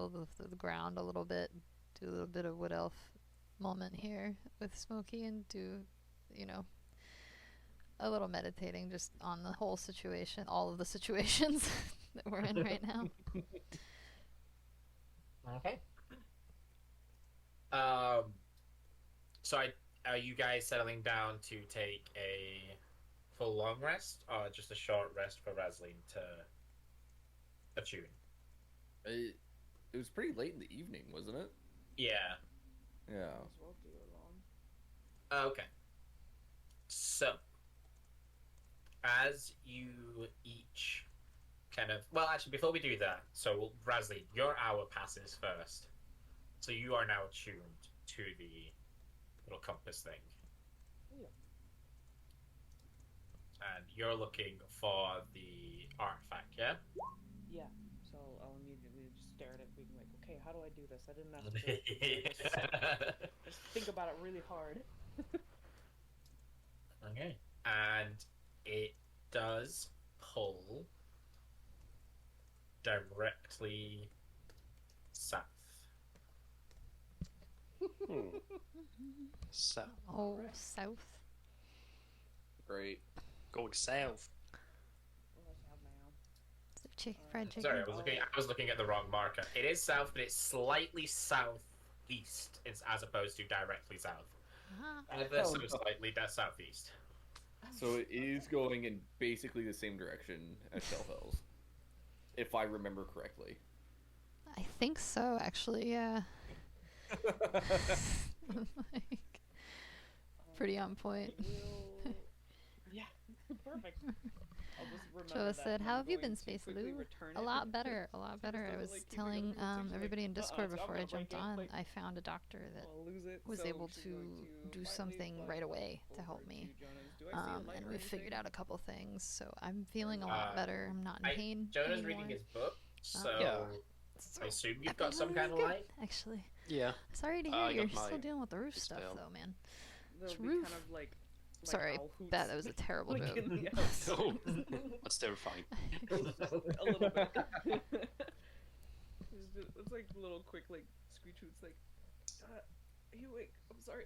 rustle the ground a little bit, do a little bit of wood elf moment here with Smokey, and do, you know, a little meditating just on the whole situation, all of the situations that we're in right now. Okay. So are you guys settling down to take a full long rest, or just a short rest for Raslin to attune? It was pretty late in the evening, wasn't it? Yeah. Yeah. As well do it long. Okay. So, as you each kind of, well, actually, before we do that, so Raslin, your hour passes first, so you are now attuned to the little compass thing. Yeah. And you're looking for the artifact, yeah? Yeah. So I'll immediately just stare at it, being like, okay, how do I do this? I didn't have to just think about it really hard. Okay. And it does pull directly south. So, Oh, south. Great. going south. So fried chicken. Sorry, I was looking at the wrong marker. It is south, but it's slightly southeast as opposed to directly south. Ever so slightly southeast. So it is going in basically the same direction as Shell Hills, if I remember correctly. I think so, actually, yeah. Like, pretty on point. Yeah, perfect. I'll just remember Joa that said, and "How I'm have you going been, to Space quickly Lou?" return A it. lot better, a lot better. I Just was like, keep it telling over conversation, everybody like, in Discord so I'm before I gonna break jumped it, on. like, I found a doctor that I'll lose it, was so able she's to going do quietly something fly right away to over help me. to Jonah's. Do I see a light And or we figured anything? out a couple things, so I'm feeling a lot better. I'm not in pain Jonah's anymore. reading his book, so Yeah. I assume you've That got some feeling kind is of good, light. actually. Yeah. Sorry to hear I you're got my still dealing with the roof stuff, dispel. though, man. There'll be roof. kind of like Sorry, owl hoots, that was a terrible like joke. in the house. Oh, that's terrifying. A little bit. It's like little quick like screech hoots, like, are you awake? I'm sorry.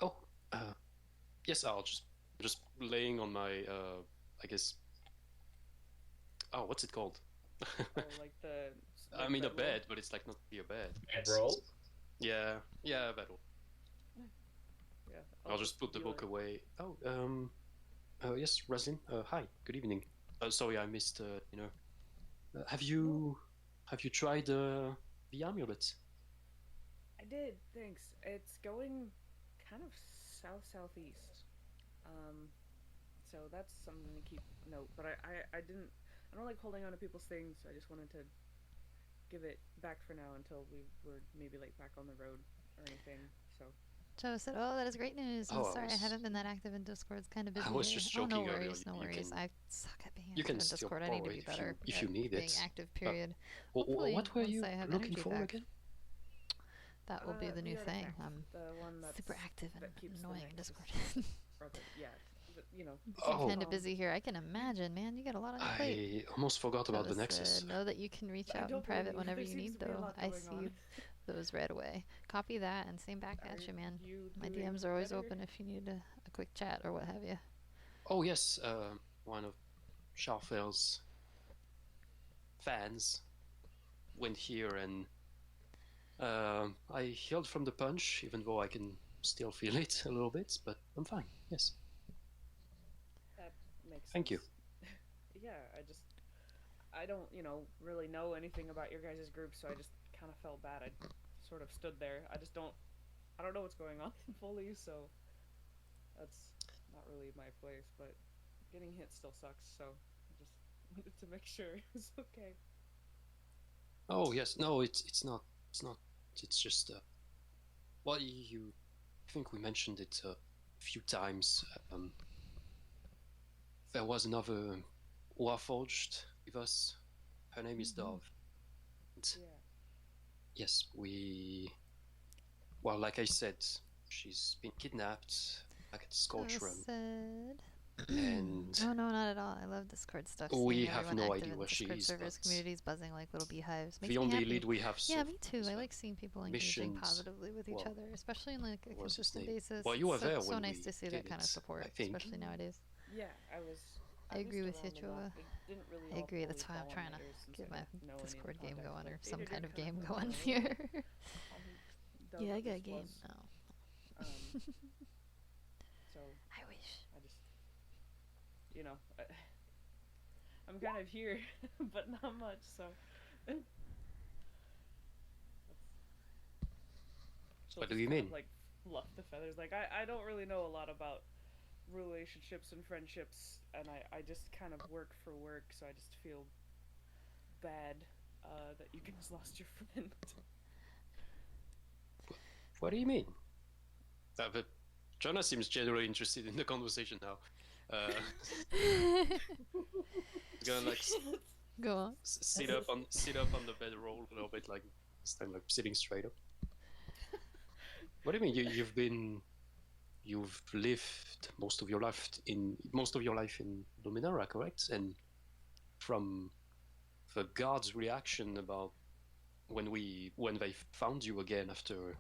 Oh, yes, I'll just laying on my, I guess. Oh, what's it called? Oh, like the. I mean a bed, but it's like not really a bed. Bedroll? Yeah, bedroll. Yeah. I'll just put the be book like, away. Oh, yes, Raslin. Hi, good evening. Sorry, I missed. Have you tried the amulet? I did. Thanks. It's going kind of southeast. So that's something to keep note. But I don't like holding on to people's things. So I just wanted to give it back for now until we were maybe like back on the road or anything. So. Joe said, "Oh, that is great news. I'm Oh, sorry I haven't been that active in Discord. It's kind of busy. I was here." just Oh, no joking earlier. worries, no You worries. can- I suck at being you active can in still Discord. I need to borrow be it better if you at need being it. active. Period. What Hopefully, were once you I have looking energy for back, again? that will be the new thing. artifact, I'm the one that's, super active and that keeps the annoying in nexus. Discord. Or the, yeah, but, you know. Oh. Kind of busy here. I can imagine, man. You got a lot on your plate. I almost forgot about the Joe Nexus. said, know that you can reach I out in don't private believe whenever there you seems need, to be a though. lot I going see on. those right away. Copy that and same back at you, man. My DMs are always open if you need a quick chat or what have you. Oh yes, one of Scharfel's fans went here and I healed from the punch, even though I can still feel it a little bit, but I'm fine. Yes. That makes sense. Thank you. Yeah, I don't, really know anything about your guys' group, so I just kind of felt bad. I sort of stood there. I don't know what's going on fully, so that's not really my place, but getting hit still sucks, so I just wanted to make sure it was okay. Oh yes, no, it's not. It's just well, I think we mentioned it a few times. There was another Warforged with us. Her name is Dove. And Yeah. yes, well, like I said, she's been kidnapped back at Scorch Joe Run. said, And Oh no, not at all. I love Discord stuff. we Seeing have everyone no active idea in where she Discord is, servers, but communities buzzing like little beehives makes the me only happy. lead we have Yeah, so me too. is I like seeing people engaging missions. positively with each Well, other, especially in like a what's his consistent name? basis. Well, you were It's there so when nice we to see did that kind of it, support, I think. especially nowadays. Yeah, I was. I at agree least with you, around enough. Chova. They didn't really I all agree. fully That's why I'm fall trying in to later since get I my didn't know any of the Discord game context, going but or some Vader kind did of kind game let me going know here. how dumb Yeah, I got this a game was. now. So I wish. I just, I'm kind of here, but not much. So she'll What do just you kind mean? of like fluff the feathers. Like I don't really know a lot about relationships and friendships, and I just kind of work for work, so I just feel bad that you guys lost your friend. What do you mean? But Jonah seems generally interested in the conversation now. He's gonna like Go on. sit up on the bedroll a little bit, like this time, like sitting straight up. What do you mean? You've lived most of your life in Luminara, correct? And from the guards' reaction about when they found you again after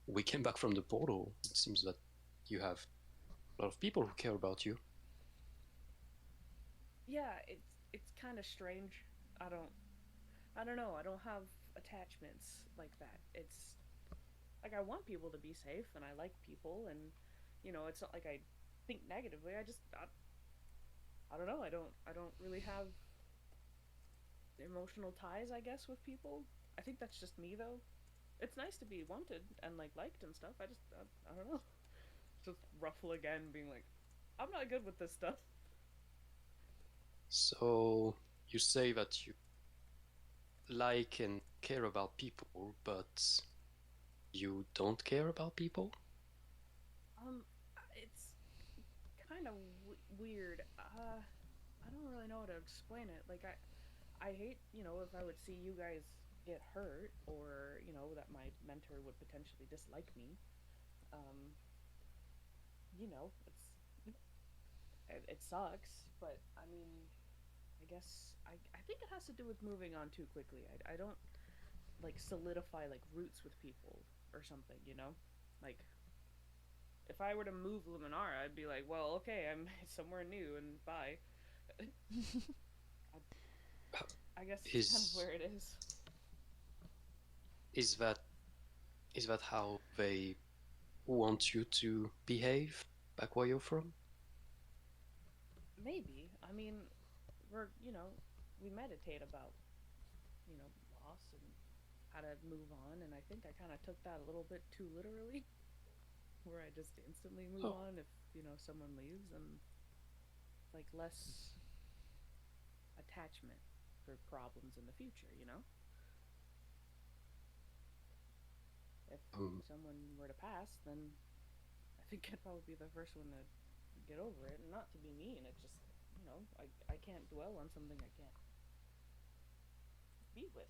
we came back from the portal, it seems that you have a lot of people who care about you. Yeah, it's kind of strange. I don't know. I don't have attachments like that. It's like I want people to be safe, and I like people, and it's not like I think negatively. I don't know. I don't really have emotional ties, I guess, with people. I think that's just me though. It's nice to be wanted and like liked and stuff. I don't know. Just ruffle again, being like, I'm not good with this stuff. So you say that you like and care about people, but you don't care about people? It's kind of weird. I don't really know how to explain it. Like I hate, if I would see you guys get hurt, or that my mentor would potentially dislike me. Um, it sucks, but I mean, I guess I think it has to do with moving on too quickly. I don't like solidify like roots with people or something. Like if I were to move Luminara, I'd be like, well, okay, I'm somewhere new and bye. I guess it's kind of where it is. Is that how they want you to behave back where you're from? Maybe. I mean, we meditate about, loss and how to move on, and I think I kind of took that a little bit too literally, where I just instantly move on if, someone leaves, and like less attachment for problems in the future, If someone were to pass, then I think I'd probably be the first one to get over it, and not to be mean. It's just, I can't dwell on something I can't be with,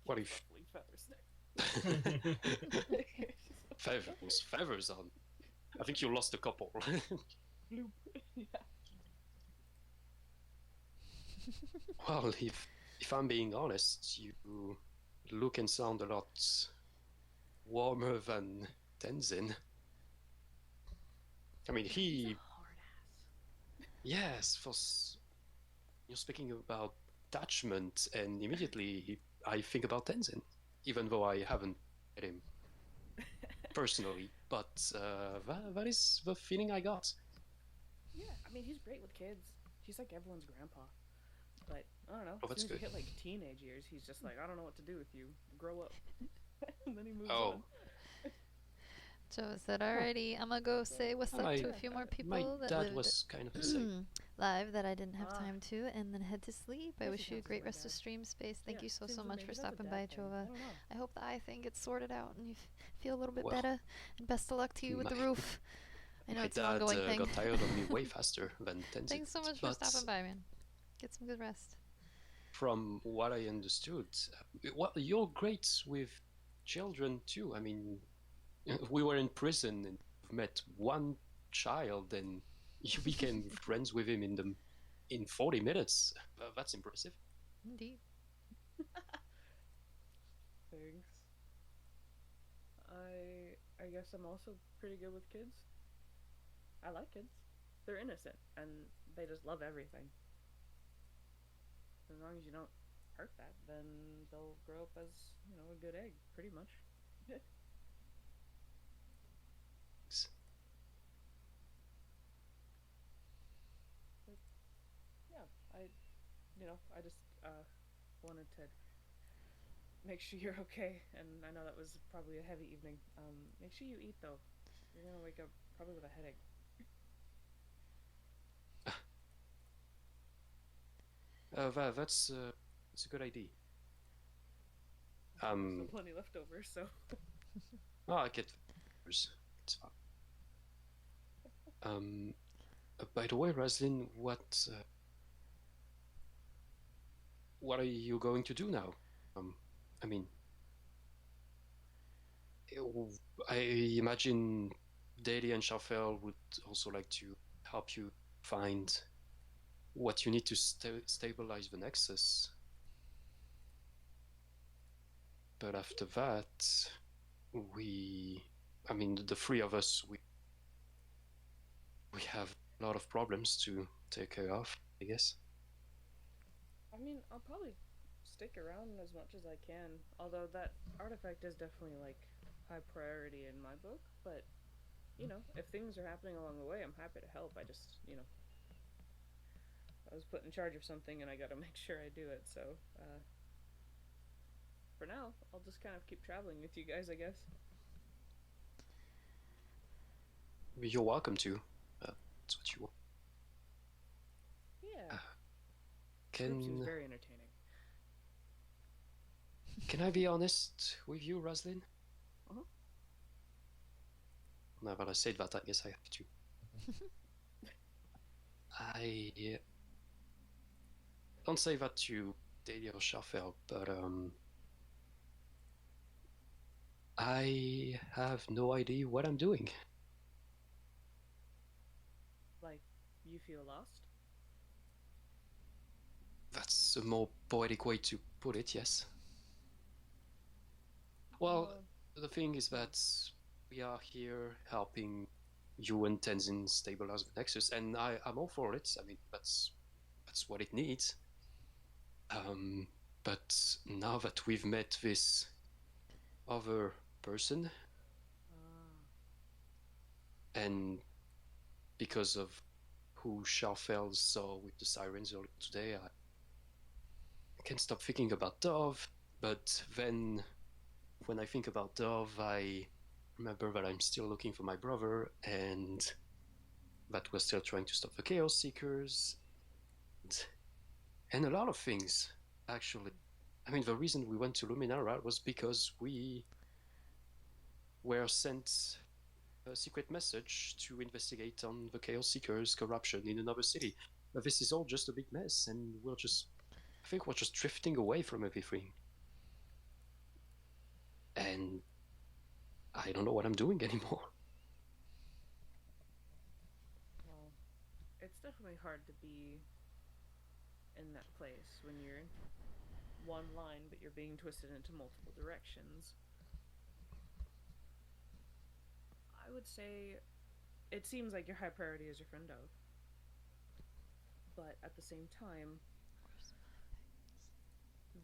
What if feathers on? I think you lost a couple. Bloop. Yeah. Well, if I'm being honest, you look and sound a lot warmer than Tenzin. I mean, He's a hard ass. yes, you're speaking about attachment, and immediately I think about Tenzin, even though I haven't met him personally. But that is the feeling I got. Yeah, I mean, he's great with kids. He's like everyone's grandpa. But I don't know. Oh, as that's soon as good. you hit like teenage years, he's just like, I don't know what to do with you. Grow up. And then he moves Oh. on. Joe said, alrighty, I'm gonna go say what's up to a few more My people that dad lived was kind of the same. live that I didn't have Ah. time to, and then head to sleep. I Guess wish it you a counts as great my rest of dad. stream space. Thank Yeah, you so seems like much maybe for that's a stopping dad by, thing. Chova. I don't know. I hope the eye thing gets sorted out and you feel a little bit Well, better. And best of luck to you with the my- roof. I know My it's an dad ongoing thing. got tired of me way faster than Tenzin. Thanks so much for But stopping by, man. Get some good rest. from what I understood, well, you're great with children too. I mean, we were in prison in met one child and you became friends with him in 40 minutes. That's impressive. Indeed. Thanks. I guess I'm also pretty good with kids. I like kids. They're innocent and they just love everything. As long as you don't hurt that, then they'll grow up as, a good egg, pretty much. But yeah, I just wanted to make sure you're okay, and I know that was probably a heavy evening. Make sure you eat though. You're gonna wake up probably with a headache. That's a good idea. There's plenty left over, so. I get it's fine. By the way, Raslin, what are you going to do now? I mean, I imagine Daly and Shafel would also like to help you find what you need to stabilize the Nexus. But after that, the three of us, we have a lot of problems to take care of, I guess. I mean, I'll probably stick around as much as I can. Although that artifact is definitely like high priority in my book. But if things are happening along the way, I'm happy to help. I just, I was put in charge of something, and I got to make sure I do it. So, for now, I'll just kind of keep traveling with you guys, I guess. You're welcome to. That's what you want. Yeah. Seems very entertaining. Can I be honest with you, Raslin? Uh-huh. Now that I said that, I guess I have to. I don't say that to Daly or Shafel, but I have no idea what I'm doing. Like, you feel lost? That's a more poetic way to put it, yes. Well, the thing is that we are here helping you and Tenzin stabilize the Nexus, and I'm all for it. I mean, that's what it needs. But now that we've met this other person, and because of who Sharfell saw with the sirens earlier today, I can't stop thinking about Dove. But then, when I think about Dove, I remember that I'm still looking for my brother, and that we're still trying to stop the Chaos Seekers, and a lot of things, actually. I mean, the reason we went to Luminara was because we were sent a secret message to investigate on the Chaos Seekers' corruption in another city. But this is all just a big mess, and I think we're just drifting away from everything. And I don't know what I'm doing anymore. Well, it's definitely hard to be in that place when you're in one line, but you're being twisted into multiple directions. I would say it seems like your high priority is your friend Dove. But at the same time,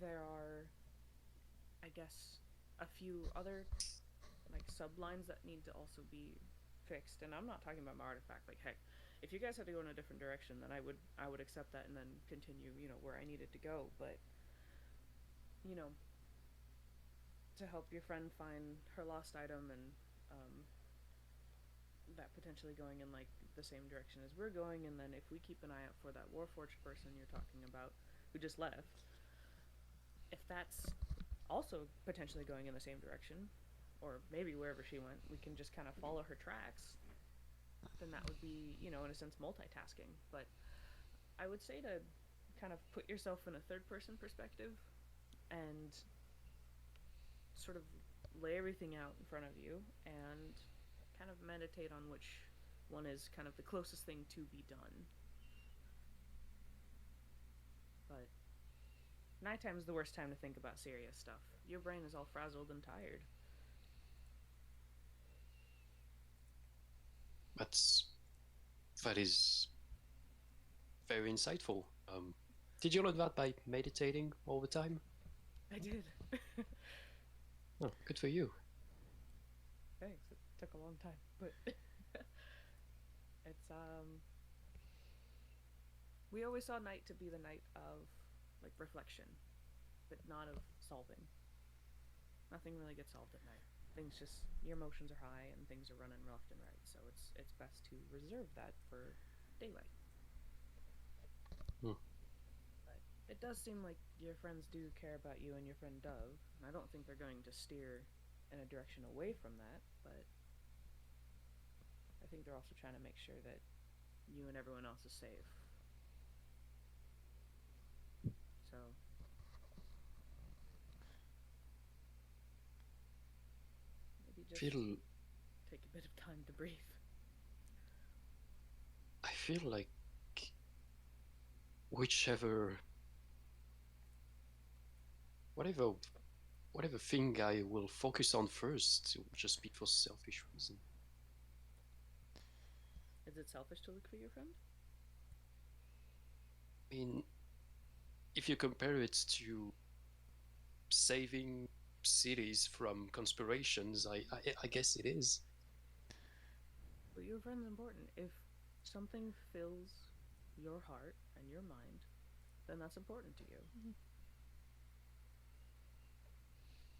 there are, I guess, a few other like sublines that need to also be fixed. And I'm not talking about my artifact. Like, heck, if you guys had to go in a different direction, then I would accept that and then continue, where I needed to go. But to help your friend find her lost item and that potentially going in like the same direction as we're going, and then if we keep an eye out for that Warforged person you're talking about who just left, if that's also potentially going in the same direction, or maybe wherever she went, we can just kind of follow her tracks, then that would be, in a sense, multitasking. But I would say to kind of put yourself in a third person perspective and sort of lay everything out in front of you and kind of meditate on which one is kind of the closest thing to be done. But nighttime is the worst time to think about serious stuff. Your brain is all frazzled and tired. That is very insightful. Did you learn that by meditating all the time? I did. Oh, good for you. Thanks. It took a long time, but it's we always saw night to be the night of like reflection, but not of solving. Nothing really gets solved at night. Things just your emotions are high and things are running left and right. So it's best to reserve that for daylight. Hmm. But it does seem like your friends do care about you and your friend Dove, and I don't think they're going to steer in a direction away from that, but I think they're also trying to make sure that you and everyone else is safe. So maybe just take a bit of time to breathe. I feel like whatever thing I will focus on first, it will just be for selfish reason. Is it selfish to look for your friend? I mean, if you compare it to saving cities from conspirations, I guess it is. But your friend's important. If something fills your heart and your mind, then that's important to you.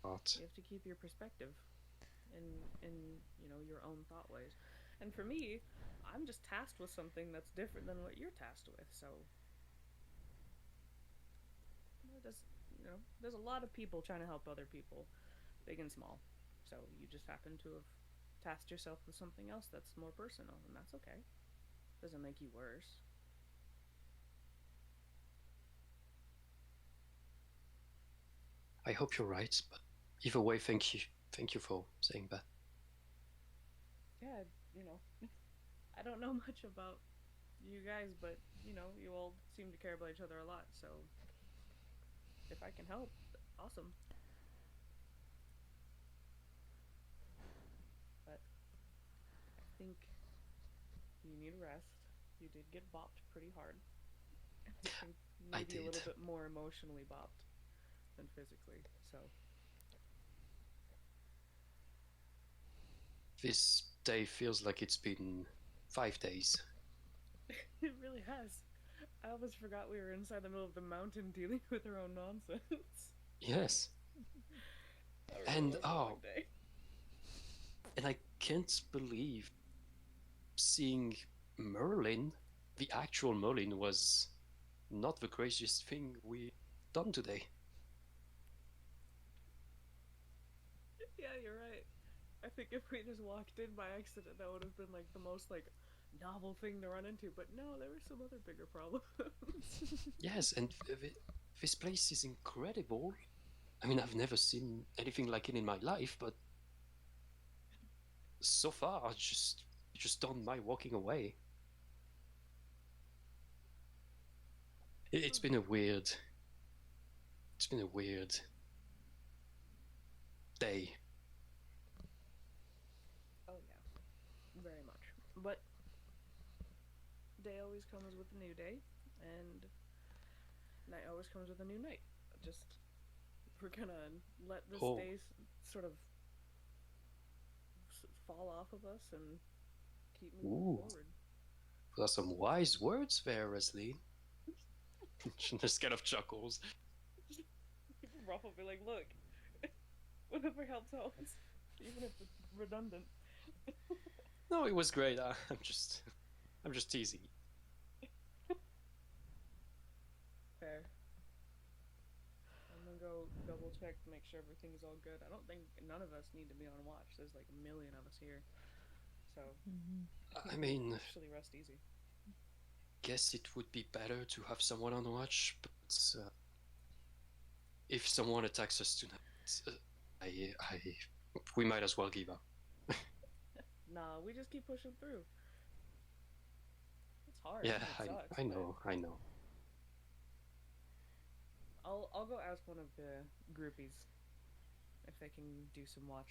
But You have to keep your perspective in your own thought ways. And for me, I'm just tasked with something that's different than what you're tasked with. So there's a lot of people trying to help other people, big and small. So you just happen to have tasked yourself with something else that's more personal, and that's okay. Doesn't make you worse. I hope you're right, but either way, thank you for saying that. Yeah, I don't know much about you guys, but you all seem to care about each other a lot, so if I can help, awesome. But I think you need a rest. You did get bopped pretty hard. I think maybe a little bit more emotionally bopped than physically, so. This day feels like it's been 5 days. It really has. I almost forgot we were inside the middle of the mountain dealing with our own nonsense. Yes. And and I can't believe seeing Merlin, the actual Merlin, was not the craziest thing we've done today. Yeah, you're right. I think if we just walked in by accident, that would have been like the most novel thing to run into. But no, there were some other bigger problems. Yes, and this place is incredible. I mean, I've never seen anything like it in my life, but so far, I just don't mind walking away. It's been a weird day. Oh yeah, very much. But day always comes with a new day, and night always comes with a new night. Just we're gonna let this day sort of fall off of us and keep moving forward. There's some wise words there, Wesley. Just kind of chuckles. Ruff will be like, look, whatever helps, even if it's redundant. No, it was great. I'm just teasing. Fair. I'm gonna go double check to make sure everything's all good. I don't think none of us need to be on watch. There's like a million of us here, so I mean, actually rest easy. Guess it would be better to have someone on watch, but if someone attacks us tonight, we might as well give up. nah, we just keep pushing through. It's hard. Yeah, It sucks, I but know, I know. I'll go ask one of the groupies if they can do some watch,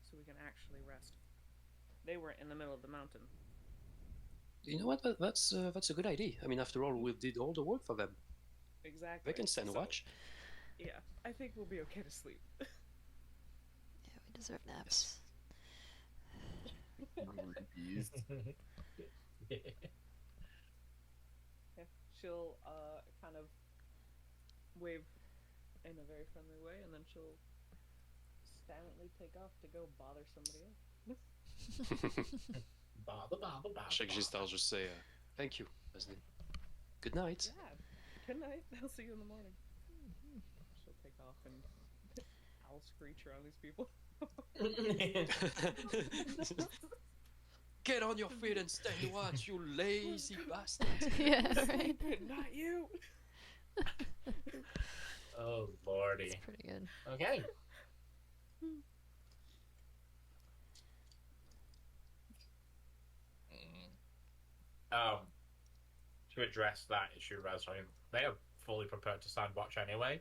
so we can actually rest. They were in the middle of the mountain. You know what? That's a good idea. I mean, after all, we did all the work for them. Exactly. They can stand So- watch. Yeah, I think we'll be okay to sleep. Yeah, we deserve naps. Groupies. Yeah, she'll kind of wave in a very friendly way, and then she'll silently take off to go bother somebody else. Bother, bother, bother, Chaque geste, bother. I'll just say, thank you, Leslie. Good night. Yeah. Good night. I'll see you in the morning. She'll take off and I'll screech around these people. Get on your feet and stand watch, you lazy bastard. Yeah, right. Not you. Oh lordy. It's pretty good. Okay. To address that issue, Razran, they are fully prepared to stand watch anyway.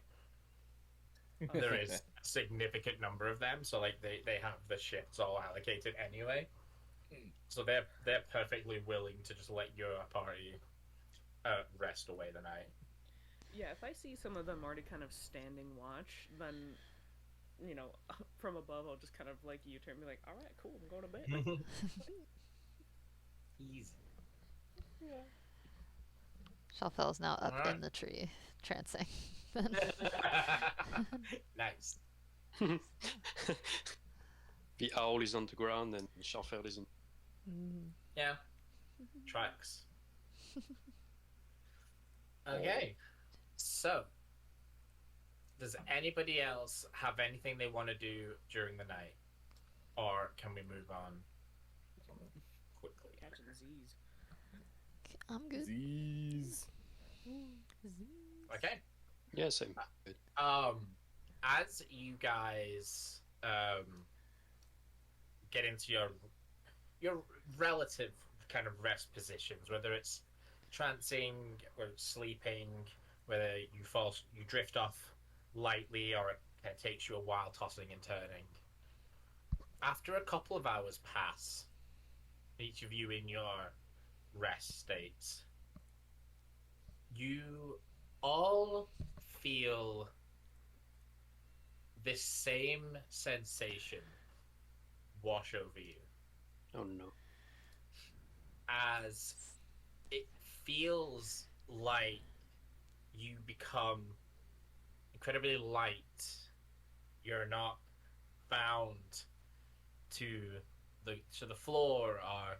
There is a significant number of them, so like they have the shifts all allocated anyway. So they're perfectly willing to just let your party rest away the night. Yeah, if I see some of them already kind of standing watch, then, you know, from above, I'll just kind of like U-turn and be like, all right, cool, I'm going to bed. Easy. Yeah. Shalfel's now up Alright. in the tree, trancing. Nice. The owl is on the ground and Shalfeld is in. Yeah. Tracks. Okay. So, does anybody else have anything they want to do during the night? Or can we move on quickly? Catching Z's. I'm good. Z's. Okay. Yeah, same. Good. As you guys get into your relative kind of rest positions, whether it's trancing or sleeping, whether you drift off lightly or it kind of takes you a while tossing and turning. After a couple of hours pass, each of you in your rest states, you all feel this same sensation wash over you Oh no. as it feels like you become incredibly light. You're not bound to the floor or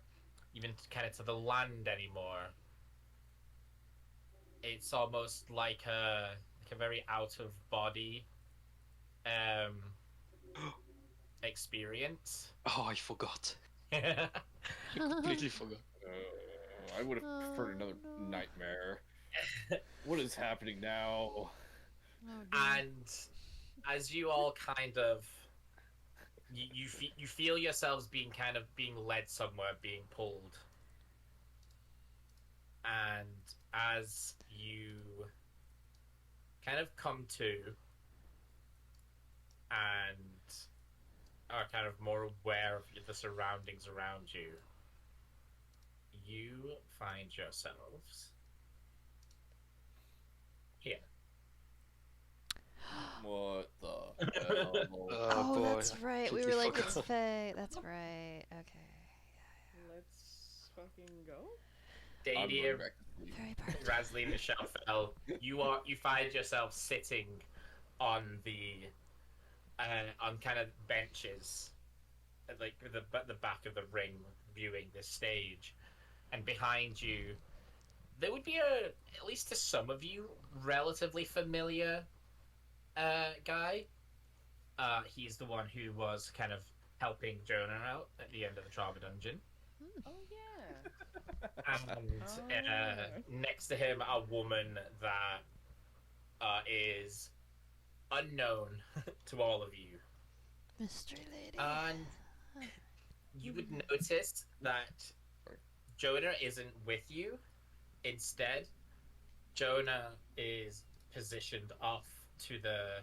even kind of to the land anymore. It's almost like a very out of body experience. Oh, I forgot. I completely forgot. I would have preferred another nightmare. What is happening now? Oh, And as you all kind of you feel yourselves being led somewhere, being pulled, and as you kind of come to and are kind of more aware of the surroundings around you, you find yourselves here. What the hell? Oh, boy, that's I right. We completely were like, it's forgot. Faye. That's right. Okay. Let's fucking go. I'm Dadia, going back to sleep. Very perfect. Rasley, Michelle, Fell, you find yourself sitting on the on kind of benches, at like the back of the ring, viewing this stage, and behind you, there would be at least to some of you, relatively familiar guy. He's the one who was kind of helping Jonah out at the end of the Trauma Dungeon. Oh yeah. And next to him, a woman that is unknown to all of you. Mystery lady. And you would notice that Jonah isn't with you. Instead, Jonah is positioned off to the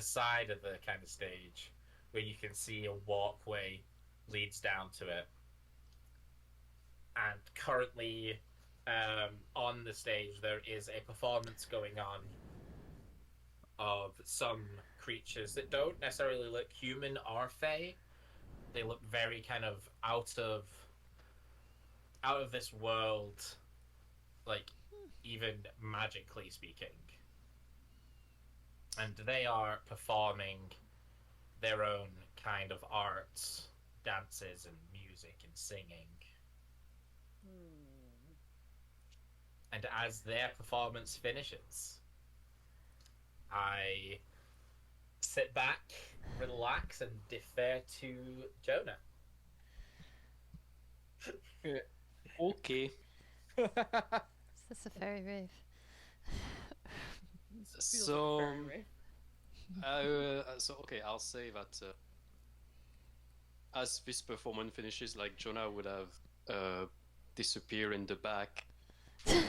side of the kind of stage where you can see a walkway leads down to it. And currently, on the stage, there is a performance going on of some creatures that don't necessarily look human or fey. They look very kind of out of this world, like even magically speaking. And they are performing their own kind of arts, dances and music and singing. And as their performance finishes, I sit back, relax, and defer to Jonah. Okay. Is this a fairy rave? Feels So, like a fairy rave. so okay, I'll say that as this performance finishes, like Jonah would have disappear in the back for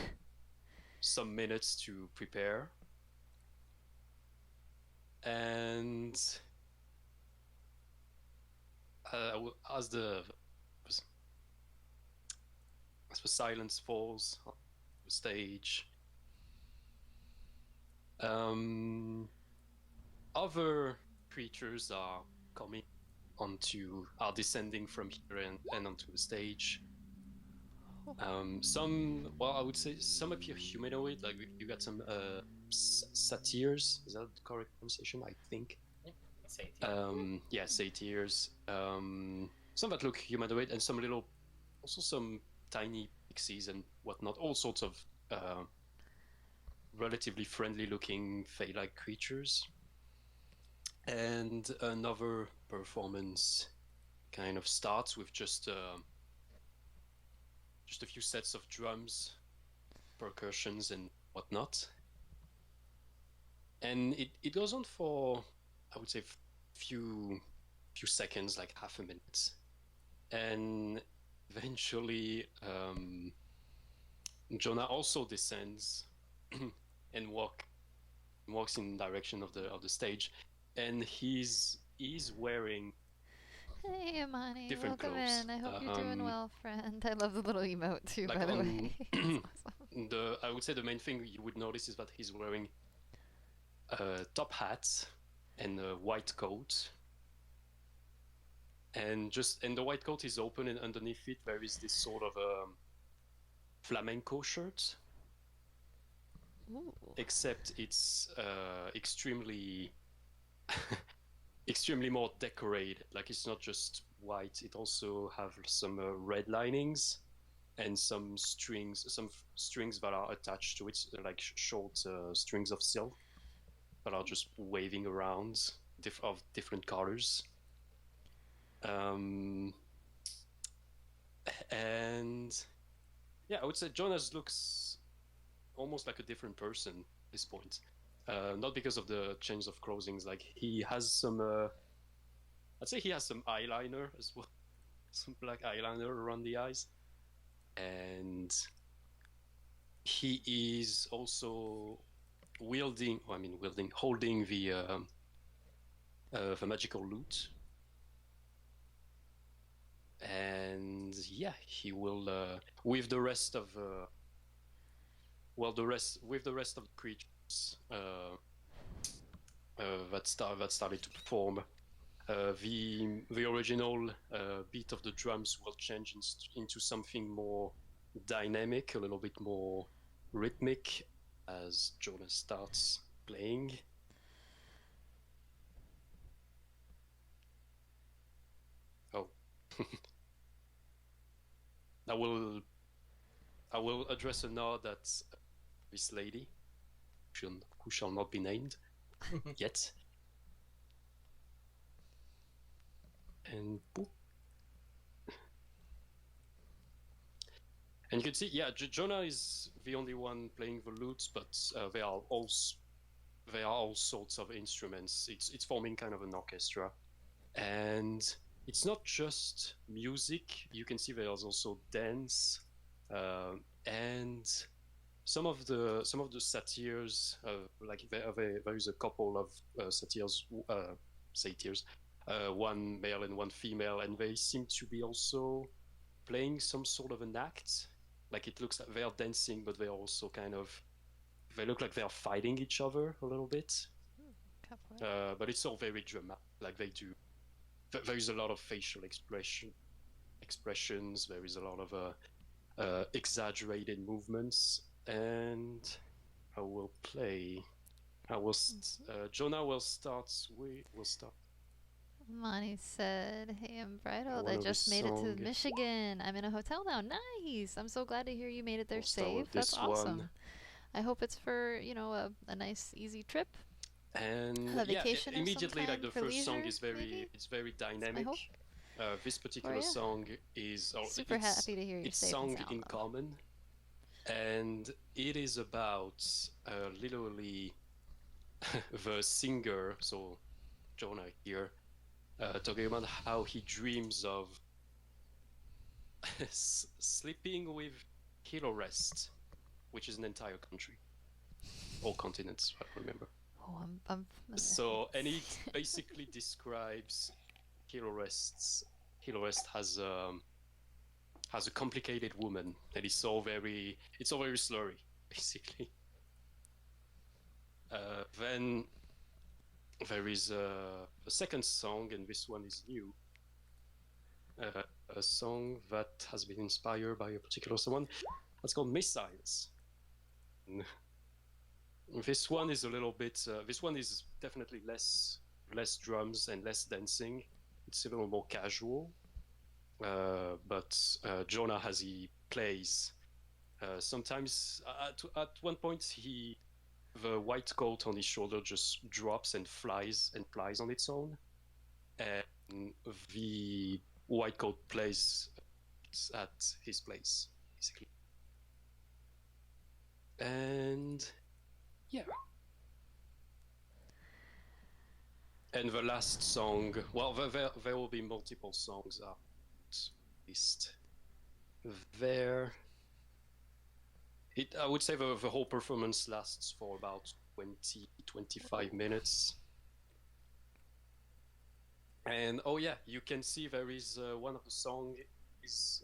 some minutes to prepare, and as the silence falls on the stage, other creatures are descending from here and onto the stage. Some, well, I would say some appear humanoid, like you got some satyrs, is that the correct pronunciation? I think. Yeah, satyrs. Some that look humanoid, and also some tiny pixies and whatnot, all sorts of relatively friendly-looking fey-like creatures. And another performance kind of starts with just a few sets of drums, percussions, and whatnot. And it goes on for, I would say, few seconds, like half a minute. And eventually, Jonah also descends and walks in the direction of the stage, and he's wearing. Hey, Amani, Different welcome clothes. in. I hope you're doing well, friend. I love the little emote too, Like by the on- way. It's awesome. I would say the main thing you would notice is that he's wearing a top hat and a white coat, and the white coat is open, and underneath it there is this sort of flamenco shirt, Ooh. except it's extremely extremely more decorated. Like, it's not just white, it also have some red linings and some strings that are attached to it, like short strings of silk that are just waving around of different colors. And yeah, I would say Jonas looks almost like a different person at this point. Not because of the change of clothing, like he has some I'd say he has some eyeliner as well, some black eyeliner around the eyes, and he is also holding the magical lute. And yeah, he will with the rest of the creatures that started to perform. The original beat of the drums will change into something more dynamic, a little bit more rhythmic, as Jonas starts playing. Oh. I will address a nod at this lady, who shall not be named yet. And boop. And you can see, yeah, Jonah is the only one playing the lute, but there are all sorts of instruments. It's forming kind of an orchestra, and it's not just music. You can see there's also dance, and some of the satyrs, like there is a couple of satyrs, one male and one female, and they seem to be also playing some sort of an act. Like it looks like they are dancing, but they are also they look like they are fighting each other a little bit. But it's all very dramatic. Like they do. There is a lot of facial expressions. There is a lot of exaggerated movements, and I will play. Jonah will start. We'll start. Monty said, "Hey, I'm Bridled. One I of just his made it to song. Michigan. I'm in a hotel now. Nice. I'm so glad to hear you made it there We'll start with safe. That's this awesome. one. I hope it's for a nice, easy trip. And A vacation of some immediately, like kind the for first song leisure, is very, maybe? it's very That's my dynamic. hope This for particular you. song is Super happy to hear you're it's safe and sung sound, in though. common, and it is about literally the singer, so Jonah here, talking about how he dreams of sleeping with Hilorest, which is an entire country, or continents, I don't remember. Oh, I'm So, and it basically describes Hilorest has a complicated woman that is it's all very slurry, basically. Then there is a second song, and this one is new. A song that has been inspired by a particular someone. It's called Missiles. This one is a little bit. This one is definitely less drums and less dancing. It's a little more casual. But Jonah, as he plays, sometimes at one point the white coat on his shoulder just drops and flies on its own, and the white coat plays at his place, basically. And yeah. And the last song, well, there will be multiple songs at least there. I would say the whole performance lasts for about 20-25 minutes. And oh yeah, you can see there is one of the songs is,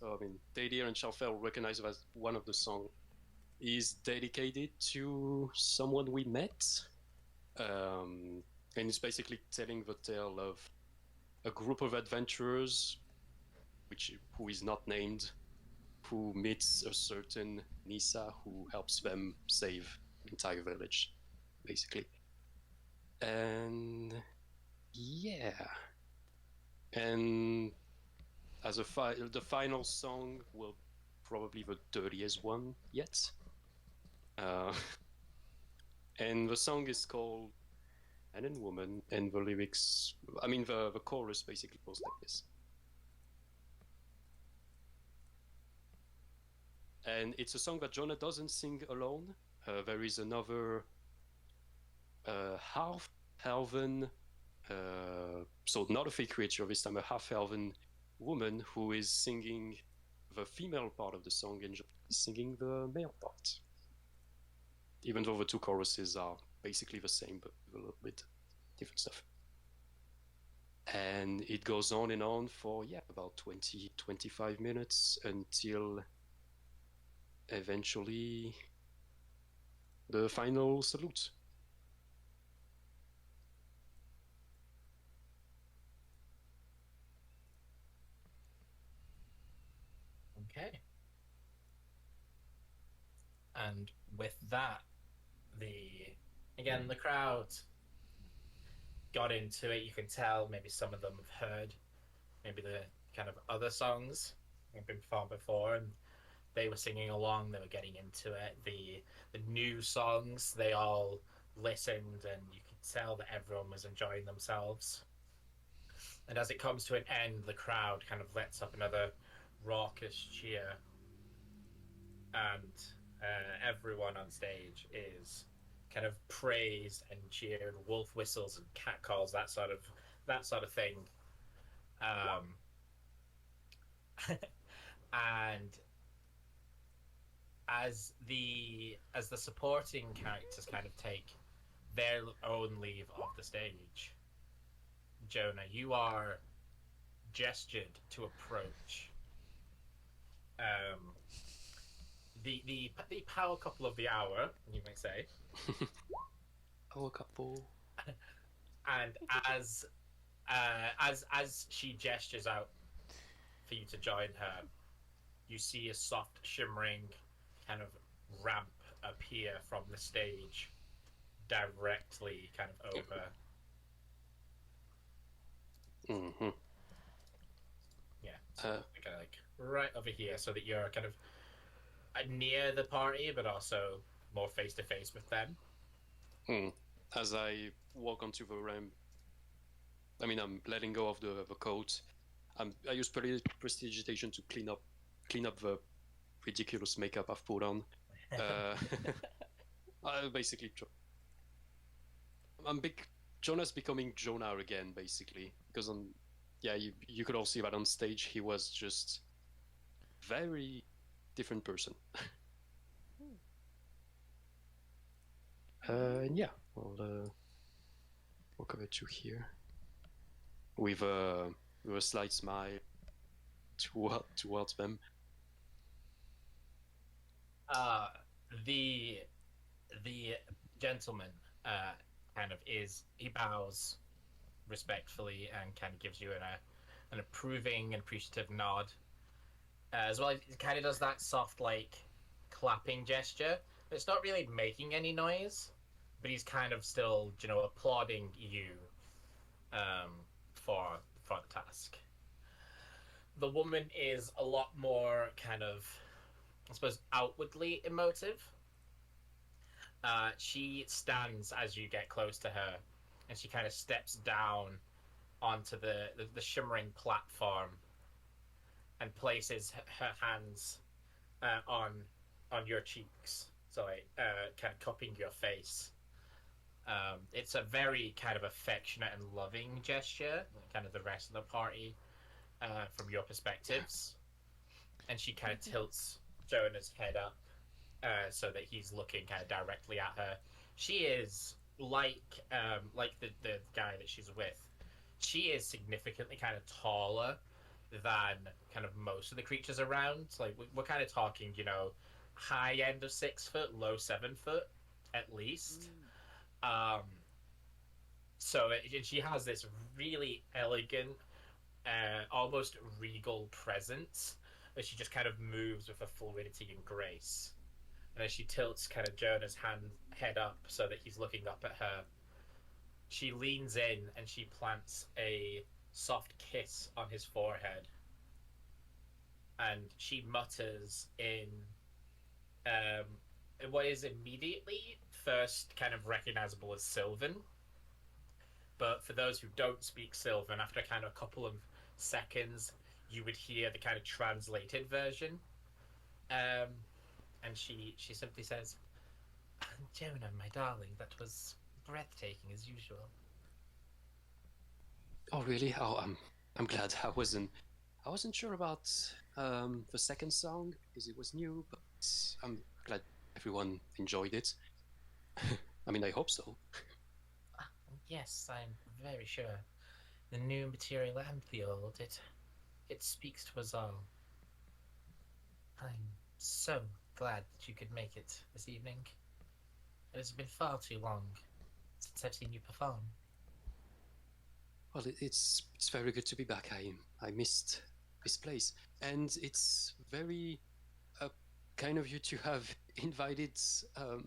Dadier and Shalfel recognize as one of the songs is dedicated to someone we met. And it's basically telling the tale of a group of adventurers, who is not named, who meets a certain Nisa who helps them save the entire village, basically. And yeah. And as the final song will probably the dirtiest one yet. And the song is called Man and Woman, and the lyrics, the chorus basically goes like this. And it's a song that Jonah doesn't sing alone. There is another half-elven, so not a fake creature this time, a half-elven woman who is singing the female part of the song and singing the male part. Even though the two choruses are basically the same, but with a little bit different stuff. And it goes on and on for, about 20-25 minutes until eventually the final salute. Okay. And with that, the crowd got into it. You can tell maybe some of them have heard maybe the kind of other songs have been performed before, and they were singing along. They were getting into it. The new songs, they all listened, and you could tell that everyone was enjoying themselves. And as it comes to an end, the crowd kind of lets up another raucous cheer, and everyone on stage is kind of praised and cheered, wolf whistles and cat calls, that sort of thing. Um, and as the supporting characters kind of take their own leave of the stage, Jonah, you are gestured to approach. Um, the power couple of the hour, you might say, Oh, a couple. and as she gestures out for you to join her, you see a soft shimmering kind of ramp appear from the stage directly kind of over. Mm-hmm. Yeah, so kind of like right over here, so that you're kind of near the party, but also more face to face with them. As I walk onto the ramp, I mean, I'm letting go of the coat. I use prestidigitation to clean up the ridiculous makeup I've put on. I basically, Jonah's becoming Jonah again, basically, because you could all see that on stage. He was just very different person. And yeah, we'll walk over to here with a slight smile towards them. The gentleman he bows respectfully and kind of gives you an approving and appreciative nod. As well, he kind of does that soft like clapping gesture. It's not really making any noise, but he's kind of still applauding you for the task. The woman is a lot more kind of, I suppose, outwardly emotive. She stands as you get close to her, and she kind of steps down onto the shimmering platform and places her hands on your cheeks, so kind of cupping your face. It's a very kind of affectionate and loving gesture, kind of the rest of the party from your perspectives. And she kind of tilts Jonah's head up so that he's looking kind of directly at her. She is like the guy that she's with. She is significantly kind of taller than kind of most of the creatures around. Like we're kind of talking, high end of 6 foot, low 7 foot, at least. She has this really elegant, almost regal presence, but she just kind of moves with a fluidity and grace. And as she tilts kind of Jonah's head up so that he's looking up at her, she leans in and she plants a soft kiss on his forehead. And she mutters in what is immediately first kind of recognizable as Sylvan. But for those who don't speak Sylvan, after kind of a couple of seconds, you would hear the kind of translated version. And she simply says, "Jonah, my darling, that was breathtaking as usual." Oh, really? Oh, I'm glad. I wasn't sure about the second song because it was new, but I'm glad everyone enjoyed it. I mean, I hope so. Yes, I'm very sure. The new material and the old, it speaks to us all. I'm so glad that you could make it this evening. It has been far too long since I've seen you perform. Well, it's very good to be back. I missed this place, and it's very kind of you to have invited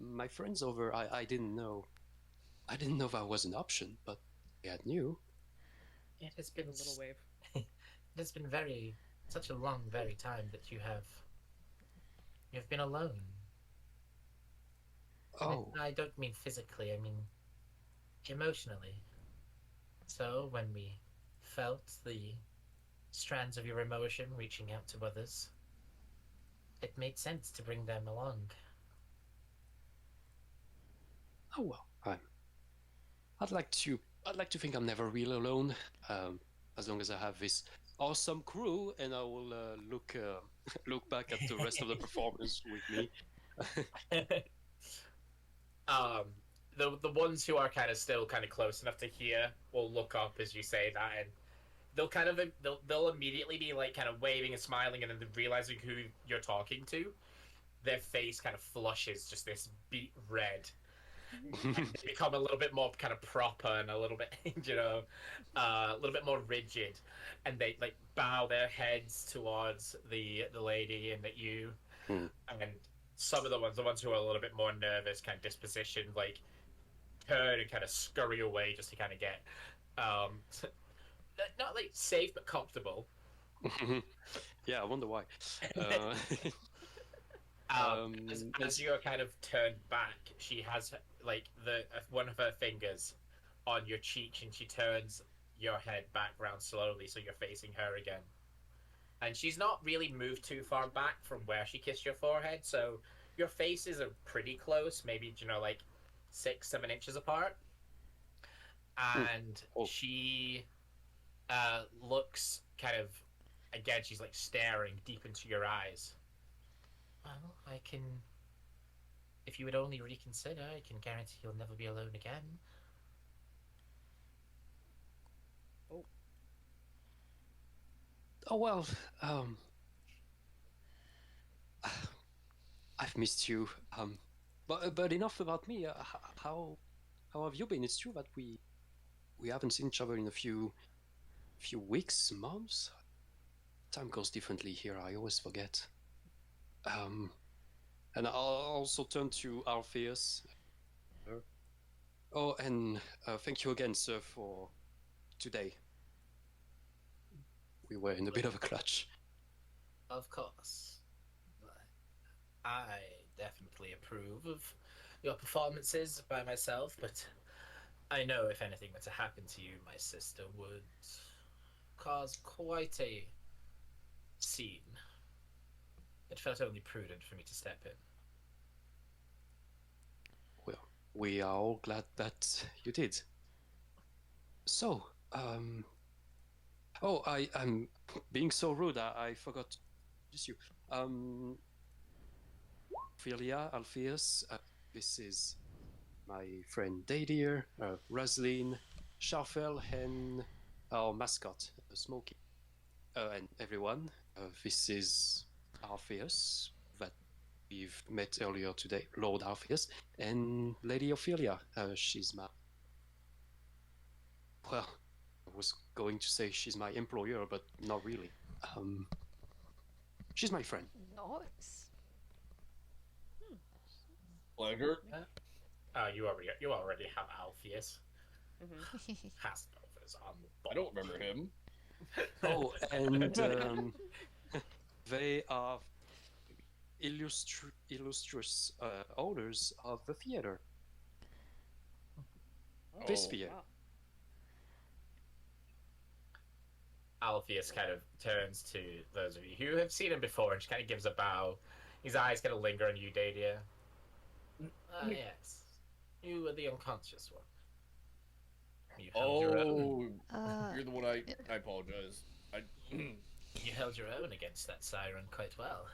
my friends over. I didn't know that was an option, but I knew. It has been A little wave. It has been such a long, very time that you've been alone. Oh, I don't mean physically, I mean emotionally. So when we felt the strands of your emotion reaching out to others, it made sense to bring them along. well, I'd like to think I'm never real alone. as long as I have this awesome crew, and I will look look back at the rest of the performers with me. um, the ones who are kind of still kind of close enough to hear will look up as you say that, and they'll kind of they'll immediately be like kind of waving and smiling, and then realizing who you're talking to, their face kind of flushes just this beet red. And they become a little bit more kind of proper and a little bit, a little bit more rigid, and they like bow their heads towards the lady and at you, and some of the ones who are a little bit more nervous, kind of disposition, like turn and kind of scurry away just to kind of get, not like safe but comfortable. Yeah, I wonder why. As you are kind of turned back, she has like one of her fingers on your cheek, and she turns your head back round slowly, so you're facing her again. And she's not really moved too far back from where she kissed your forehead, so your faces are pretty close, maybe like 6-7 inches apart. And she looks kind of again. She's like staring deep into your eyes. Well, I can. If you would only reconsider, I can guarantee you'll never be alone again. Oh well, I've missed you. But enough about me. How have you been? It's true that we haven't seen each other in a few weeks, months. Time goes differently here. I always forget. And I'll also turn to Alpheus. Oh, and thank you again, sir, for today. We were in a bit of a clutch. Of course. I definitely approve of your performances by myself, but I know if anything were to happen to you, my sister would cause quite a scene. It felt only prudent for me to step in. Well, we are all glad that you did. So, oh, I'm being so rude. I forgot to introduce you. Ophelia, Alpheus, this is my friend Dadier, Roslyn, Sharfel, and our mascot, Smokey. And everyone, this is Alpheus, that we've met earlier today, Lord Alpheus, and Lady Ophelia. She's my... Well, I was going to say she's my employer, but not really. She's my friend. Nice. Pleasure. You already have Alpheus. Hasnovers on the ball. I don't remember him. Oh, and they are illustrious owners of the theater. This theater. Wow. Alpheus kind of turns to those of you who have seen him before and just kind of gives a bow. His eyes kind of linger on you, Dadia. Yes. You were the unconscious one. You held your own. You're the one I apologize. You held your own against that siren quite well.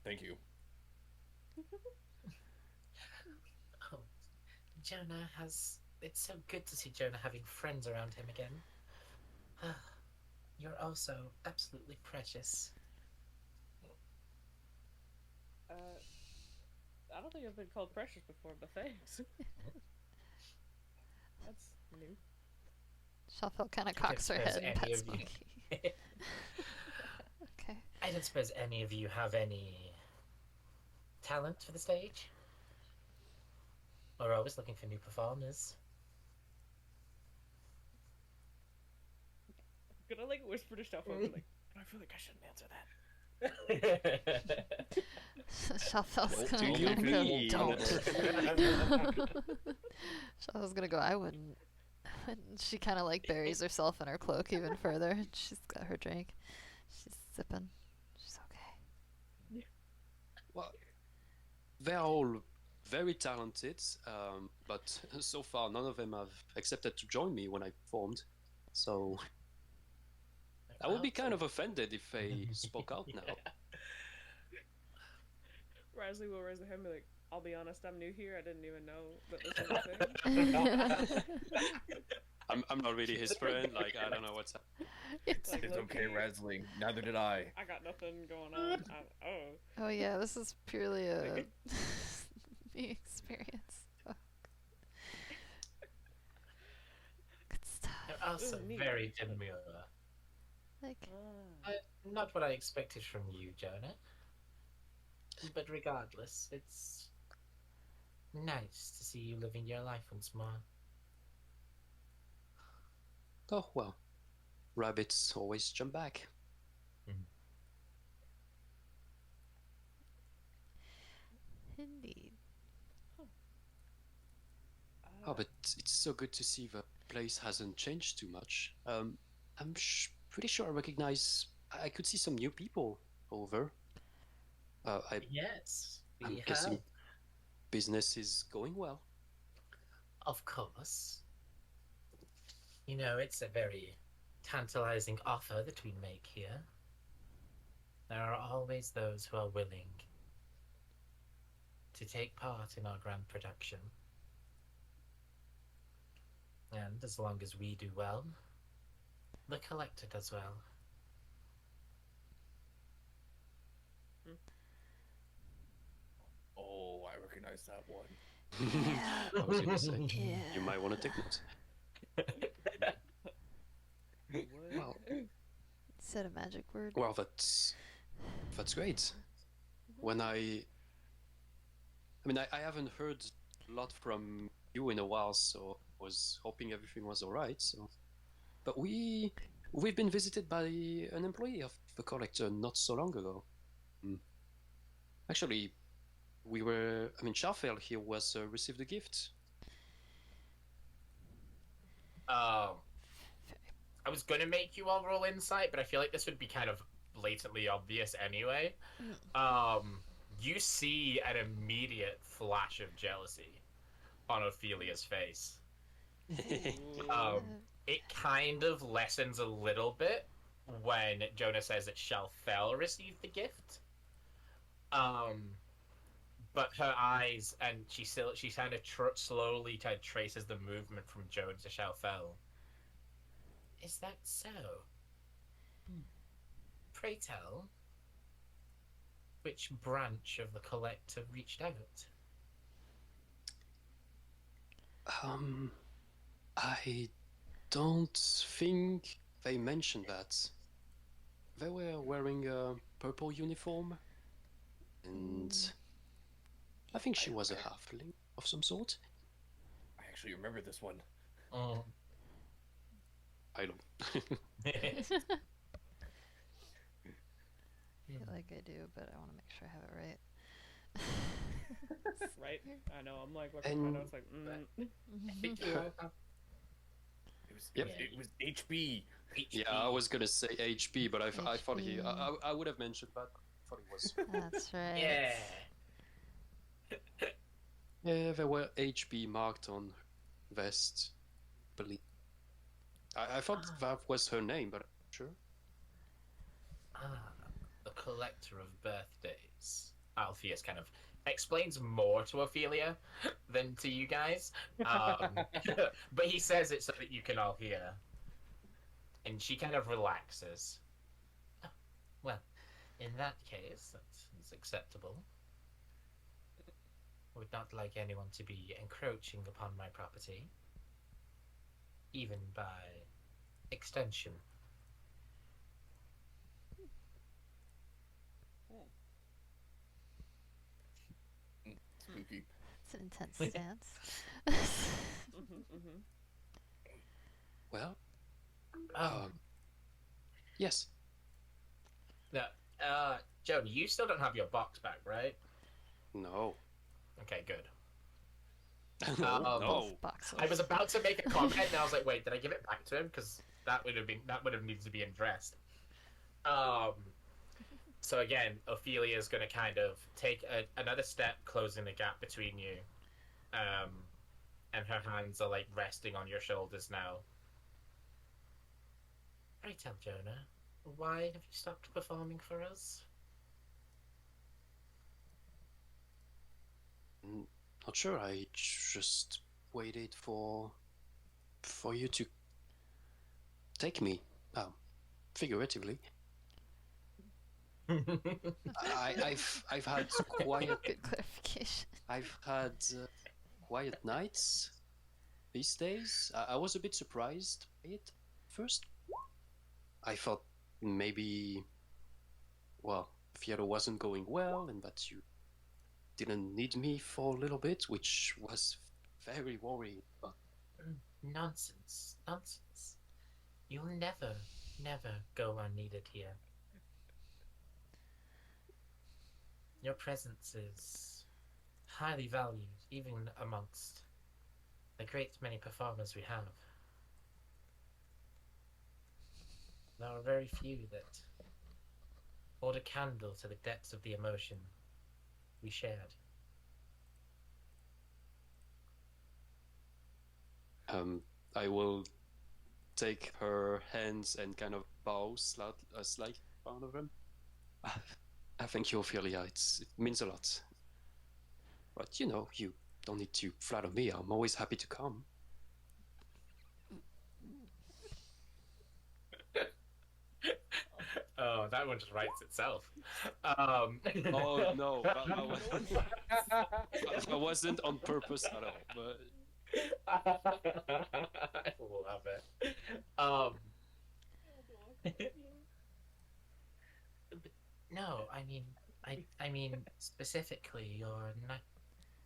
Thank you. Oh, Jonah has... It's so good to see Jonah having friends around him again. You're also absolutely precious. I don't think I've been called precious before, but thanks. That's new. Shuffle kind of cocks her head and pets Monkey. Okay. I don't suppose any of you have any talent for the stage? We're always looking for new performers. I'm gonna like whisper to Shuffle, like, I feel like I shouldn't answer that. Shuffle's What gonna do you kind of go, mean? don't. Shuffle's gonna go, I wouldn't. And she kind of like buries herself in her cloak even further. She's got her drink. She's sipping. She's okay. Well, they're all very talented, but so far none of them have accepted to join me when I performed. So I would be kind of offended if they spoke out now. Risley will raise the hand and be like, I'll be honest, I'm new here. I didn't even know that this was a thing. I'm not really his friend. Like, I don't know what's happening. Like, It's okay, low-key, Razzling. Neither did I. I got nothing going on. Oh yeah, this is purely a me experience. Oh. Good stuff. You're also Ooh, neat. very demure. Like, Not what I expected from you, Jonah. But regardless, it's nice to see you living your life once more. Oh, well. Rabbits always jump back. indeed. Oh, but it's so good to see the place hasn't changed too much. I'm pretty sure I recognize. I could see some new people over. Yes, I'm we guessing have. business is going well. Of course. You know, it's a very tantalizing offer that we make here. There are always those who are willing to take part in our grand production. And as long as we do well, the collector does well. Oh, I recognize that one. I was gonna say, Yeah. you might want to take notes. Well, Said a magic word. well, that's great. When I mean, I haven't heard a lot from you in a while, so I was hoping everything was all right. So, but we've been visited by an employee of the collector not so long ago. Actually, Sharfell here was received a gift. I was going to make you all roll insight, but I feel like this would be kind of blatantly obvious anyway. You see an immediate flash of jealousy on Ophelia's face. It kind of lessens a little bit when Jonah says that Shalfel received the gift. But her eyes, and she kind of slowly kind of traces the movement from Jonah to Shalfel. Is that so? Pray tell, which branch of the collector reached out? I don't think they mentioned that. They were wearing a purple uniform, and I think she was a halfling of some sort. I actually remember this one. I don't. I feel like I do, but I want to make sure I have it right. Right? I know. I'm like looking at my notes, like, It was HB. Yeah, I was gonna say HB, but I thought I would have mentioned that. I thought it was. That's right. Yeah. Yeah, there were HB marked on vest. Believe. I thought that was her name, but I'm not sure. The collector of birthdays. Alpheus kind of explains more to Ophelia than to you guys. But he says it so that you can all hear. And she kind of relaxes. Oh, well, in that case, that's acceptable. Would not like anyone to be encroaching upon my property. Even by extension. Spooky. It's an intense stance. Well, yes. No, Joan, you still don't have your box back, right? No. Okay, good. No. Box I was about to make a comment, and I was like, "Wait, did I give it back to him? Because that would have needed to be addressed." So again, Ophelia is going to kind of take another step, closing the gap between you, and her hands are like resting on your shoulders now. Pray tell, Jonah, why have you stopped performing for us? Not sure. I just waited for you to take me. Figuratively. I've had quiet. Good clarification. I've had quiet nights these days. I was a bit surprised by it first. I thought maybe, well, theater wasn't going well and that you didn't need me for a little bit, which was very worrying. But Nonsense, nonsense. You'll never, never go unneeded here. Your presence is highly valued, even amongst the great many performers we have. There are very few that hold a candle to the depths of the emotion we shared. I will take her hands and kind of bow slightly in front of him. I thank you, Ophelia. It means a lot. But you don't need to flatter me. I'm always happy to come. Oh, that one just writes itself. Oh no, that wasn't on purpose at all. But I love it. But no, I mean specifically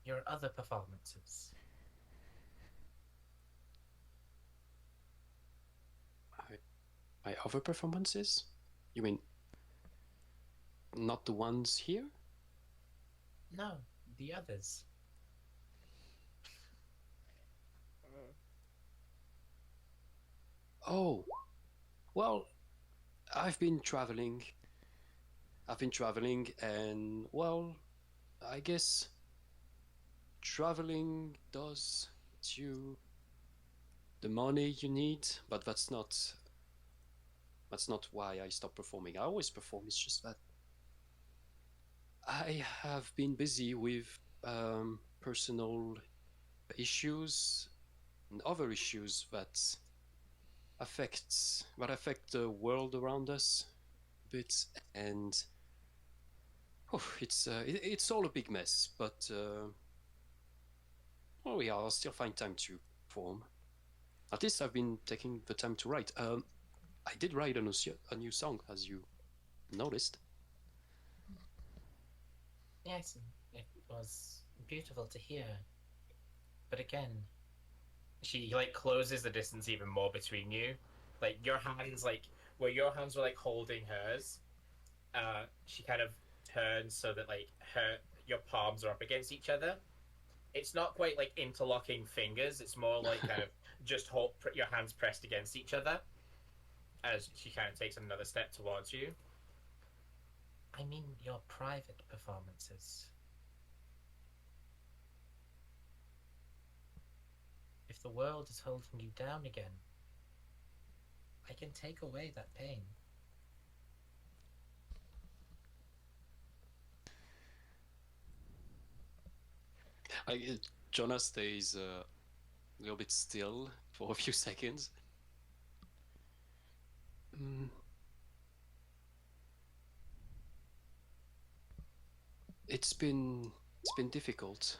your other performances. my other performances? You mean not the ones here? No, the others. Oh, well, I've been traveling. And well, I guess traveling does get you the money you need, but that's not why I stopped performing. I always perform. It's just that I have been busy with personal issues and other issues that affect the world around us a bit, and it's all a big mess. But yeah, I'll still find time to perform. At least I've been taking the time to write. I did write a new song, as you noticed. Yes, it was beautiful to hear. But again, she closes the distance even more between you. Like your hands, where your hands were holding hers, she kind of turns so that your palms are up against each other. It's not quite interlocking fingers. It's more kind of just hold your hands pressed against each other as she kind of takes another step towards you. I mean your private performances. If the world is holding you down again, I can take away that pain. Jonah stays a little bit still for a few seconds. It's been difficult.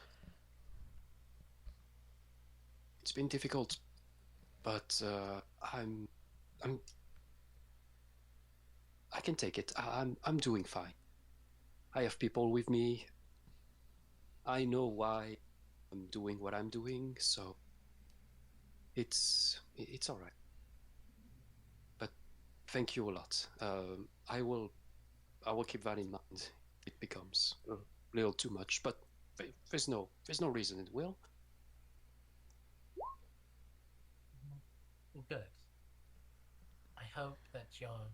It's been difficult, but I can take it. I'm doing fine. I have people with me. I know why I'm doing what I'm doing, so it's all right. But thank you a lot. I will keep that in mind. It becomes a little too much, but there's no reason it will. Good. I hope that your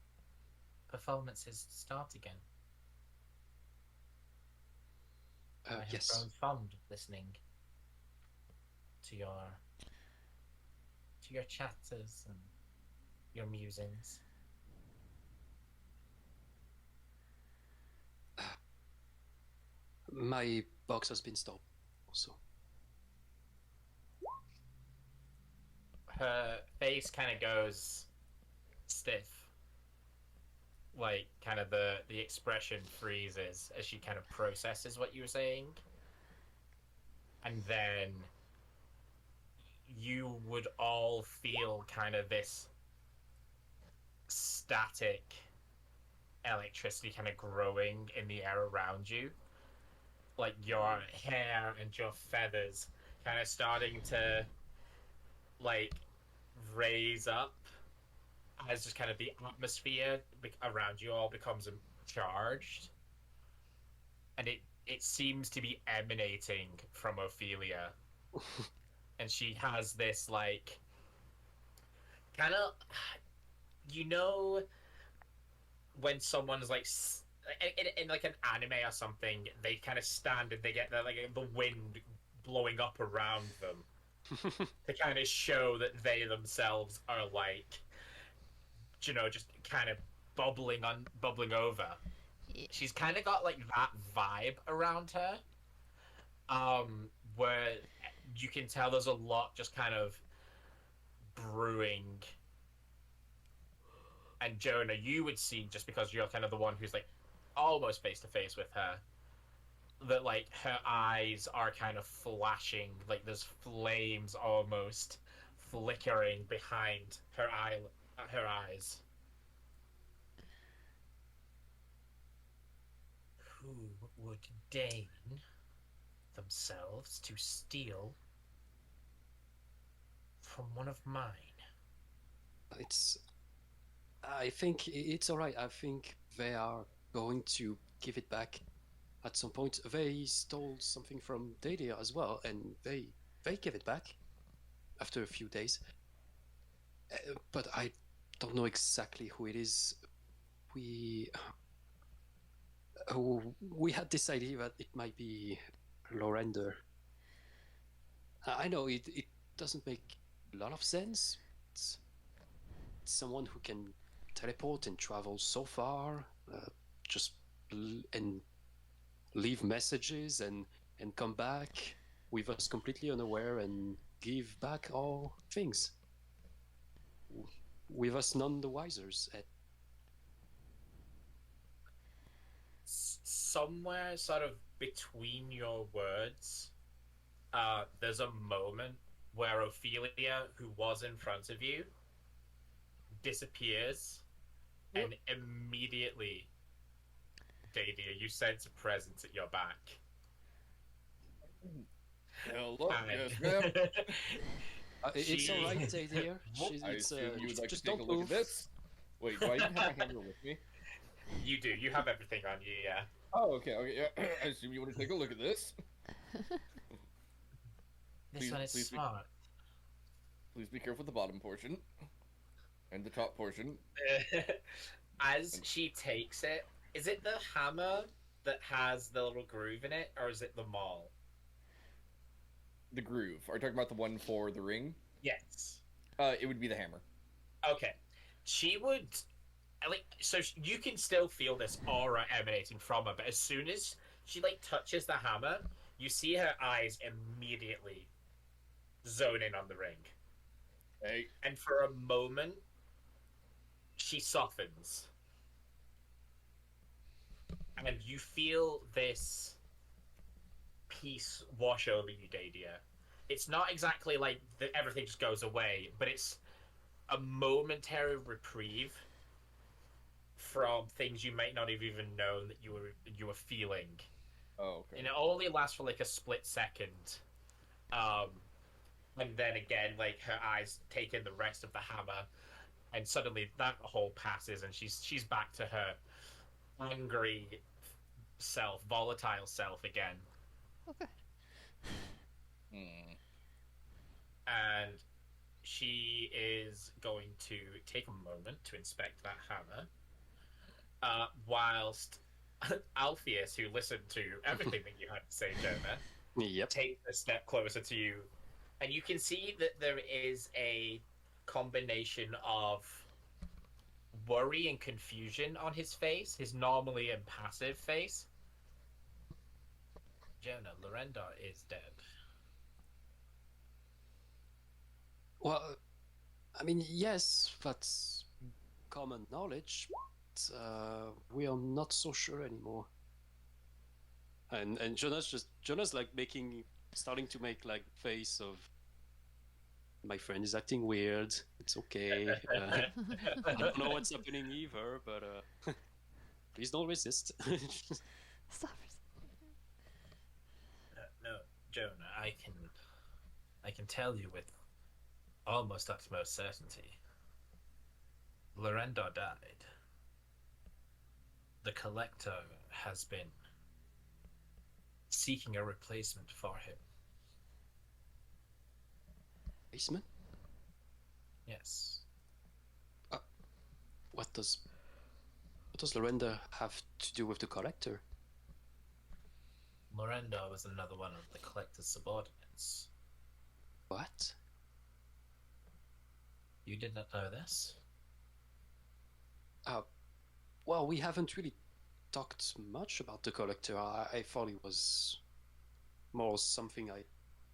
performances start again. I have Yes. grown fond of listening to your chatters and your musings. My box has been stopped also. Her face kind of goes stiff. Like, kind of the expression freezes as she kind of processes what you were saying. And then you would all feel kind of this static electricity kind of growing in the air around you. Like your hair and your feathers kind of starting to like raise up as just kind of the atmosphere around you all becomes charged. And it seems to be emanating from Ophelia. And she has this like kind of, you know, when someone's like in like an anime or something, they kind of stand and they get the wind blowing up around them to kind of show that they themselves are like, you know, just kind of bubbling over. Yeah. She's kind of got like that vibe around her, where you can tell there's a lot just kind of brewing. And Jonah, you would see, just because you're kind of the one who's like almost face to face with her, that like her eyes are kind of flashing, like there's flames almost flickering behind her eyes. Who would deign themselves to steal from one of mine? I think it's all right. I think they are going to give it back at some point. They stole something from Dadia as well, and they give it back after a few days. But I don't know exactly who it is. We had this idea that it might be Lorender. I know it doesn't make a lot of sense. It's someone who can teleport and travel so far, and leave messages and come back with us completely unaware and give back our things, with us none the wiser. Somewhere sort of between your words, there's a moment where Ophelia, who was in front of you, disappears, and immediately, Dadia, you sense a presence at your back. Hello, And- yes, ma'am. It's all right, Dadia. I assume you would like to just take a don't look move. at this. Wait, do I even have my hammer with me? You do. You have everything on you, yeah. Oh, okay, yeah. I assume you want to take a look at this. This Please- one is please be- smart. Please be careful with the bottom portion and the top portion. As she takes it, is it the hammer that has the little groove in it, or is it the maul? The groove. Are you talking about the one for the ring? Yes. It would be the hammer. Okay. She would, like, so you can still feel this aura emanating from her, but as soon as she like touches the hammer, you see her eyes immediately zone in on the ring, Hey, and for a moment, she softens, and you feel this peace wash over you, Dadia. It's not exactly like everything just goes away, but it's a momentary reprieve from things you might not have even known that you were feeling, oh, okay. and it only lasts for like a split second. And then again, like her eyes take in the rest of the hammer, and suddenly that whole passes, and she's back to her angry self, volatile self again. Okay. Hmm. And she is going to take a moment to inspect that hammer, whilst Alpheus, who listened to everything that you had to say, Jonah, Yep. takes a step closer to you, and you can see that there is a combination of worry and confusion on his face, his normally impassive face. Jonah, Lorendar is dead. Well, I mean, yes, that's common knowledge, but we are not so sure anymore. And Jonas like starting to make like face of my friend is acting weird. It's okay. I don't know what's happening either, but please don't resist. Stop. No, Jonah, I can tell you with almost utmost certainty. Lorendar died. The Collector has been seeking a replacement for him. Basement? Yes. What does Lorenda have to do with the Collector? Lorendar was another one of the Collector's subordinates. What? You did not know this? Well, we haven't really talked much about the Collector. I thought it was more something I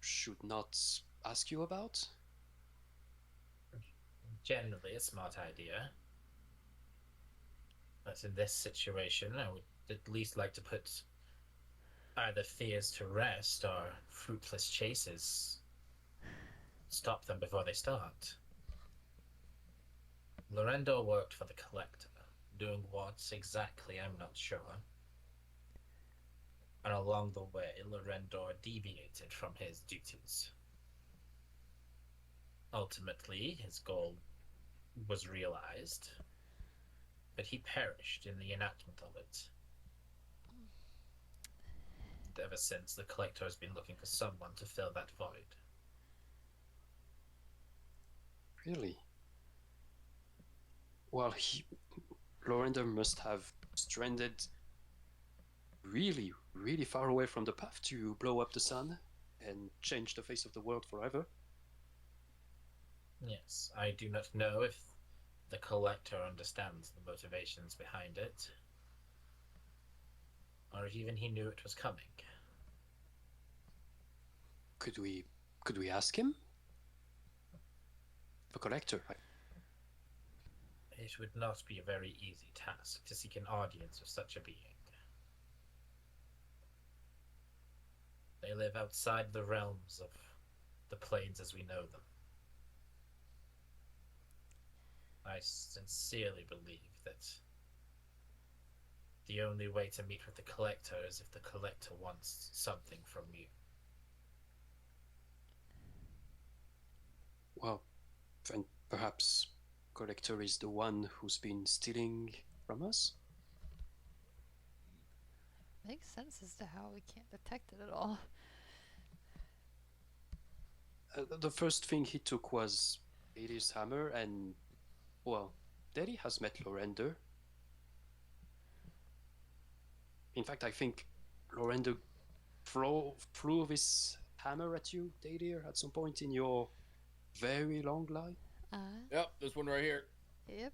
should not ask you about. Generally a smart idea. But in this situation, I would at least like to put either fears to rest or fruitless chases. Stop them before they start. Lorendor worked for the Collector. Doing what exactly, I'm not sure. And along the way, Lorendor deviated from his duties. Ultimately, his goal was realized, but he perished in the enactment of it. Ever since, the Collector has been looking for someone to fill that void. Really? Well, Lorender must have stranded really, really far away from the path to blow up the sun and change the face of the world forever. Yes, I do not know if the Collector understands the motivations behind it, or if even he knew it was coming. Could we ask him? The Collector. It would not be a very easy task to seek an audience with such a being. They live outside the realms of the planes as we know them. I sincerely believe that the only way to meet with the Collector is if the Collector wants something from you. Well, then perhaps Collector is the one who's been stealing from us? Makes sense as to how we can't detect it at all. The first thing he took was Daddy's hammer, and, well, Daddy has met Lorender. In fact, I think Lorender threw this hammer at you, Daddy, at some point in your very long life. Yep, this one right here. Yep.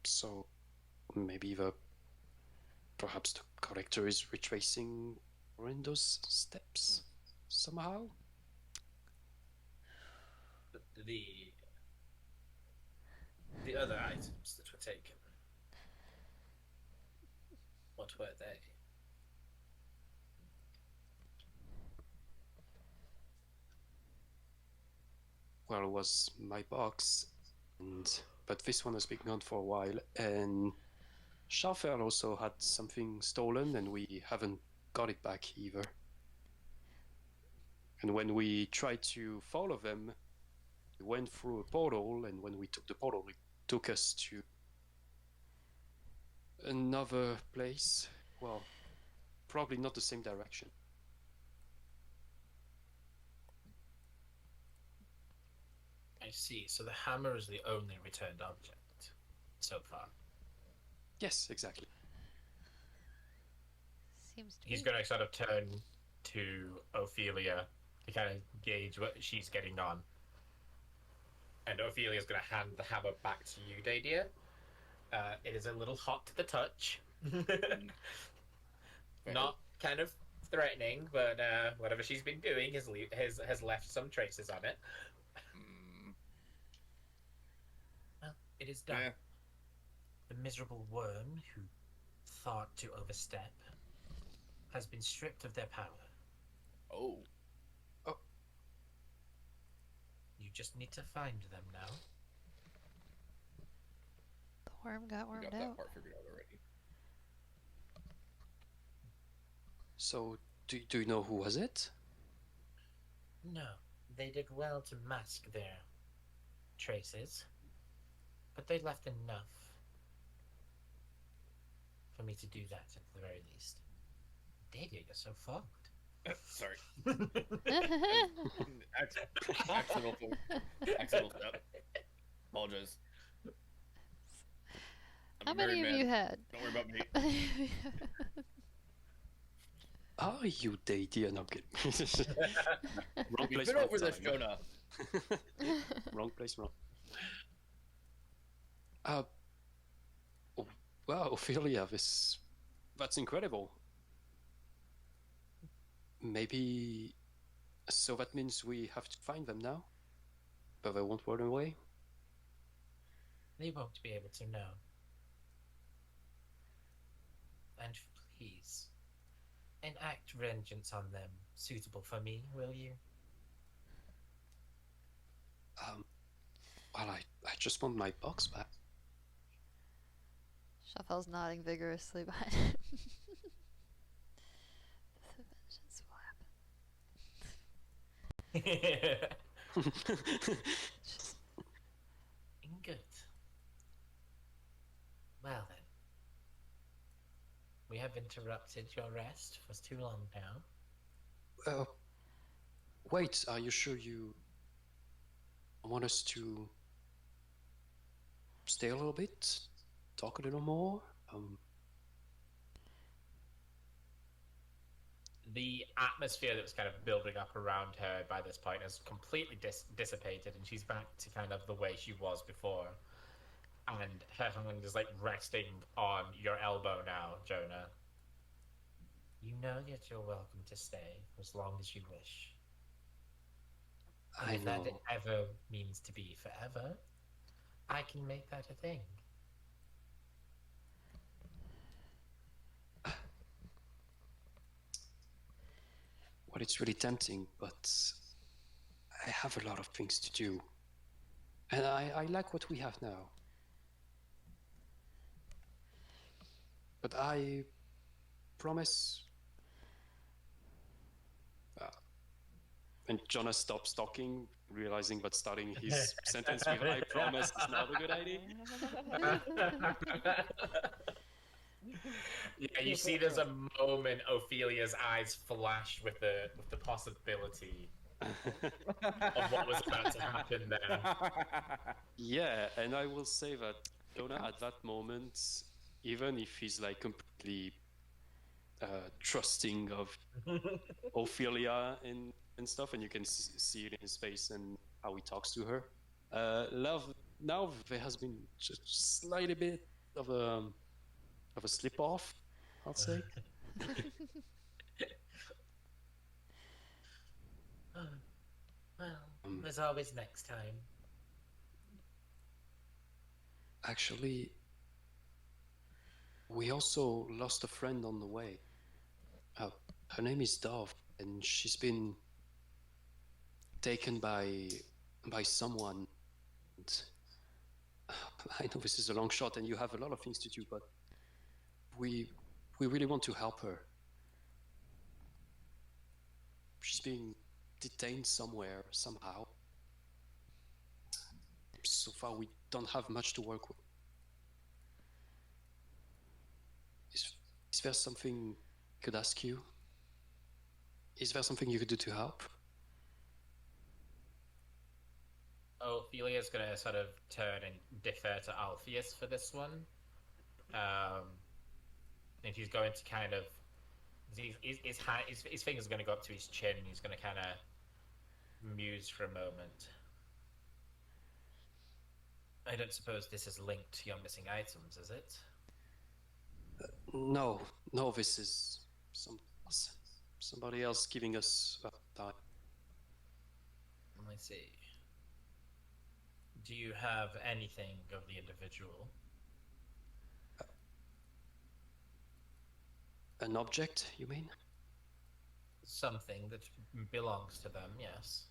So maybe perhaps the Collector is retracing Lorendo's steps somehow. The other items that were taken, what were they? Well, it was my box, but this one has been gone for a while, and Schaffer also had something stolen, and we haven't got it back either. And when we tried to follow them, we went through a portal, and when we took the portal, it took us to another place. Well, probably not the same direction. I see. So the hammer is the only returned object so far. Yes, exactly. Seems to He's be. going to sort of turn to Ophelia to kind of gauge what she's getting on. And Ophelia's going to hand the hammer back to you, Dadia. It is a little hot to the touch. Fair. Not kind of threatening, but whatever she's been doing has left some traces on it. Mm, Well, it is done. yeah. The miserable worm who thought to overstep has been stripped of their power. Oh. You just need to find them now. The worm got We wormed got out. that part figured out already. So, do you know who was it? No, they did well to mask their traces, but they left enough for me to do that at the very least. Davia, you're so fogged. Sorry. Accidental step. Apologize. I'm How a married many of man. you had? Don't worry about me. Are you Dadia? No, I'm kidding. Wrong We've place, been wrong over this, time. Jonah. Wrong place, wrong. Uh, oh, wow, Ophelia, that's incredible. Maybe, so that means we have to find them now? But they won't run away? They won't be able to know. And please, enact vengeance on them suitable for me, will you? Well, I just want my box back. Shaffel's nodding vigorously behind him. The vengeance will happen. Good. Well then. We have interrupted your rest for too long now. Wait, are you sure you want us to stay a little bit? Talk a little more? The atmosphere that was kind of building up around her by this point has completely dissipated, and she's back to kind of the way she was before. And her hand is like resting on your elbow now, Jonah. You know that you're welcome to stay for as long as you wish. And I if that know. ever means to be forever, I can make that a thing. Well, it's really tempting, but I have a lot of things to do. And I like what we have now. But I promise... and Jonah stops talking, realizing that starting his sentence with I promise is not a good idea. Yeah, you see there's a moment Ophelia's eyes flash with the possibility of what was about to happen there. Yeah, and I will say that Jonah at that moment, even if he's like completely trusting of Ophelia and stuff, and you can see it in his face and how he talks to her. Love, now there has been just slightly bit of a slip off, I'll say. Well, there's always next time. Actually, we also lost a friend on the way. Her name is Dove, and she's been taken by someone. And I know this is a long shot, and you have a lot of things to do, but we really want to help her. She's being detained somewhere, somehow. So far, we don't have much to work with. Is there something I could ask you? Is there something you could do to help? Ophelia's gonna sort of turn and defer to Alpheus for this one. And he's going to kind of his fingers are going to go up to his chin. And he's going to kind of muse for a moment. I don't suppose this is linked to your missing items, is it? No, no, this is somebody else giving us time. I see. Do you have anything of the individual? An object, you mean? Something that belongs to them, yes.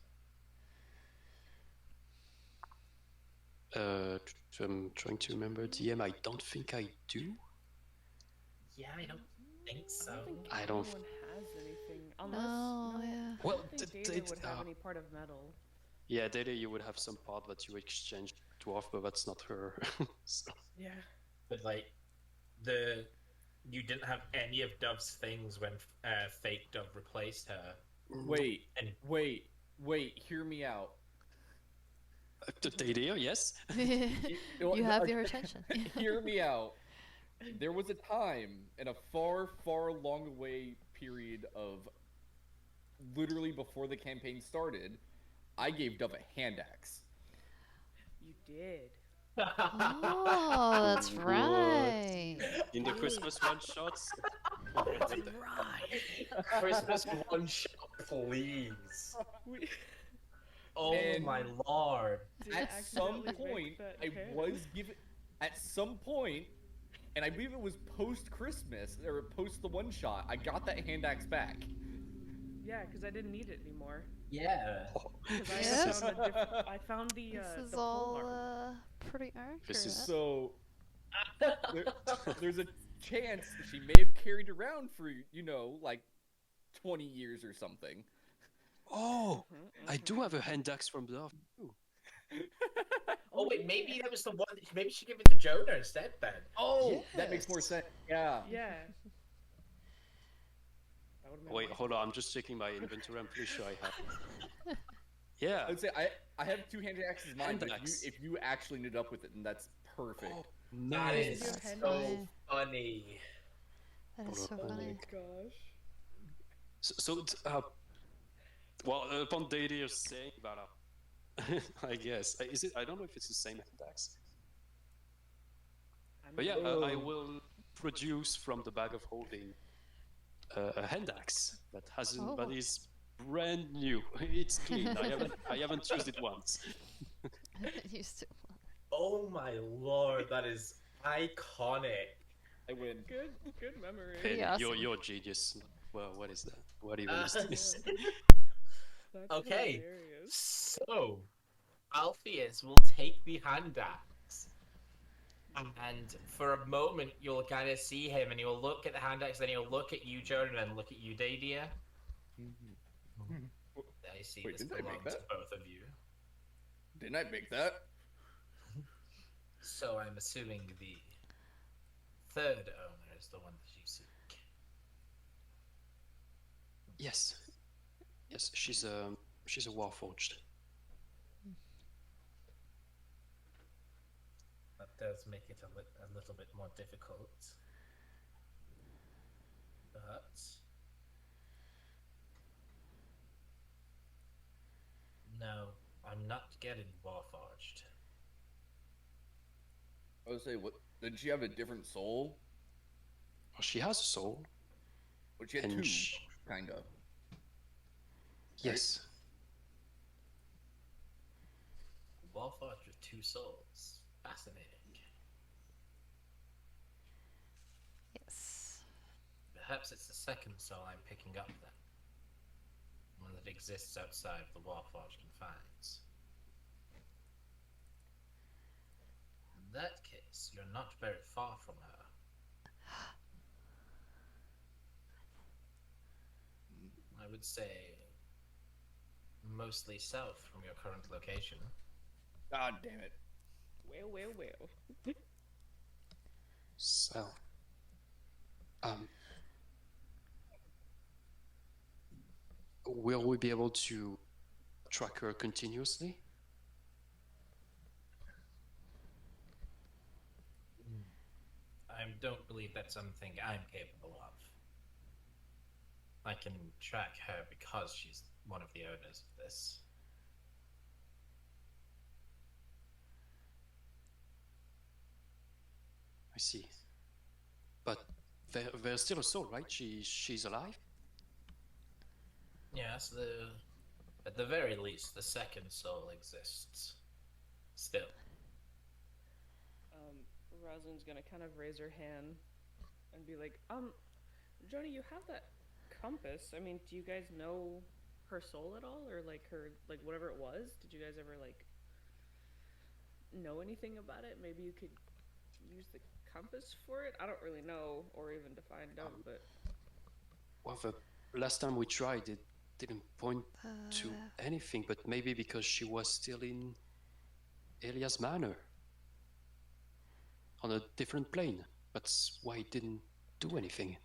I'm trying to remember. DM, I don't think I do. Yeah, I don't think so. I don't- Anyone has anything unless Oh, no. yeah. Well, I don't think Data would have any part of metal. Yeah, Data, you would have some part that you exchange dwarf, but that's not her. So- Yeah. But like, you didn't have any of Dove's things when fake Dove replaced her. Wait, And wait, hear me out. The Data, yes. You have your attention. Hear me out. There was a time in a far, far long away period of literally before the campaign started, I gave Dove a hand axe. You did. Oh, that's What? right. In the Christmas one shots. right, Christmas one shot, please. We Oh And- my lord. did At some accidentally make point, that I hand. was given. At some point, and I believe it was post Christmas or post the one shot, I got that hand axe back. Yeah, because I didn't need it anymore. Yeah. Because I Yeah. found a different. I found the. This is the all polearm. pretty accurate. This is So there's a chance that she may have carried around for like 20 years or something. Oh, Mhm, I mhm. do have a hand axe from Dove. too. Oh wait, maybe that was the one. Maybe she gave it to Jonah instead then. Oh, that makes more Yes. sense. Yeah. Yeah. That would've been Wait, awesome. hold on. I'm just checking my inventory. I'm pretty sure I have. Yeah. I would say I have two hand axes in mind, but Hand axe. if you actually ended up with it, then that's perfect. Oh, That nice. is That's so funny. That is so Oh my funny. Gosh. Well, upon Data saying that, I guess is it? I don't know if it's the same hand axe. But yeah, I will produce from the bag of holding a hand axe that hasn't, that Oh. is brand new. It's clean. I haven't used it once. I haven't used it. Oh my lord, that is iconic. I win. Good memory. Pretty Hey, awesome. you're a genius. Well, what is that? What even is this? That's Okay. hilarious. So, Alpheus will take the hand axe. And for a moment, you'll kind of see him, and he'll look at the hand axe, then he'll look at you, Jordan, and look at you, Dadia. I see Wait, this didn't I make belongs to that? both of you. Didn't I make that? So I'm assuming the third owner is the one that you seek. Yes, yes. She's a warforged. That does make it a little bit more difficult. But no, I'm not getting warforged. I would say, what? Did she have a different soul? Well, she has a soul. But she had And two, sh- kind of. Yes. Warforged with two souls. Fascinating. Yes. Perhaps it's the second soul I'm picking up then. One that exists outside of the Warforged confines. In that case, you're not very far from her. I would say mostly south from your current location. God damn it. Well. So, will we be able to track her continuously? I don't believe that's something I'm capable of. I can track her because she's one of the owners of this. I see. But there's still a soul, right? She's alive? Yes, at the very least, the second soul exists. Still. Rosalind's gonna kind of raise her hand and be like, Joni, you have that compass. I mean, do you guys know her soul at all, or like her, like whatever it was? Did you guys ever like know anything about it? Maybe you could use the compass for it. I don't really know, or even to find out. But Well, the last time we tried, it didn't point to anything, but maybe because she was still in Elias Manor. On a different plane. That's why it didn't do anything.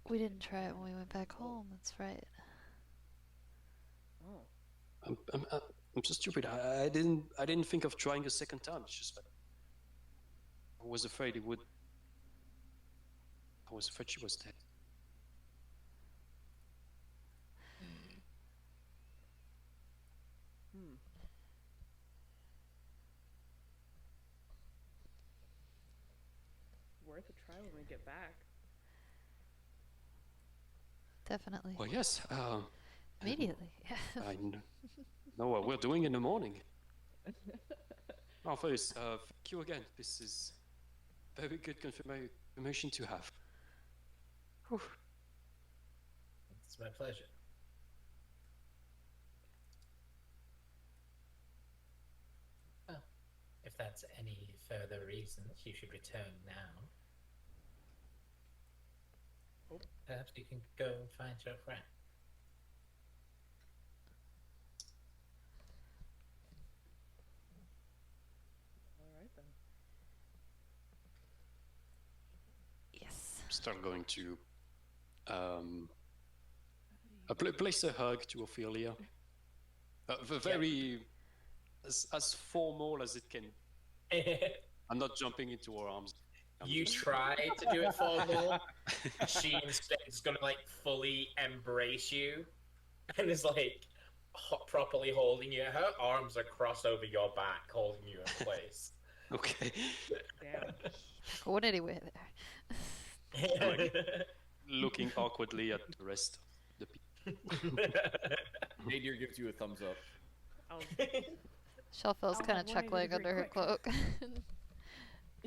We didn't try it when we went back home. That's right. oh, I'm so stupid. I didn't think of trying a second time. It's just that I was afraid it would. I was afraid she was dead. worth a try when we get back. Definitely. Well, yes. Immediately. I know what we're doing in the morning. First, thank you again. This is very good confirmation to have. Whew. It's my pleasure. Well, if that's any further reason you should return now, perhaps you can go and find your friend. All right then. Yes. Start going to place a hug to Ophelia. Very as formal as it can. I'm not jumping into her arms. You try to do it formal. She instead is gonna like fully embrace you, and is like properly holding you. Her arms are crossed over your back, holding you in place. Okay. Damn. Going anywhere there. Looking awkwardly at the rest of the people. Nadir gives you a thumbs up. I'll, Shelfel's I'll kind have of 180 chuckling very under her quick. cloak.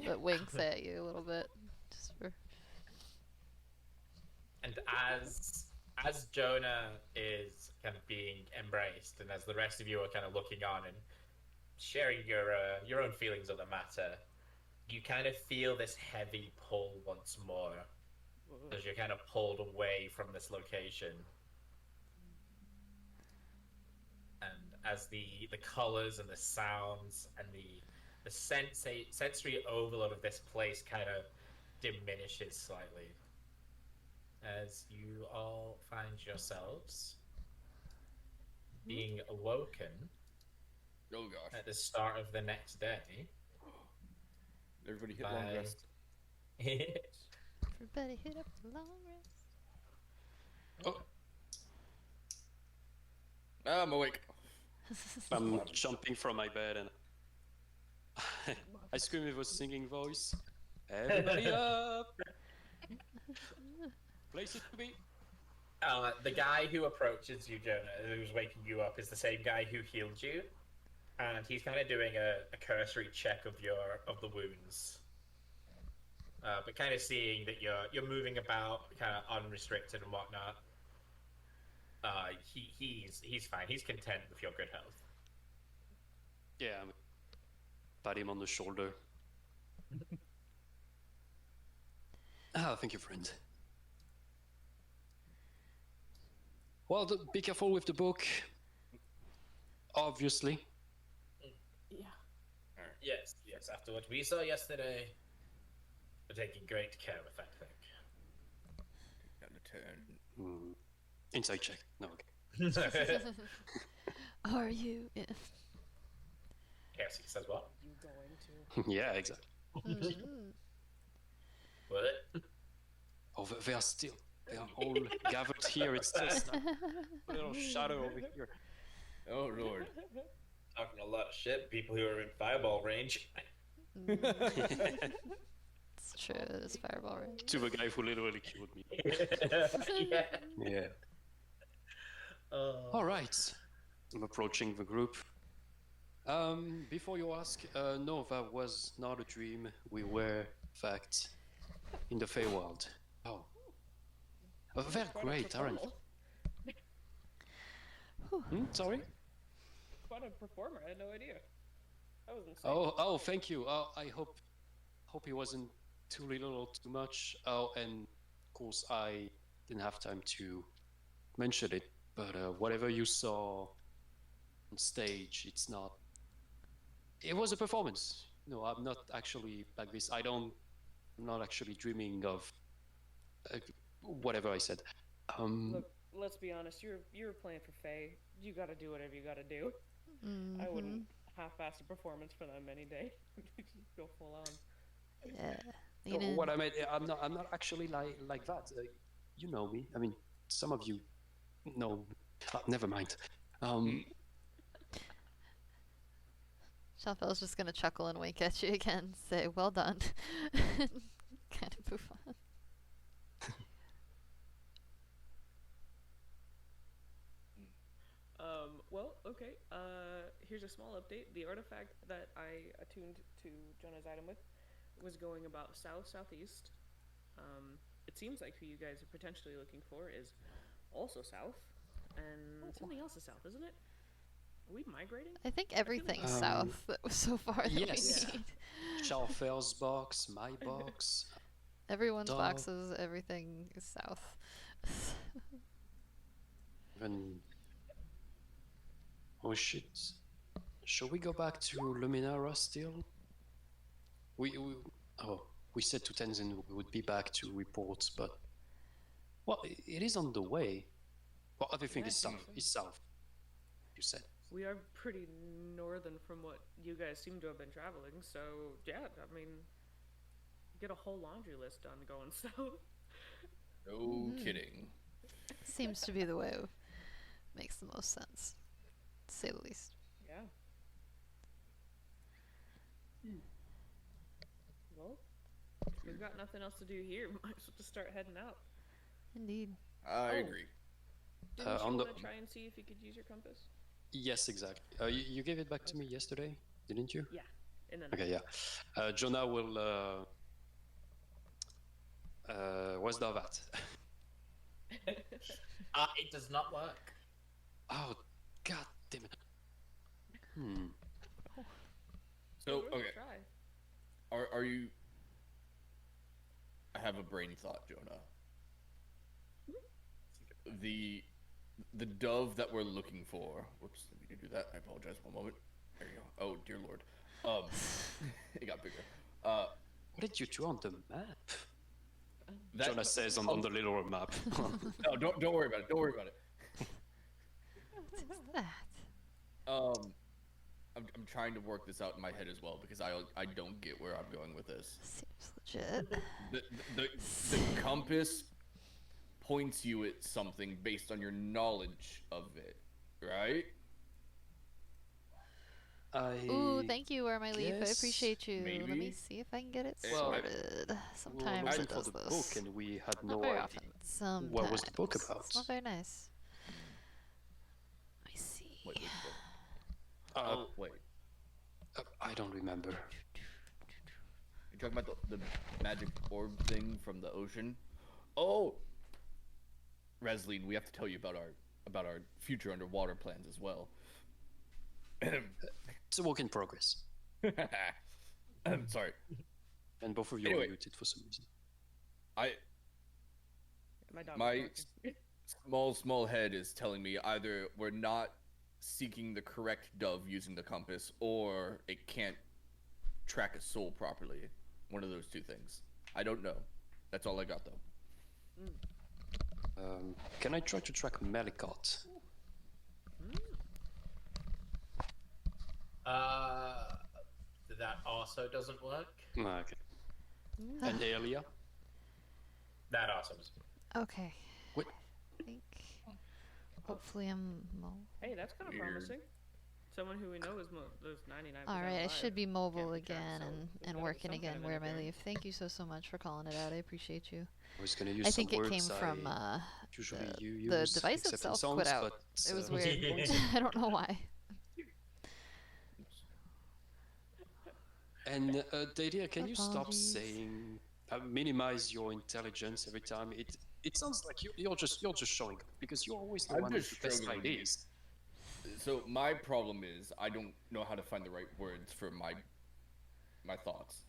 But winks at you a little bit. Just for... And as Jonah is kind of being embraced, and as the rest of you are kind of looking on and sharing your own feelings of the matter, you kind of feel this heavy pull once more as you're kind of pulled away from this location. And as the colors and the sounds and the sensory overload of this place kind of diminishes slightly as you all find yourselves being awoken Oh gosh. at the start of the next day. Everybody hit long by- rest. Everybody hit up a long rest. Oh, I'm awake. I'm jumping from my bed and I scream with a singing voice. Everybody up! Place it to me. The guy who approaches you, Jonah, who's waking you up, is the same guy who healed you, and he's kind of doing a cursory check of the wounds, but kind of seeing that you're moving about, kind of unrestricted and whatnot. He's fine. He's content with your good health. Yeah, I'm pat him on the shoulder. Thank you, friend. Well, be careful with the book. Obviously. yeah. Yes. After what we saw yesterday, we're taking great care of that thing. Got a turn. Insight check. No, okay. Are you? Yeah. Yes, he says what? You going to? Yeah, exactly. Mhm. What? Oh, they are all gathered here. It's just a little shadow over here. Oh lord. Talking a lot of shit. People who are in fireball range. It's true. It is fireball, right? To the guy who literally killed me. Yeah. Yeah. All right. I'm approaching the group. Before you ask, no, that was not a dream. We were, in fact, in the Feywild. Oh. They're Quite a great, aren't performer. they? Sorry? Quite a performer. I had no idea. That was insane. Oh, thank you. I hope it wasn't too little or too much. Oh, and of course I didn't have time to mention it, but whatever you saw on stage, it's not. It was a performance. No, I'm not actually like this. I'm not actually dreaming of whatever I said. Look, let's be honest. You're playing for Faye. You got to do whatever you got to do. I wouldn't half-ass a performance for them any day. Go full on. Yeah. No, what I meant, I'm not actually like that. You know me. I mean, some of you know. Never mind. Shalfel's just gonna chuckle and wink at you again, say, well done. Kind of move on. Well, okay. Here's a small update. The artifact that I attuned to Jonah's item with was going about southeast. It seems like who you guys are potentially looking for is also south, and something else is south, isn't it? Are we migrating? I think everything's south that was so far that Yes. we need. Shalfel's box, my box. Everyone's Dog. boxes, everything is south. Even. Oh shit. Shall we go back to Luminara still? We said to Tenzin we would be back to report, but well, it is on the way. Well, everything Yeah, is I think south. so. Is south. You said. We are pretty northern from what you guys seem to have been traveling, so yeah, I mean, get a whole laundry list done going south. No kidding. Seems to be the way. Makes the most sense, to say the least. Yeah. Well, if we've got nothing else to do here. Might as well just start heading out. Indeed. I Oh. agree. Didn't you on the- want to try and see if you could use your compass? Yes, exactly. You gave it back to me yesterday, didn't you? Yeah. In the Okay, yeah. Jonah will. What's that? It does not work. Oh, god damn it. So Give it a okay, try. are you? I have a brain thought, Jonah. The dove that we're looking for. Whoops, let me do that. I apologize. One moment. There you go. Oh dear lord. It got bigger. What did you draw on the map? That, Jonah says on the little map. No, don't worry about it. Don't worry about it. What's that? I'm trying to work this out in my head as well because I don't get where I'm going with this. Seems legit. The compass points you at something based on your knowledge of it, right? Ooh, thank you, Where My Leaf. I guess appreciate you. Let me maybe. see if I can get it Well, sorted. We were Sometimes looking it for does the this. book and we had Not no very idea. often. Sometimes. What was the book It's about? not very nice. Let me see. Wait, wait, Uh, wait. I don't remember. You're talking about the magic orb thing from the ocean? Oh, Resleen, we have to tell you about our future underwater plans as well. It's a work in progress. I'm sorry. And both of you Anyway. are muted for some reason. My dog. My is small head is telling me either we're not seeking the correct dove using the compass, or it can't track a soul properly. One of those two things. I don't know. That's all I got though. Can I try to track Melicott? That also doesn't work. Ah, okay. And Elia? That also doesn't. Okay. What? I think. Hopefully I'm. Hey, that's kind of Weird. promising. someone who we know is those 99%. All right, I alive should be mobile can't be tracked, again so and, there's and gotta be working some again kind of where my interference. leave. Thank you so much for calling it out. I appreciate you. I was gonna use I some think it came words from I usually you the use device except in itself songs, quit out. but It was uh, weird. voice. I don't know why. And Dadia, can you stop Apologies. saying minimize your intelligence every time? It sounds like you're just showing up because you're always the I'm one just with the best struggling. ideas. So my problem is I don't know how to find the right words for my thoughts.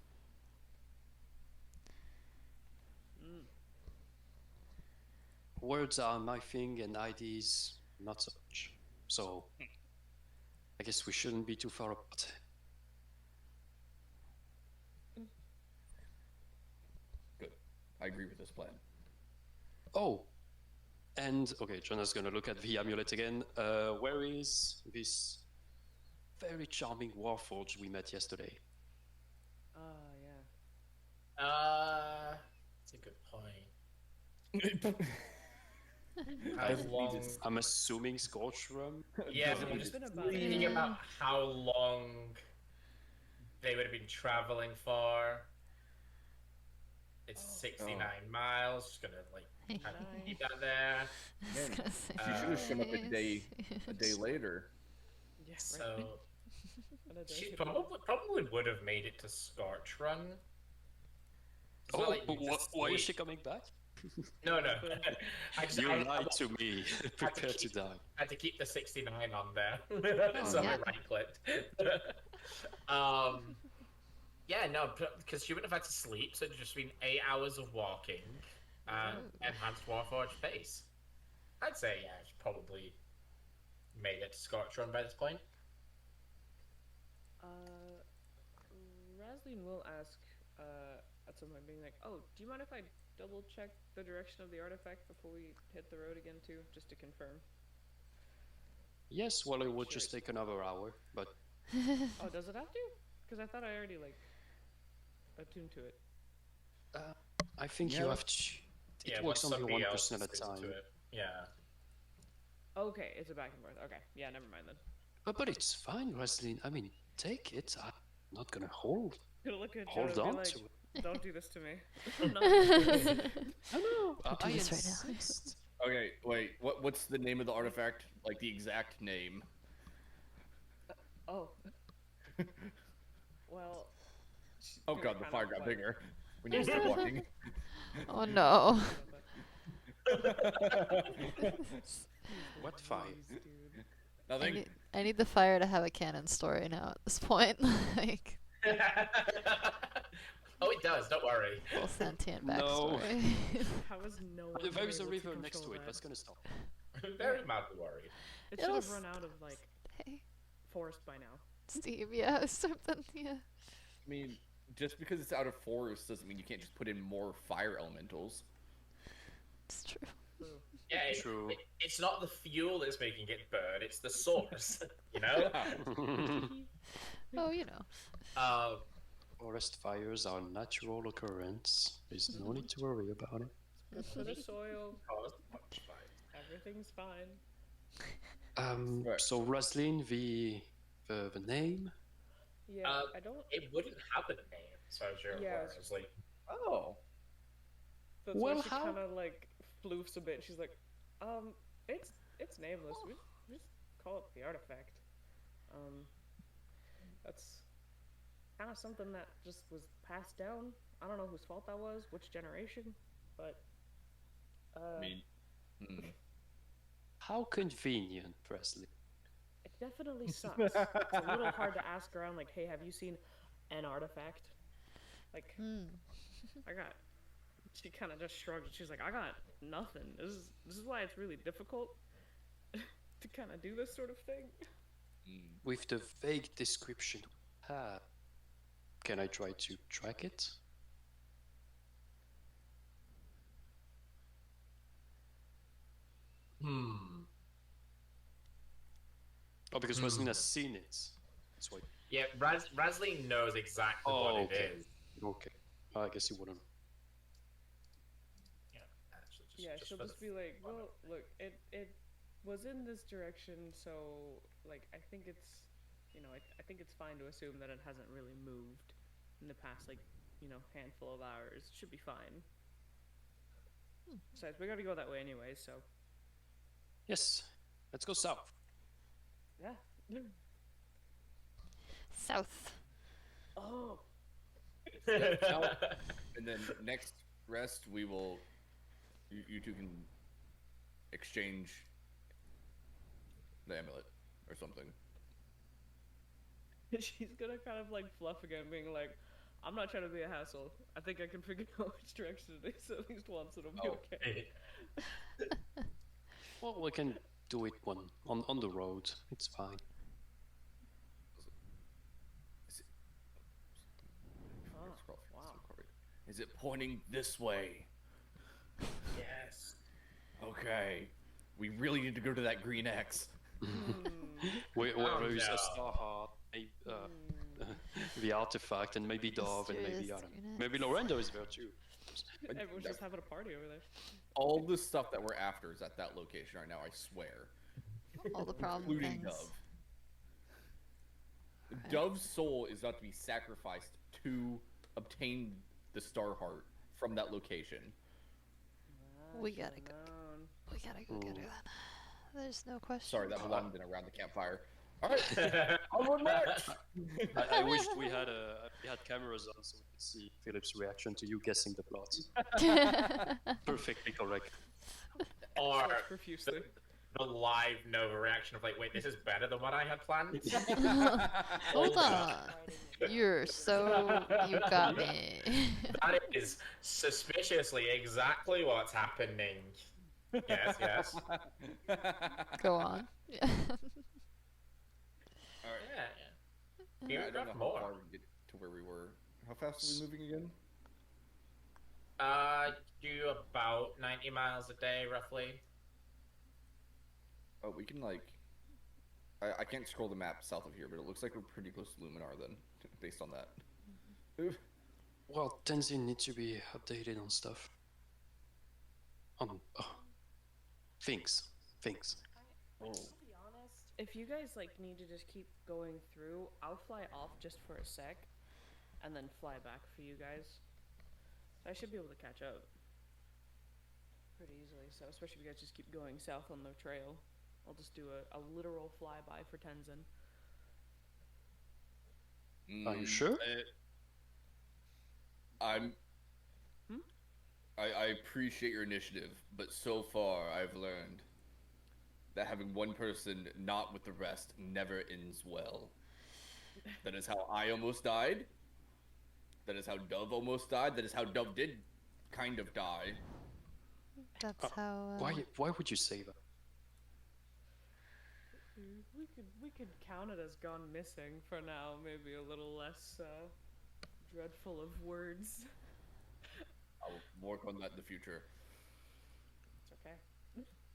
Words are my thing and ideas not so much. So I guess we shouldn't be too far apart. Good. I agree with this plan. Oh, and okay, Jonah's gonna look at the amulet again. Where is this very charming warforged we met yesterday? Yeah. That's a good point. How long? I'm assuming Scorch Rum. Yeah, Does it I'm need just to- It's been about thinking Yeah. about how long they would have been traveling for. It's 69 miles. Just gonna like kind of Nice. keep that there. I was gonna say She should have shown up a day nice. later. Yeah, right. So And a day she could be- probably would have made it to Scorch Run. It's Oh, not like but you just why is she sleep. coming back? No. You I lied to me. Prepare to die. had to keep the 69 on there, so yeah. I right clicked. Yeah, no, because she wouldn't have had to sleep, so it'd just been 8 hours of walking, enhanced Warforged pace. I'd say, yeah, she probably made it to Scorch Run by this point. Raslin will ask at some point, being like, "Oh, do you mind if I double check the direction of the artifact before we hit the road again, too, just to confirm?" Yes, well, it would just take another hour, but Oh, does it have to? Because I thought I already like attuned to it. I think you Yeah. have to. It Yeah, works once only somebody 1% else at a is into time. it. Yeah. Okay, it's a back and forth. Okay, yeah, never mind then. But it's fine, Roslyn. I mean, take it. I'm not gonna hold Gonna look at Joe hold and be on like, to it. "Don't do this to me." I'm not- Don't do I this right now. insist. Okay, wait. What's the name of the artifact? Like the exact name? Oh. Well. she's Oh gonna god, the kinda, fire got like- bigger. We need to stop walking. Oh no. What fire? Jeez, dude. Nothing. I need the fire to have a canon story now at this point. Like Oh, it does. Don't worry. full sentient No. backstory. How is no one There is a able river to next to control it. that? That's gonna stop. Very mildly worried. It should It'll have run out of like Hey, forest by now. Steve, yeah, something, yeah. I mean, just because it's out of forest doesn't mean you can't just put in more fire elementals. It's true. True. Yeah, True. it's not the fuel that's making it burn; it's the source. You know. Oh, you know. Forest fires are a natural occurrence. There's no need to worry about it. Good for the soil. Cause much fire. Everything's fine. Right. So Roslyn, the name. Yeah, I don't. It wouldn't have a name, so as you're Yeah, aware. It's like, Oh. That's Well, why she how- kind of like floofs a bit. She's like, it's nameless. We just call it the artifact. That's kind of something that just was passed down. I don't know whose fault that was, which generation, but I mean, How convenient, Presley. it definitely sucks. It's a little hard to ask around, like, hey, have you seen an artifact? Like, I got. She kind of just shrugged. She's like, I got nothing. This is why it's really difficult to kind of do this sort of thing. With the vague description, can I try to track it? Oh, because Roslyn has seen it. That's why. yeah, Rasley knows exactly what Oh, it okay. is. Okay. I guess you wouldn't. Yeah, actually, Yeah, she'll for just the- be like, well, look, it was in this direction, so like I think it's I think it's fine to assume that it hasn't really moved in the past, like, handful of hours. It should be fine. Besides, we gotta go that way anyway, so. Yes, let's go south. Yeah. South. Oh. And then next rest, we will. You two can exchange the amulet or something. She's gonna kind of like fluff again, being like, I'm not trying to be a hassle. I think I can figure out which direction it is at least once. It'll be okay. Well, we can do it on the road. It's fine. Oh, wow. Is it pointing this way? Yes. Okay. We really need to go to that green X. Where there is no. a star heart, the artifact, and maybe Dove, and maybe I Mysterious don't know. units. Maybe Lorenzo is there too. Everyone's just having a party over there. All the stuff that we're after is at that location right now, I swear. All the problem Including things. Dove. Dove's soul is not to be sacrificed to obtain the star heart from that location. We gotta go. We gotta go get her then. There's no question. Sorry, that belonged in around the campfire. Alright, onward march! I wish we had cameras on so we could see Philip's reaction to you guessing the plot. Perfectly correct. Or Profusely. the live Nova reaction of like, wait, this is better than what I had planned. Hold on. You're so. You got me. That is suspiciously exactly what's happening. Yes, yes. Go on. Yeah. Alright. Yeah. Yeah, I don't know how more. far we get to where we were. How fast are we moving again? Do about 90 miles a day, roughly. Oh, we can like... I can't scroll the map south of here, but it looks like we're pretty close to Luminar then, based on that. Well, Tenzin needs to be updated on stuff. On things. Oh. I'll be honest. If you guys like need to just keep going through, I'll fly off just for a sec, and then fly back for you guys. So I should be able to catch up pretty easily. So especially if you guys just keep going south on the trail, I'll just do a literal flyby for Tenzin. Are you sure? I'm... Hmm? I appreciate your initiative, but so far I've learned that having one person not with the rest never ends well. That is how I almost died. That is how Dove almost died. That is how Dove did kind of die. That's how. Why would you say that? We could count it as gone missing for now. Maybe a little less dreadful of words. I'll work on that in the future. It's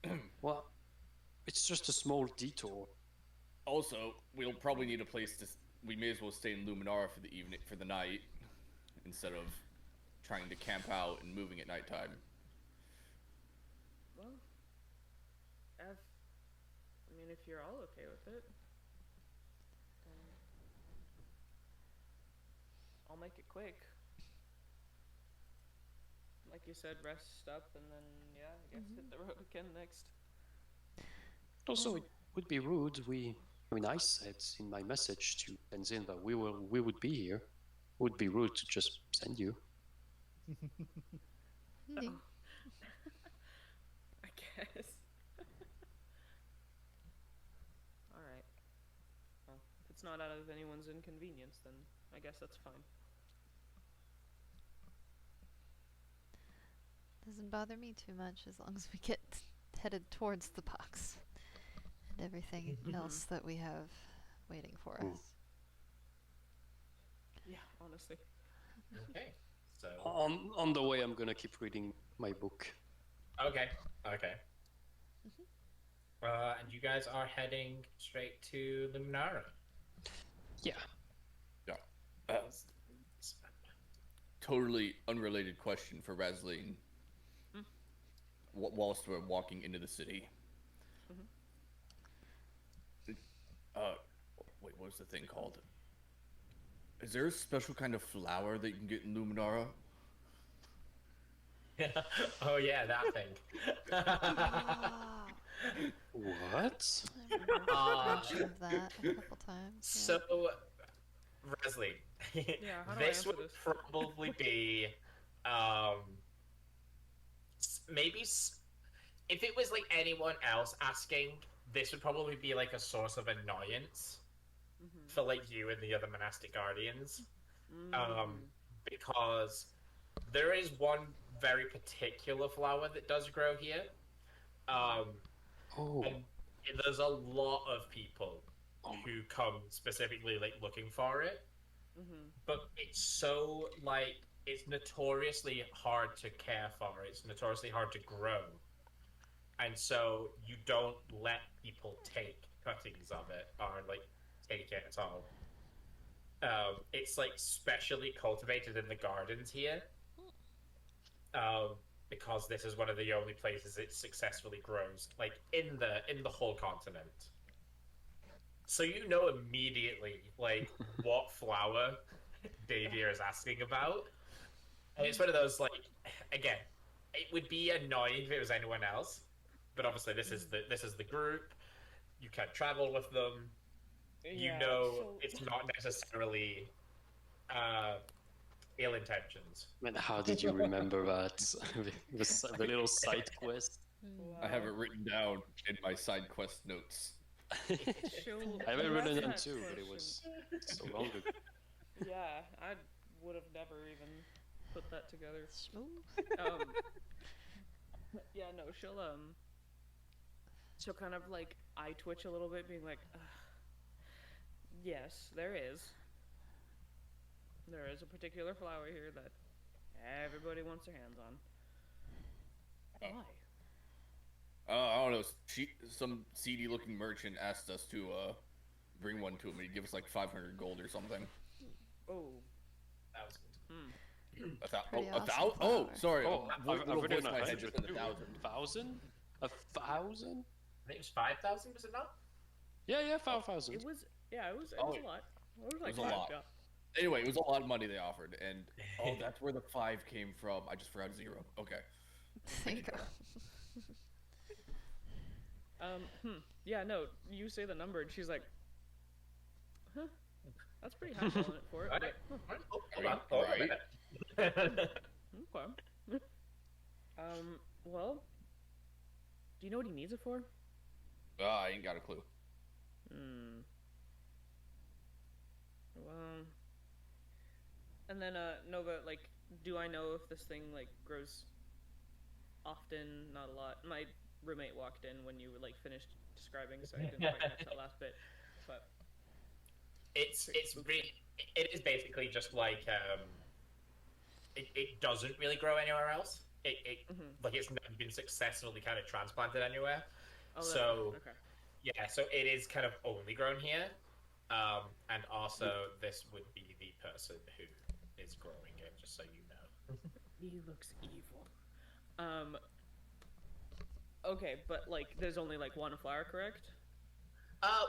okay. Well, it's just a small detour. Also, we'll probably need a place to... We may as well stay in Luminara for the evening, for the night, instead of trying to camp out and moving at nighttime. Well, if you're all okay with it, I'll make it quick. Like you said, rest up and then, yeah, I guess hit the road again next. Also, it would be rude. I said in my message to Tenzin that we would be here. It would be rude to just send you. Hmm. I guess. Alright. Well, if it's not out of anyone's inconvenience, then I guess that's fine. Doesn't bother me too much as long as we get headed towards the box and everything else that we have waiting for us. Yeah, honestly. Okay. So. On the way, I'm gonna keep reading my book. Okay. And you guys are heading straight to Luminara. Yeah. Yeah. Totally unrelated question for Razleen. Whilst we're walking into the city. Wait, what's the thing called? Is there a special kind of flower that you can get in Luminara? Oh yeah, that thing. Ah, What? I remember Uh, mention of that a couple times. So, Resley, Yeah, how do I this answer would this? probably be, um, maybe if it was like anyone else asking, this would probably be like a source of annoyance Mm-hmm. for like you and the other monastic guardians, Mm. because there is one very particular flower that does grow here, um, Oh, and there's a lot of people who come specifically like looking for it, Mm-hmm. but it's so like it's notoriously hard to care for. It's notoriously hard to grow, and so you don't let people take cuttings of it or like take it at all. It's like specially cultivated in the gardens here, because this is one of the only places it successfully grows, like in the whole continent. So you know immediately like what flower Davia is asking about, and it's one of those like, again, it would be annoying if it was anyone else, but obviously this is the group. You can travel with them. You Yeah, know so it's not necessarily ill intentions. man, how did you remember that? The little side quest. I have wow. it written down in my side quest notes. She'll I haven't written ask them that too, but it question. was so long ago. Yeah, I would have never even put that together. Smooth. Um, yeah, no, she'll kind of like eye twitch a little bit, being like, "Ugh, yes, there is. There is a particular flower here that everybody wants their hands on. Why? I don't know. Some seedy looking merchant asked us to bring one to him, and he'd give us like 500 gold or something. Oh, That was A thou- Pretty oh, a awesome thou- oh, flower. sorry. Oh, Little I've written voice in my head 100. just said 1,000. 1,000? 1,000? I think it was 5,000. Was it not? Yeah, 5,000. it was. Yeah, it was. It Oh, was a lot. It was like was a lot. yeah. Anyway, it was a lot of money they offered, and oh, that's where the 5 came from. I just forgot 0. Okay. There you go. Yeah, no, you say the number, and she's like, huh? That's pretty high calling it for it. Right. But, Hold on, hold on a minute. okay. Well, do you know what he needs it for? I ain't got a clue. Well, and then Nova, like, do I know if this thing like grows often? Not a lot. My roommate walked in when you like finished describing, so I didn't quite catch that last bit. But It is basically just like it doesn't really grow anywhere else. Like it's never been successfully kind of transplanted anywhere. So okay. yeah, so it is kind of only grown here, and also this would be the person who is growing it, just so you know. He looks evil. Okay, but like, there's only like one flower, correct?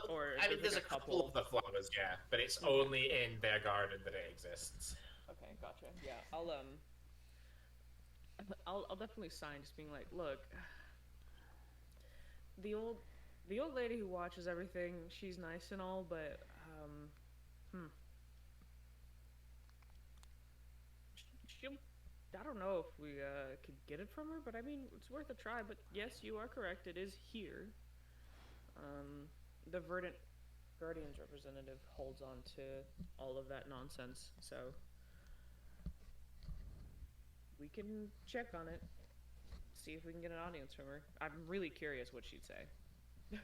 Or I mean, there's there's like a a couple couple. of the flowers, yeah, but it's only in their garden that it exists. Okay, gotcha. Yeah, I'll definitely sign, just being like, look, the old lady who watches everything, she's nice and all, but she'll. I don't know if we could get it from her, but I mean, it's worth a try. But yes, you are correct. It is here. The Verdant Guardians representative holds on to all of that nonsense, so we can check on it, see if we can get an audience from her. I'm really curious what she'd say.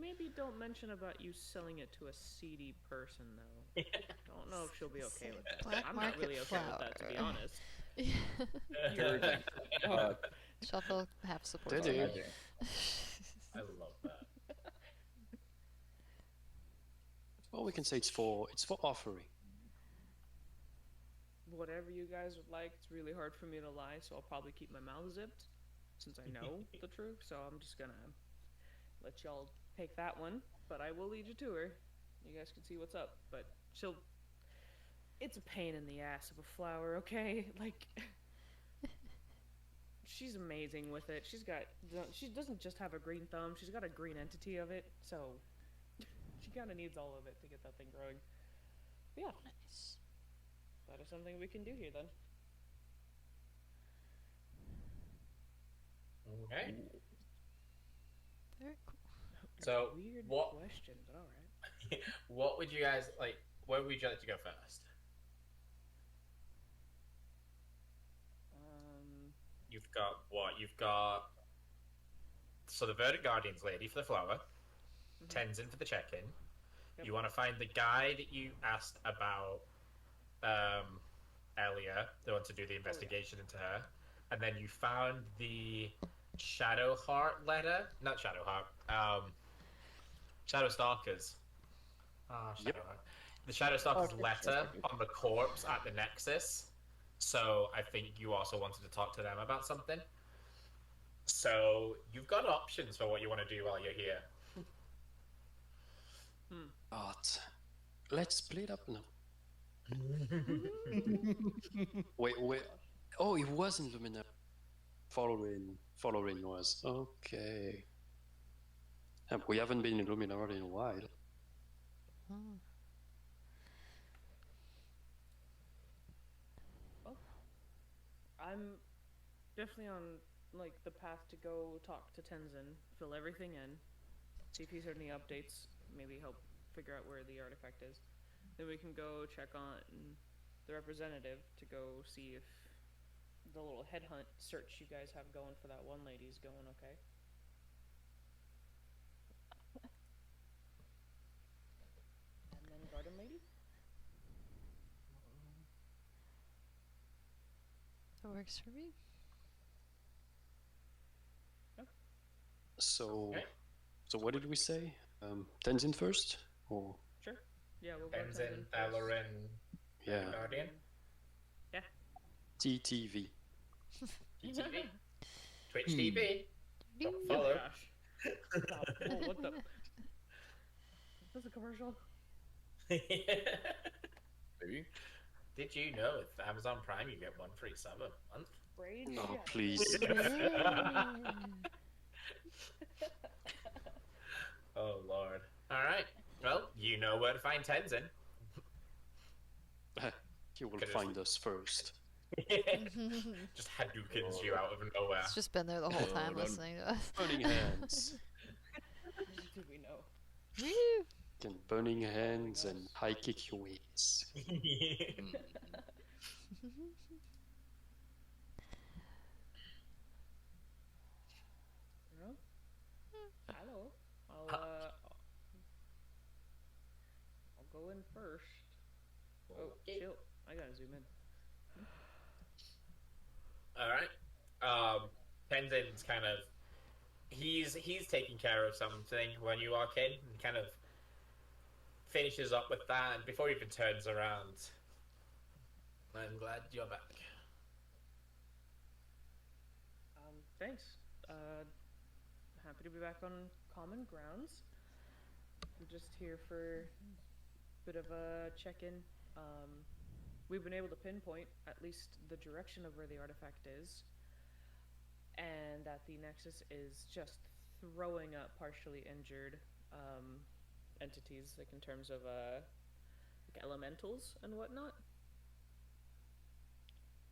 Maybe don't mention about you selling it to a seedy person, though. Don't know if she'll be okay with that. Black I'm not market really okay with that, to be flower. honest. Shuffle half support. Did he? I love that. Well, we can say it's for offering. Whatever you guys would like. It's really hard for me to lie, so I'll probably keep my mouth zipped, since I know the truth. So I'm just gonna let y'all take that one, but I will lead you to her. you guys can see what's up. But she'll. It's a pain in the ass of a flower, okay? Like, she's amazing with it. She doesn't just have a green thumb. She's got a green entity of it. So she kind of needs all of it to get that thing growing. But yeah, Nice. that is something we can do here then. Okay. Very cool. So Weird what? question, but all right. What would you guys like? Where would you like to go first? You've got what? You've got so the Verdant Guardian's lady for the flower, Tenzin for the check-in. Yep. You want to find the guy that you asked about earlier, the one to do the investigation into her, and then you found the Shadowheart letter. Not Shadowheart. Shadow Stalkers. Ah, Yep. Shadowheart. The Shadow Stalkers Okay. letter on the corpse at the Nexus. So I think you also wanted to talk to them about something. So you've got options for what you want to do while you're here. But let's split up now. Wait. Oh, it wasn't Luminary. Following was okay. We haven't been in Luminary in a while. Oh. I'm definitely on like the path to go talk to Tenzin, fill everything in, see if he's heard any updates, maybe help figure out where the artifact is. Then we can go check on the representative to go see if the little headhunt search you guys have going for that one lady is going okay. And then garden lady? That works for me. So, Okay. so what did we say? Tenzin first, or Sure. Yeah, we'll go Tenzin, first. Thalarin, yeah, Guardian, TTV. TTV, Twitch TV. Don't Oh follow. gosh. Stop. Oh, what the? Is this a commercial? Maybe. Did you know with Amazon Prime you get one free sub a month? Braid? No, Yeah. please. Oh lord. Alright. Well, you know where to find Tenzin. You will Could've- find us first. Just Hadoukens you out of nowhere. It's just been there the whole time don't- listening to us. Burning hands. Do we know? Woo! And burning hands and high kick your ass. No? Hello. I'll go in first. Oh, Okay. chill. I gotta zoom in. Alright. Tenzin's kind of he's taking care of something when you walk in and kind of finishes up with that and before he even turns around. I'm glad you're back. Thanks. Happy to be back on common grounds. We're just here for a bit of a check-in. We've been able to pinpoint at least the direction of where the artifact is, and that the Nexus is just throwing up partially injured entities, like in terms of like elementals and whatnot.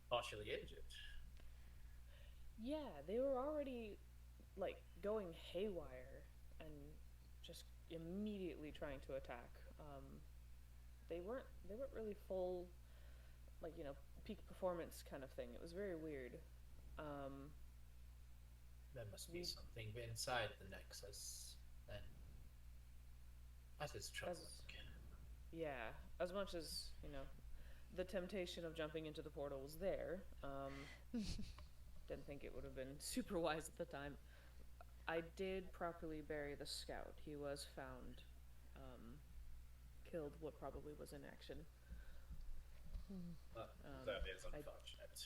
Partially injured. Yeah, they were already like going haywire and just immediately trying to attack. They weren't really full, like, you know, peak performance kind of thing. It was very weird. There must be something inside the Nexus then. That is troubling. Yeah, as much as, you know, the temptation of jumping into the portal was there, didn't think it would have been super wise at the time. I did properly bury the scout. He was found, killed what probably was in action. That is I- unfortunate.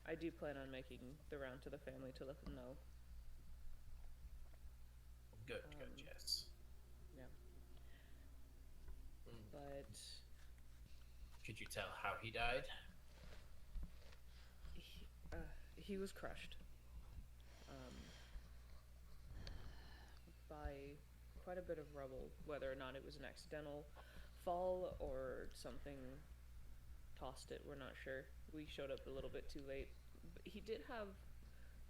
I do plan on making the round to the family to let them know. Good, um, yes. Could you tell how he died? He was crushed by quite a bit of rubble. Whether or not it was an accidental fall or something tossed it, we're not sure. We showed up a little bit too late. But he did have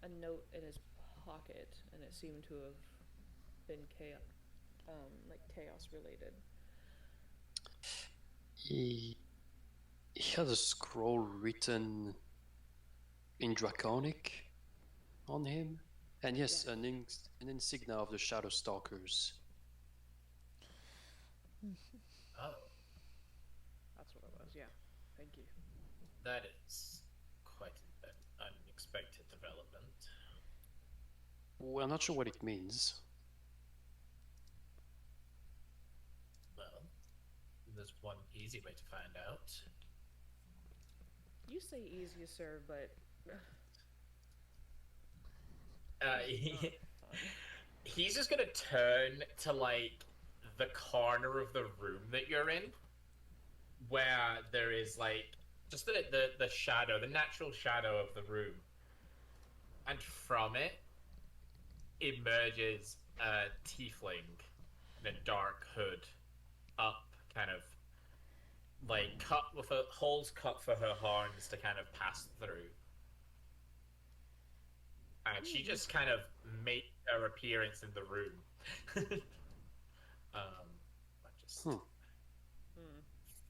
a note in his pocket, and it seemed to have been chaos related. He had a scroll written in Draconic on him, and yes, Yeah. an insignia of the Shadow Stalkers. Oh, That's what it was. Yeah. Thank you. that is quite an unexpected development. We're not sure what it means. Well, there's one easy way to find out. You say easy, sir, but He, not fun. he's just gonna turn to like the corner of the room that you're in, where there is like just the shadow, the natural shadow of the room, and from it emerges a tiefling in a dark hood, up kind of like cut with holes cut for her horns to kind of pass through. And she just kind of made her appearance in the room. I'm just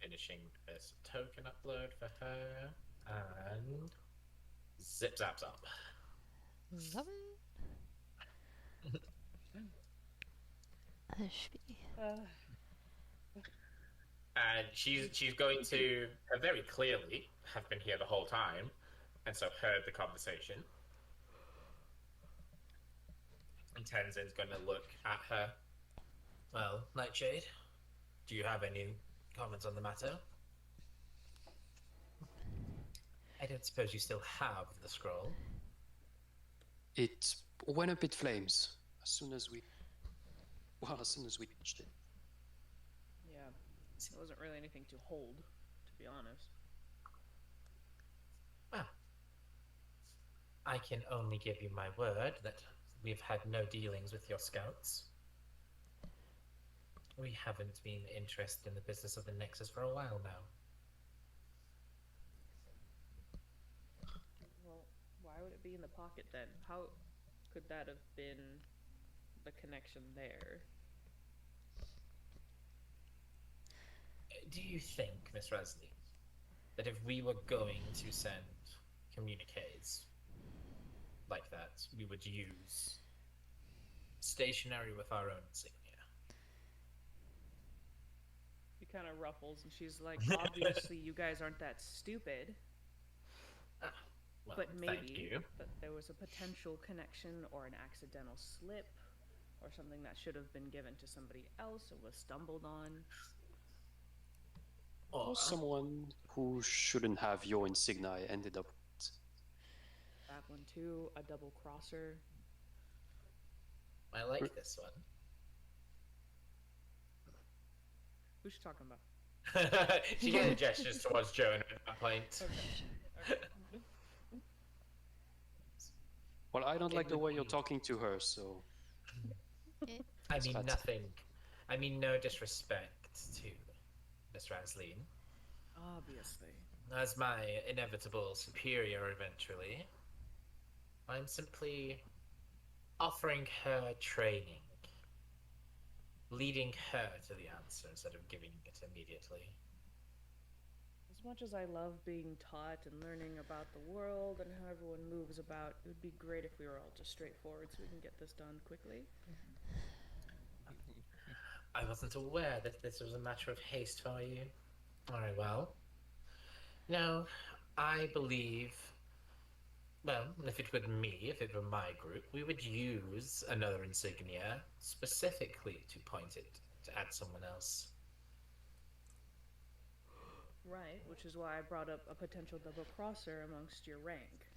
finishing this token upload for her, and zip zaps up. Love it. Ashby. And she's going to very clearly have been here the whole time, and so heard the conversation. And Tenzin's going to look at her. Well, Nightshade, do you have any comments on the matter? I don't suppose you still have the scroll. It went up in flames as soon as we touched it. Yeah, it wasn't really anything to hold, to be honest. Ah. I can only give you my word that we've had no dealings with your scouts. We haven't been interested in the business of the Nexus for a while now. Well, why would it be in the pocket then? How could that have been the connection there? Do you think, Miss Resley, that if we were going to send communiques like that, we would use stationery with our own insignia? He kind of ruffles, and she's like, obviously you guys aren't that stupid. Well, But thank maybe you. that there was a potential connection or an accidental slip or something that should have been given to somebody else and was stumbled on. Or Or someone who shouldn't have your insignia ended up. That one too, a double crosser. I like this one. Who's she talking about? She kind of gestures towards Joan at that point. Okay. Well, I don't like the way you're talking to her, so I mean That's- nothing. I mean no disrespect to Miss Rasleen. Obviously. As my inevitable superior eventually, I'm simply offering her training. Leading her to the answer instead of giving it immediately. As much as I love being taught and learning about the world and how everyone moves about, it would be great if we were all just straightforward so we can get this done quickly. I wasn't aware that this was a matter of haste for you. Very well. No, I believe, well, if it were me, if it were my group, we would use another insignia specifically to point it at someone else. Right, which is why I brought up a potential double crosser amongst your rank.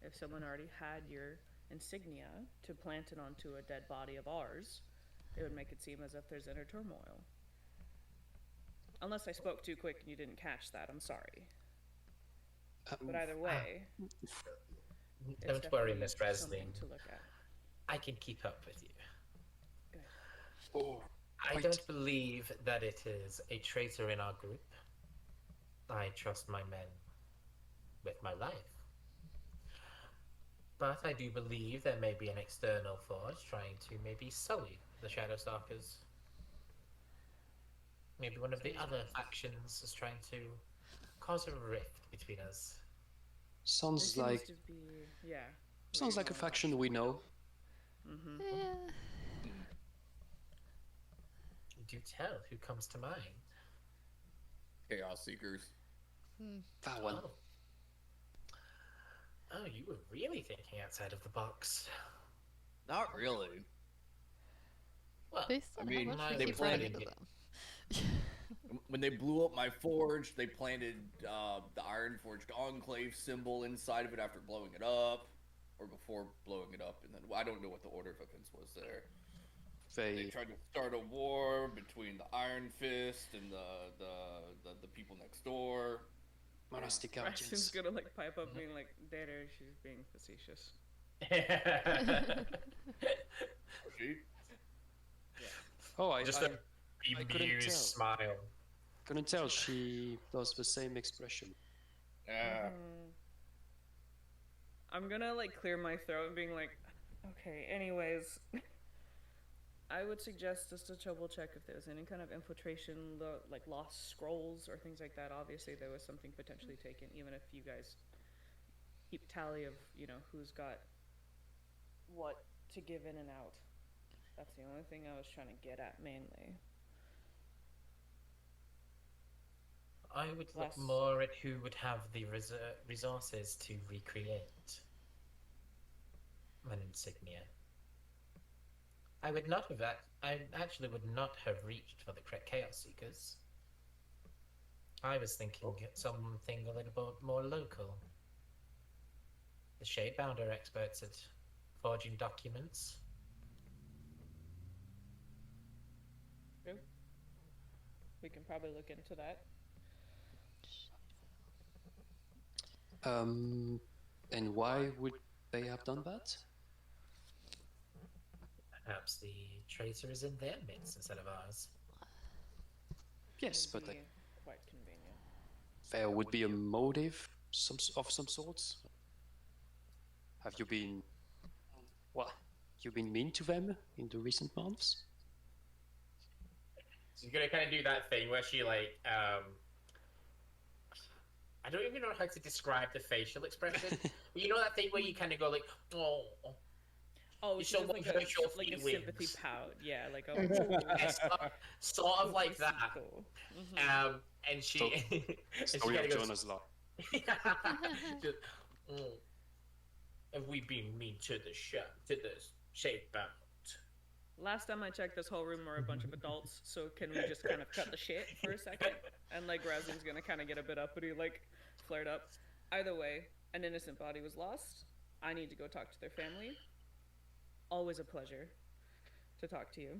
If someone already had your insignia to plant it onto a dead body of ours, it would make it seem as if there's inner turmoil. Unless I spoke too quick and you didn't catch that, I'm sorry. But Um, either way, it's Don't worry, definitely Miss something Breslin. to look at. I can keep up with you. Good. oh, I quite. don't believe that it is a traitor in our group. I trust my men with my life. But I do believe there may be an external force trying to maybe sully the Shadowstalkers. Maybe one of the other factions is trying to cause a rift between us. There Sounds seems like to be, yeah. sounds like a faction we know. Mm-hmm. Yeah. Do tell who comes to mind. Chaos Seekers. That one. Oh. Oh, you were really thinking outside of the box. Not really. Well, Based on mean, how much we they keep planted running into it. them. When they blew up my forge, they planted the Iron Forged Enclave symbol inside of it after blowing it up, or before blowing it up, and then I don't know what the order of events was there. They They tried to start a war between the Iron Fist and the people next door. monastic Braxton's guardians. gonna like pipe up being like, Data, she's being facetious. She? Oh, I Just I a I couldn't bemused tell. smile. couldn't tell. She does the same expression. Yeah. I'm gonna like clear my throat and being like, okay, anyways. I would suggest just to double check if there was any kind of infiltration, like lost scrolls or things like that. Obviously, there was something potentially taken, even if you guys keep tally of, who's got what to give in and out. That's the only thing I was trying to get at mainly. I would look Less- more at who would have the resources to recreate an insignia. I would not have that. I actually would not have reached for the Chaos Seekers. I was thinking something a little bit more local. The Shadebound are experts at forging documents. True. We can probably look into that. And why would they have done that? Perhaps the traitor is in their midst instead of ours. Yes, Would but be quite convenient. there would be a motive of some sorts. Have you been, well, you been mean to them in the recent months? She's gonna kind of do that thing where she I don't even know how to describe the facial expression. You know that thing where you kind of go like, oh. Oh, You she show does what like hurts your a sympathy feelings. pout. Yeah, like a It's sort of like that. Cool. And she, So- and she Story kind of of goes, Jonah's Law. just, have we been mean to the Shadebound? Last time I checked, this whole room were a bunch of adults. So can we just kind of cut the shit for a second? And like Razin's gonna kind of get a bit uppity, like flared up. Either way, an innocent body was lost. I need to go talk to their family. Always a pleasure to talk to you.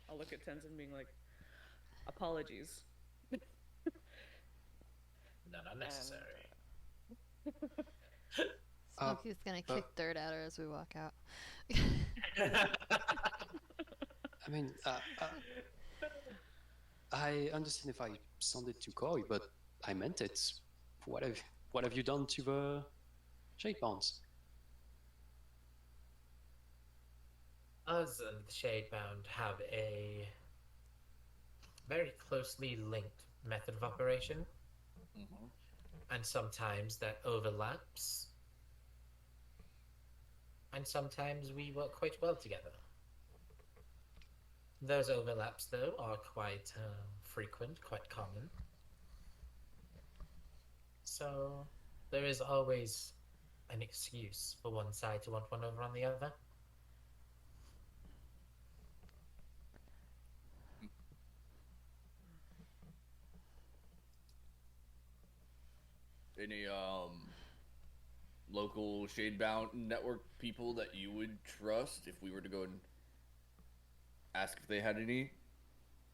I'll look at Tenzin being like, apologies. None unnecessary. Smokey's gonna kick dirt at her as we walk out. I mean, I understand if I sounded too coy, but I meant it. What have you done to the Shadebounds? Us and the Shadebound have a very closely linked method of operation, and sometimes that overlaps, and sometimes we work quite well together. Those overlaps, though, are quite frequent, quite common. So there is always an excuse for one side to want one over on the other. Any local Shadebound network people that you would trust if we were to go and ask if they had any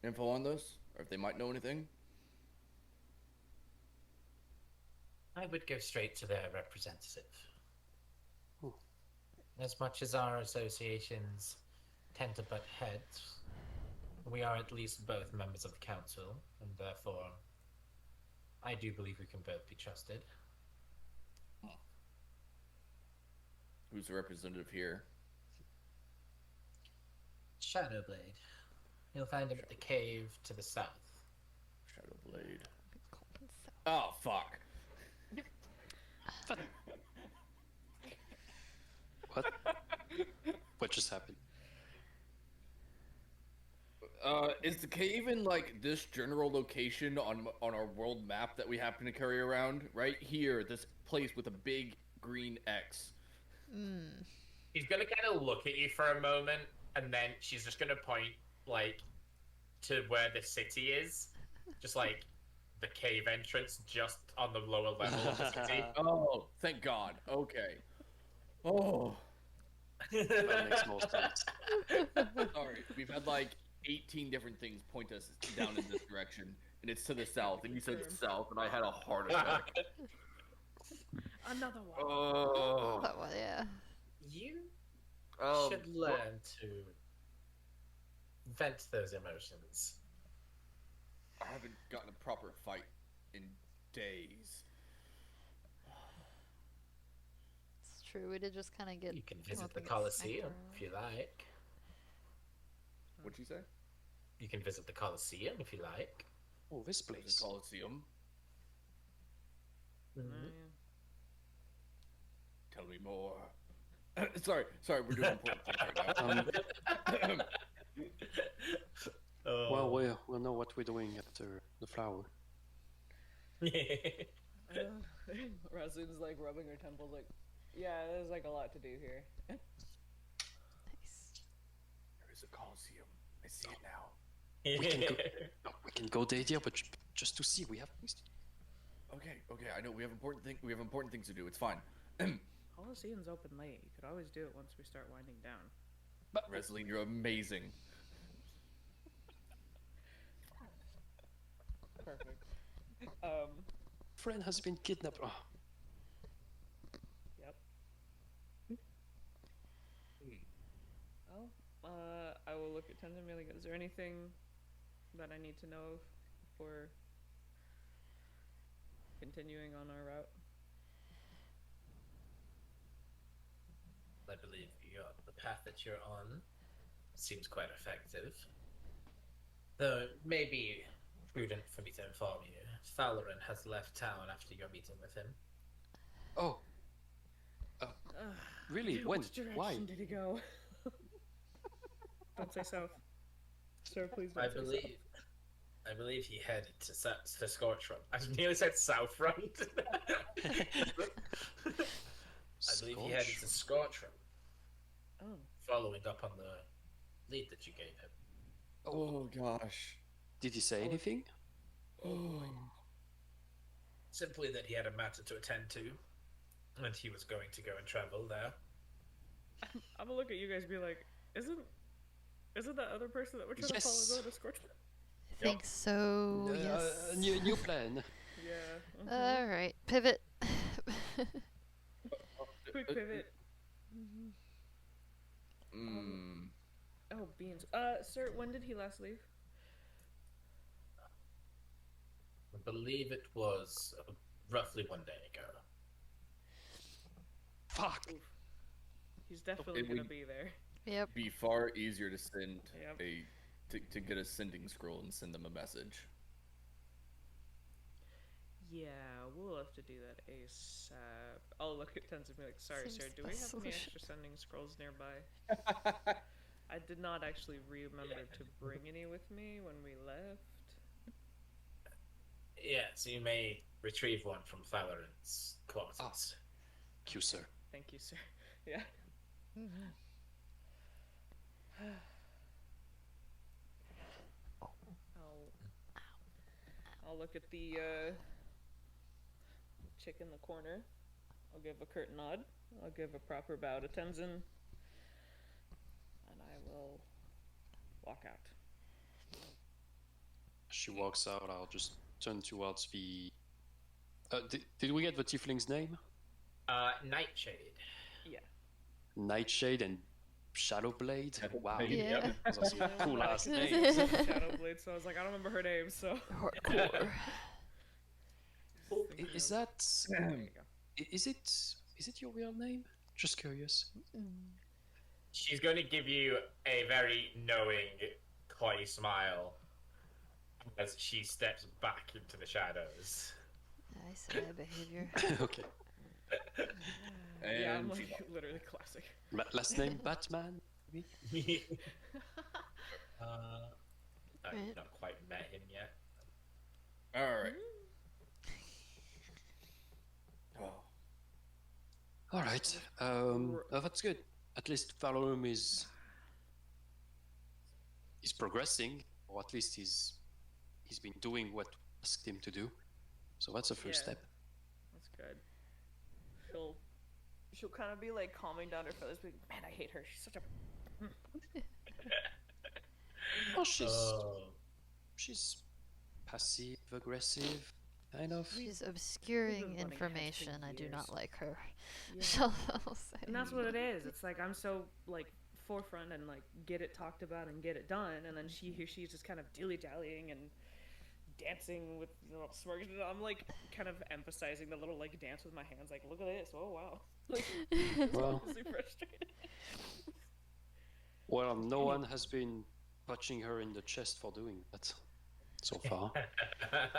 info on this, or if they might know anything? I would go straight to their representative. Hmm. As much as our associations tend to butt heads, we are at least both members of the council, and therefore, I do believe we can both be trusted. Who's the representative here? Shadowblade. You'll find him at the cave to the south. Shadowblade. Oh, fuck. What? What just happened? Is the cave in, like, this general location on our world map that we happen to carry around? Right here, this place with a big green X. She's gonna kind of look at you for a moment, and then she's just gonna point, like, to where the city is. Just, like, the cave entrance just on the lower level of the city. Oh, thank God. Okay. Oh. That makes more sense. Sorry, we've had, like, 18 different things point us down in this direction, and it's to the south, and you said south, and I had a heart attack. Another one. Oh. That one, yeah. You Um, should learn to vent those emotions. I haven't gotten a proper fight in days. It's true. We did just kind of get. You can come visit up the against Colosseum Necro. if you like. What'd you say? You can visit the Colosseum if you like. Oh, this There's place. a Coliseum. Tell me more. sorry, we're doing important things right now. Well, we'll know what we're doing after the flower. Razune's like rubbing her temples, like, yeah, there's like a lot to do here. Nice. There is a Coliseum. I see it now. We can go there, but just to see. We have things to do. Okay. I know we have important things to do. It's fine. Coliseum's open late. You could always do it once we start winding down. But Resline, you're amazing. Perfect. friend has been kidnapped. Oh, Yep. Well, I will look at Tenzin Milligan. Is there anything that I need to know of before continuing on our route? I believe the path that you're on seems quite effective. Though it may be prudent for me to inform you, Falarin has left town after your meeting with him. oh, really? When? Which direction Why? did he go? Don't say south. Sir, please don't I say south. believe he headed to Scorchfront. I nearly said Southfront. I believe he headed to Scorchfront, Oh. following up on the lead that you gave him. Oh gosh. Did he say anything? Oh. Simply that he had a matter to attend to, and he was going to go and travel there. I'm gonna look at you guys and be like, isn't that other person that we're trying to follow Yes. go to Scorchfront? I think so. Yes. New plan. Yeah. All right. Pivot. Quick pivot. Oh, beans. Sir, when did he last leave? I believe it was roughly 1 day ago. Fuck. He's definitely It gonna would- be there. Yep. Be far easier to send Yep. to get a sending scroll and send them a message. Yeah, we'll have to do that ASAP. I'll look at Tenzin and be like, sorry, Seems sir, the do we best have any solution. extra sending scrolls nearby? I did not actually remember to bring any with me when we left. Yes, you may retrieve one from Falarin's quarters. Thank you, sir. Thank you, sir. Yeah. I'll look at the chick in the corner. I'll give a curt nod. I'll give a proper bow to Tenzin. And I will walk out. she walks out, I'll just turn towards the. Did we get the tiefling's name? Nightshade. Yeah. Nightshade and Shadowblade. Wow, Shadowblade. Yeah. those are some cool ass Yeah, names. Shadowblade, so I was like, I don't remember her name, so. Hardcore. Is that? There you go. Is it your real name? Just curious. She's going to give you a very knowing, coy smile as she steps back into the shadows. Nice behavior. Okay. Yeah, I'm And like literally classic. Last name Batman. Maybe? I've Right. not quite met him yet. all right. Oh, All right. That's good. At least Valorum is progressing, or at least he's been doing what we asked him to do. So that's a first Yeah. step. That's good. She'll kind of be like calming down her feathers, but man, I hate her. She's such a. Oh, Oh. she's passive aggressive, kind of. She's We've obscuring been running heads for information. I do not years. like her. Yeah. Shall I say? And that's what it is. It's like I'm so like forefront and like get it talked about and get it done, and then she's just kind of dilly dallying and dancing with smirks. And I'm like kind of emphasizing the little like dance with my hands. Like, look at this. Oh wow. Like, Well, honestly frustrated. well, no one has been punching her in the chest for doing that so far. I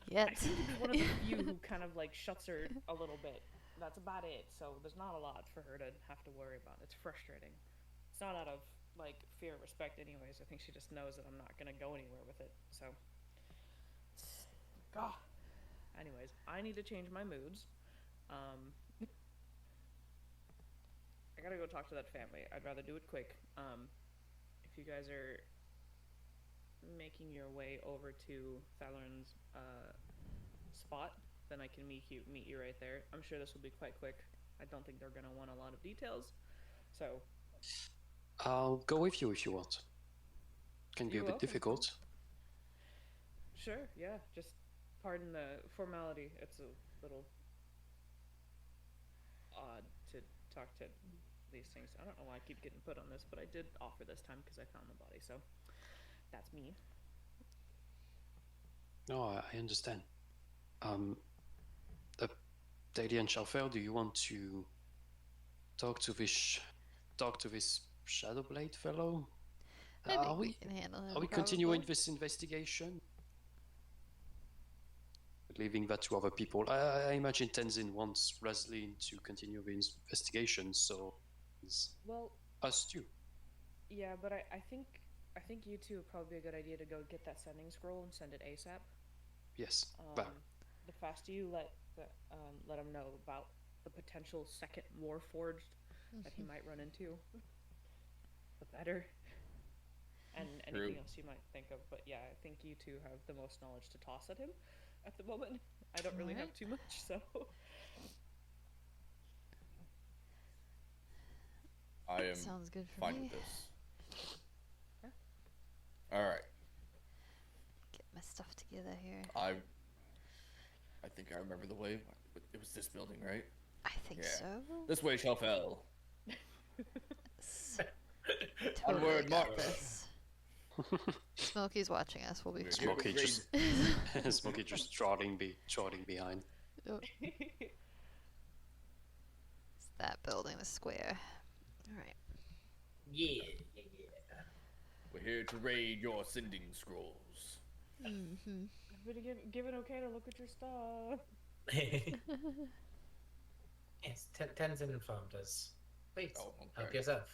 Yet. seem to be one of the few who kind of like shuts her a little bit. That's about it. So there's not a lot for her to have to worry about. It's frustrating. It's not out of like fear or respect, anyways. I think she just knows that I'm not gonna go anywhere with it. So, ah. Anyways, I need to change my moods. I gotta go talk to that family. I'd rather do it quick. If you guys are making your way over to Thalorn's spot, then I can meet you right there. I'm sure this will be quite quick. I don't think they're gonna want a lot of details. So I'll go with you if you want. Can be a You're bit welcome. difficult. sure, yeah. Just pardon the formality. It's a little odd to talk to these things. I don't know why I keep getting put on this, but I did offer this time because I found the body. So that's me. No, I understand. Daily and Shalfel, do you want to talk to this Shadowblade fellow? I Are think we we can handle him. are we continuing probably. this investigation? Leaving that to other people. I imagine Tenzin wants Raslin to continue the investigation, so it's Well, us too. yeah, but I think you two would probably be a good idea to go get that sending scroll and send it ASAP. Yes. Well, The faster you let him know about the potential second Warforged that he might run into, the better. And anything True. else you might think of, but yeah, I think you two have the most knowledge to toss at him at the moment. I don't really have Alright. too much, so I am Sounds good for fine me. with this. Yeah. All right. Get my stuff together here. I think I remember the way. It was this building, right? I think Yeah. so. This way, Shalfel. S- Totally Onward, got march. this. Smokey's watching us. We'll be We're fine. here Smokey with just Raiden. Smokey just trotting behind. Oh, it's that building, the square. All right. Yeah. We're here to raid your sending scrolls. Mm-hmm. everybody give it okay to look at your stuff. Yes, Tenzin informed us. Please, Oh, help okay. yourself.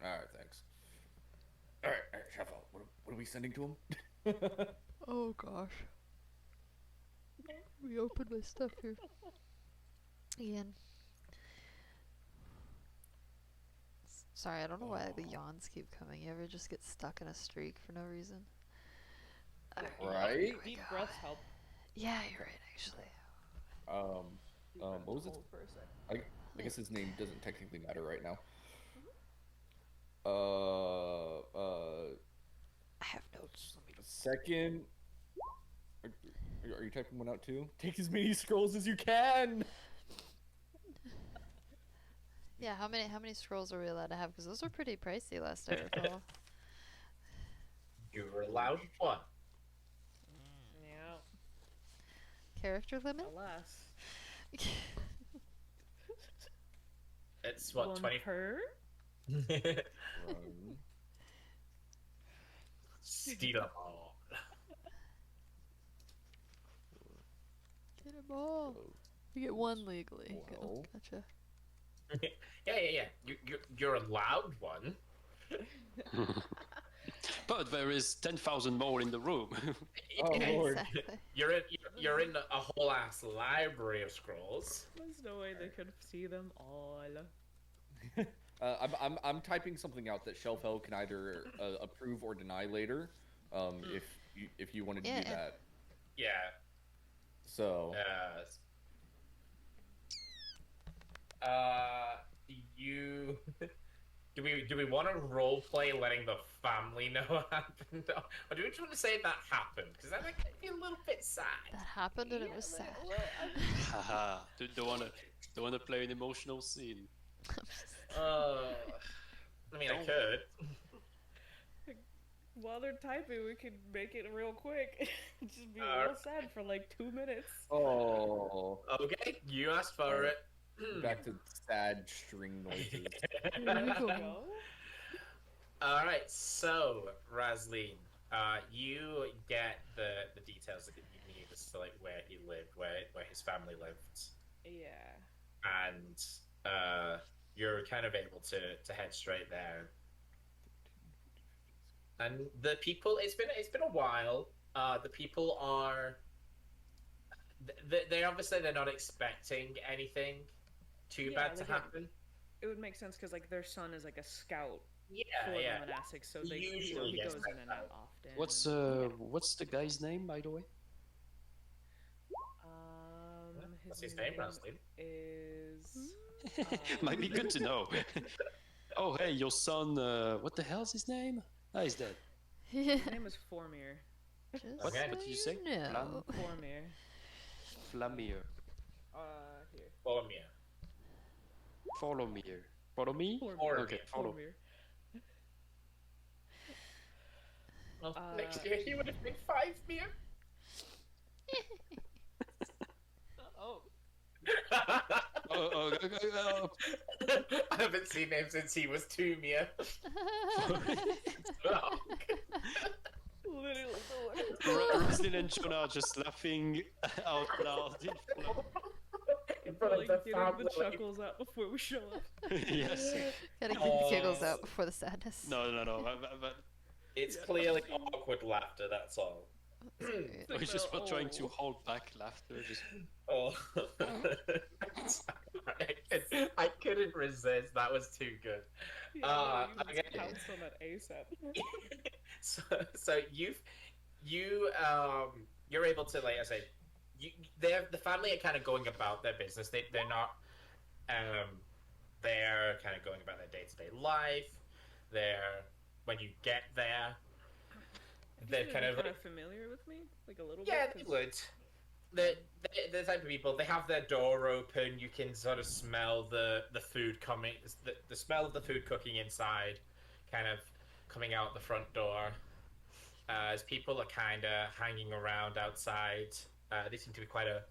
All right, thanks. All right, Shalfel. What are we sending to him? Oh gosh. Reopen my stuff here. Ian. Sorry, I don't know why the yawns keep coming. You ever just get stuck in a streak for no reason? Right? Here we Deep go. breaths help. Yeah, you're right, actually. What was it? Hold for a sec. I guess his name doesn't technically matter right now. I have notes. Second Are you typing one out too? Take as many scrolls as you can. Yeah, how many scrolls are we allowed to have? Because those were pretty pricey last I recall. You're allowed one. Yeah. Character limit? Alas. It's what, One 20? per? Run. Steal them all. Get them all. You get one legally. Well. Gotcha. Yeah. You're allowed one. But there is 10,000 more in the room. Oh Yeah, lord. Exactly. You're in a whole ass library of scrolls. There's no way they could see them all. I'm typing something out that Shelfel can either approve or deny later, if you wanted to do Yeah. that. Yeah. So You. Do we want to role play letting the family know what happened, or do we just want to say that happened? Because that might be a little bit sad. That happened and it was sad. Haha. Don't wanna play an emotional scene. I mean, I could. While they're typing, we could make it real quick. Just be Uh, real sad for like 2 minutes. oh, Okay, you asked for it. back to sad string noises. Go. All right, so Razleen, you get the details that you need as to like where he lived, where his family lived, Yeah. and you're kind of able to head straight there. And the people, it's been a while. The people are they obviously they're not expecting anything too Yeah, bad to like happen. It would make sense because like their son is like a scout Yeah, for yeah. the monastics, so they Usually he gets goes that in and out out. often. What's the guy's name, by the way? What's his name, Razleen? Is Might be good to know. Oh, hey, your son. What the hell's his name? Ah, he's dead. his name is Formir. Just What? Okay. What did you say? No. Formir. Flamir. Here. Follow me. Follow me. Follow me? Formir. Okay, follow. Formir. Well, Uh, next year he would have been 5 mere. Oh. Oh. I haven't seen him since he was 2 mere. Literally Roslyn and Jonah are just laughing out loud. In front of like the getting family. the chuckles out before we show up. Yes. Gotta keep the giggles out before the sadness. No. But It's clearly awkward laughter, that's all. Great. we're just Oh. trying to hold back laughter. Just Oh. I couldn't resist. That was too good. Yeah, you okay. just pounced on that ASAP. So you're able to, like I say, the family are kind of going about their business. They're not they're kind of going about their day-to-day life. When you get there, they're kind of familiar with me, like a little yeah, bit. they would. The type of people, they have their door open. You can sort of smell the food coming, the smell of the food cooking inside, kind of coming out the front door. As people are kind of hanging around outside, they seem to be quite a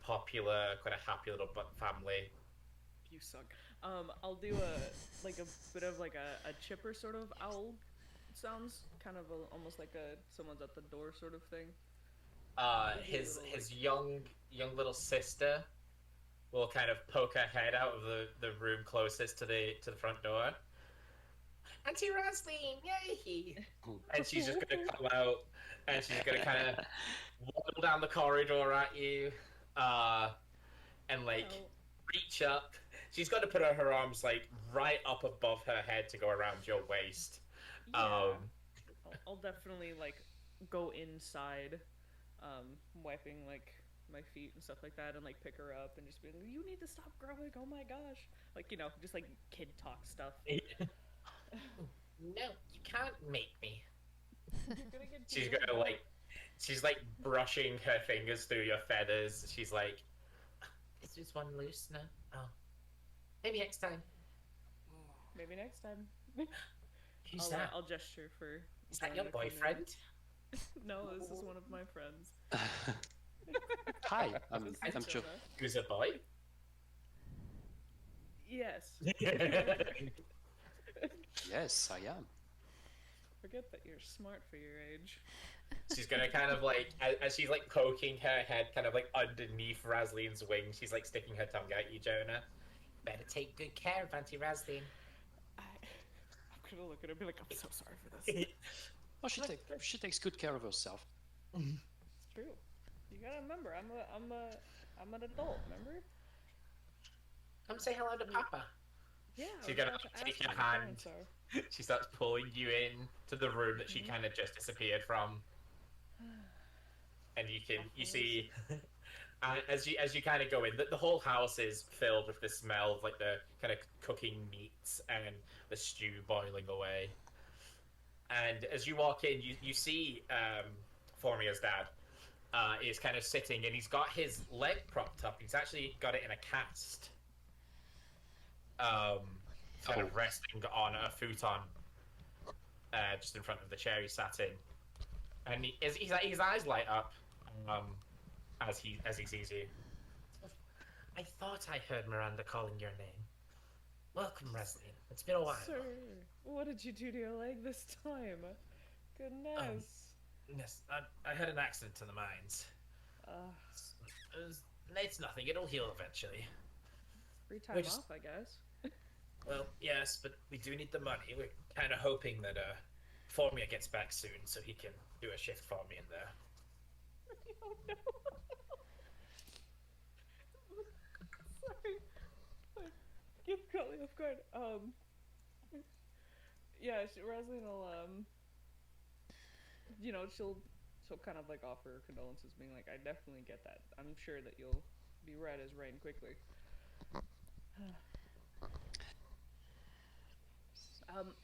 popular, quite a happy little family. You suck. I'll do a bit of like a chipper sort of owl sounds, kind of almost like someone's at the door sort of thing. His young little sister will kind of poke her head out of the room closest to the front door. Auntie Razleen, yay! And she's just gonna come out, and she's gonna kind of waddle down the corridor at you, and like reach up. She's got to put her arms like right up above her head to go around your waist. Yeah. I'll definitely like go inside, wiping like my feet and stuff like that, and like pick her up and just be like, "You need to stop growing! Oh my gosh!" Like, you know, just like kid talk stuff. No, you can't make me. You're gonna get She's beat gonna up. like, She's like brushing her fingers through your feathers. She's like, "Is this one loose now? Oh, maybe next time." Maybe next time. Who's that? I'll gesture for. Is that Jonah your to come in. boyfriend? No, this is one of my friends. Hi, This I'm is Joe. Jonah. Who's a boy? Yes. Yes, I am. Forget that you're smart for your age. She's gonna kind of like, as she's like poking her head kind of like underneath Razline's wing, she's like sticking her tongue at you, Jonah. Better take good care of Auntie Razline. I'm gonna look at her and be like, I'm so sorry for this. Oh, she takes good care of herself. It's true. You gotta remember, I'm an adult. Remember? Come say hello to Papa. Yeah. She's I was gonna about to take ask your what my hand. parents are. She starts pulling you in to the room that she kind of just disappeared from, and you see, as you kind of go in, the whole house is filled with the smell of like the kind of cooking meats and the stew boiling away. And as you walk in, you see Formia's dad is kind of sitting, and he's got his leg propped up. He's actually got it in a cast. Kind of resting on a futon, just in front of the chair he sat in, and his eyes light up as he sees you. I thought I heard Miranda calling your name. Welcome, Razline. It's been a while. Sir, what did you do to your leg this time? Goodness. Yes, I had an accident in the mines. It's nothing. It'll heal eventually. Free time we're just- off, I guess. Well, yes, but we do need the money. We're kind of hoping that Formia gets back soon so he can do a shift for me in there. Oh no. Sorry. You caught me off guard. Yeah, Razline will she'll kind of like offer her condolences, being like, I definitely get that. I'm sure that you'll be right as rain quickly.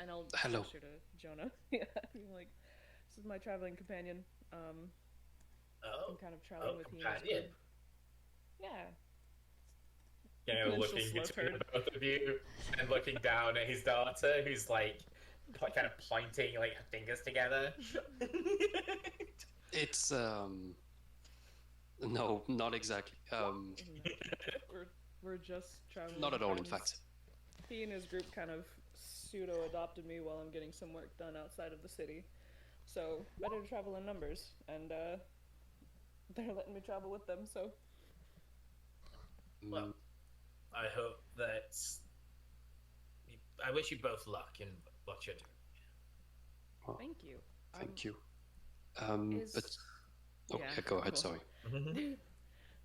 And I'll Hello. gesture to Jonah. Yeah, being like, this is my traveling companion. I'm kind of traveling with he and his companion. group. Yeah. You know, And then she'll looking slow between turn. the both of you and looking down at his daughter, who's like kind of pointing like her fingers together. It's no, not exactly. We're just traveling. Not at all, in friends. fact. He and his group kind of pseudo adopted me while I'm getting some work done outside of the city. So better to travel in numbers, and they're letting me travel with them. So Well, I hope that. I wish you both luck in what you're doing. thank you. Thank you. Is- But oh, yeah, yeah, go ahead. cool. Sorry.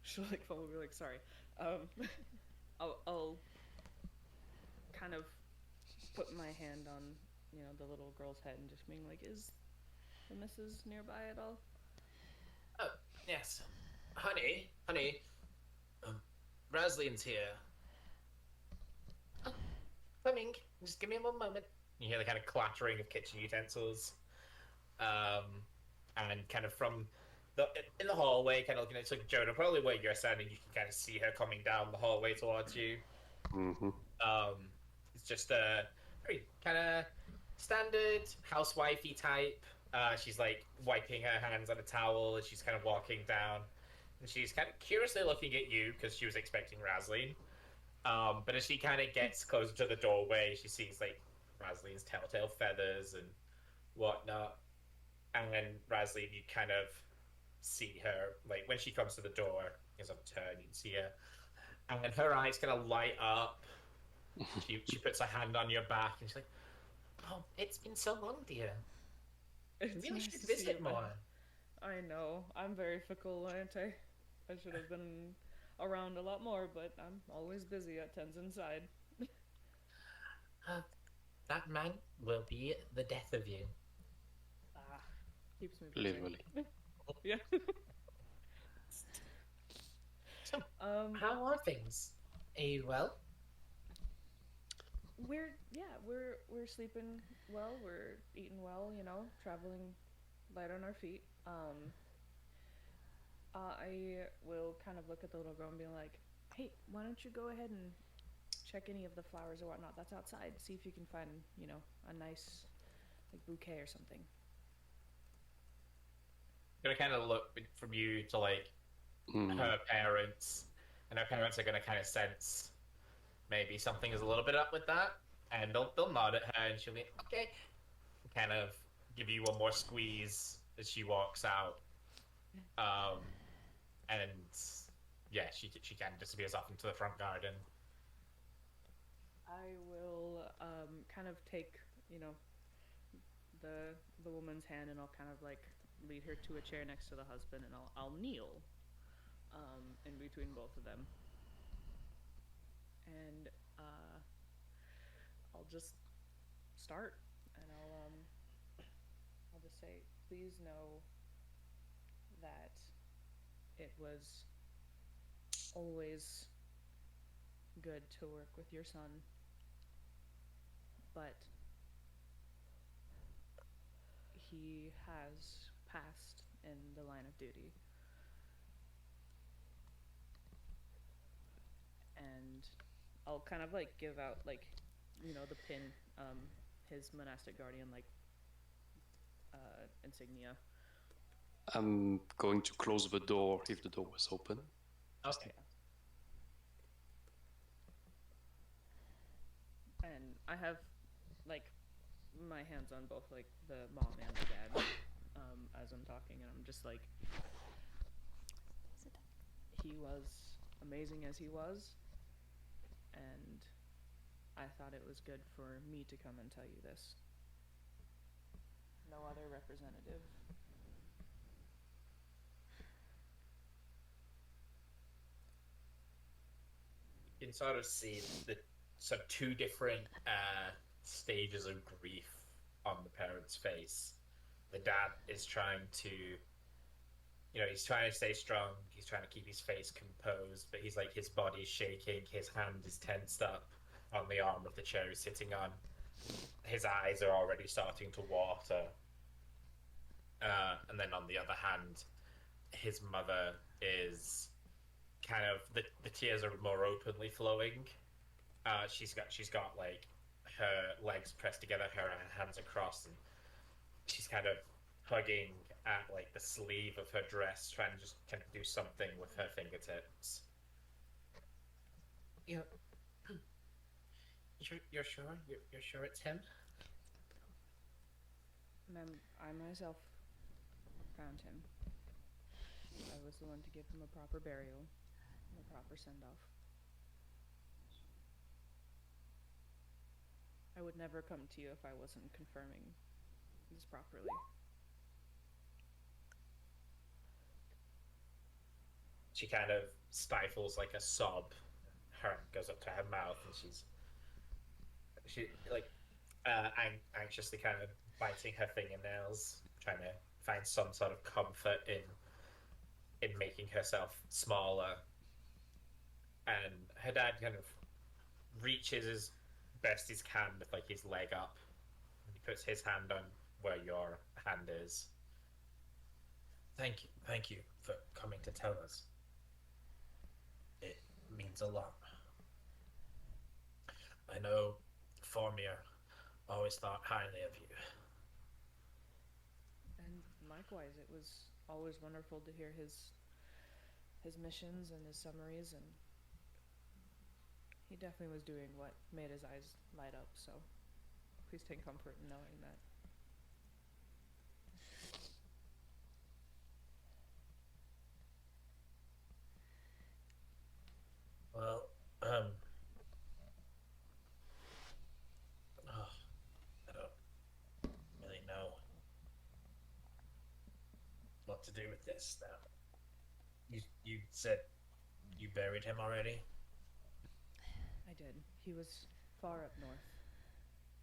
She'll like phone will be like, sorry. I'll kind of put my hand on the little girl's head and just being like, is the missus nearby at all? Oh, yes. Honey. Razline's here. Oh, Fleming, just give me one moment. You hear the kind of clattering of kitchen utensils. And kind of from in the hallway, kind of looking at Jonah, probably where you're standing, you can kind of see her coming down the hallway towards you. Mm-hmm. It's just a very kind of standard housewifey type. She's like wiping her hands on a towel as she's kind of walking down, and she's kind of curiously looking at you because she was expecting Razline. But as she kind of gets closer to the doorway, she sees like Razline's telltale feathers and whatnot. And then Razline, you kind of see her like when she comes to the door, as a turn, you can see her, and then her eyes kind of light up. She puts her hand on your back and she's like, "Oh, it's been so long, dear. It's Maybe we nice should to see visit you, more." man. I know. I'm very fickle, aren't I? I should have been around a lot more, but I'm always busy at Tens Inside. That man will be the death of you. Keeps me busy. Literally. Yeah. So, how are things? Are you well? We're sleeping well, we're eating well, traveling light on our feet. I will kind of look at the little girl and be like, "Hey, why don't you go ahead and check any of the flowers or whatnot that's outside? See if you can find, a nice like bouquet or something." Gonna kind of look from you to like Hmm. her parents, and her parents are gonna kind of sense maybe something is a little bit up with that, and they'll nod at her, and she'll be okay, kind of give you one more squeeze as she walks out, um, and yeah, she kind of disappears off into the front garden. I will kind of take, the woman's hand, and I'll kind of like lead her to a chair next to the husband, and I'll kneel in between both of them. And I'll just start, and I'll just say, "Please know that it was always good to work with your son, but he has passed in the line of duty, and I'll kind of like give out like, the pin, his monastic guardian like insignia. I'm going to close the door if the door was open. Okay. And I have like my hands on both like the mom and the dad as I'm talking, and I'm just like, he was amazing as he was, and I thought it was good for me to come and tell you this. No other representative. You can sort of see the sort of two different stages of grief on the parent's face. The dad is trying to, he's trying to stay strong. He's trying to keep his face composed, but he's like, his body's shaking. His hand is tensed up on the arm of the chair he's sitting on. His eyes are already starting to water. And then on the other hand, his mother is kind of the tears are more openly flowing. She's got like her legs pressed together, her hands across, and she's kind of hugging at like the sleeve of her dress, trying to just kind of do something with her fingertips. You, you're sure? You're sure it's him? Ma'am, I myself found him. I was the one to give him a proper burial and a proper send off. I would never come to you if I wasn't confirming this properly. She kind of stifles like a sob. Her hand goes up to her mouth, and she like anxiously kind of biting her fingernails, trying to find some sort of comfort in making herself smaller. And her dad kind of reaches as best he can with like his leg up. He puts his hand on where your hand is. Thank you for coming to tell us. It means a lot. I know Formir always thought highly of you. And likewise, it was always wonderful to hear his missions and his summaries, and he definitely was doing what made his eyes light up, so please take comfort in knowing that. Well, I don't really know what to do with this now. You said you buried him already? I did. He was far up north,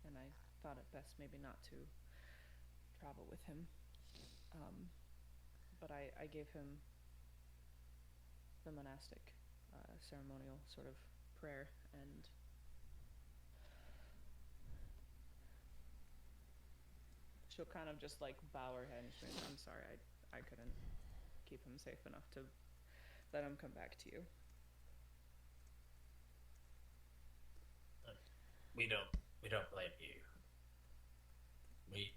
and I thought it best maybe not to travel with him. But I gave him the monastic ceremonial sort of prayer, and she'll kind of just like bow her head and she'll be like, "I'm sorry, I couldn't keep him safe enough to let him come back to you. We don't blame you.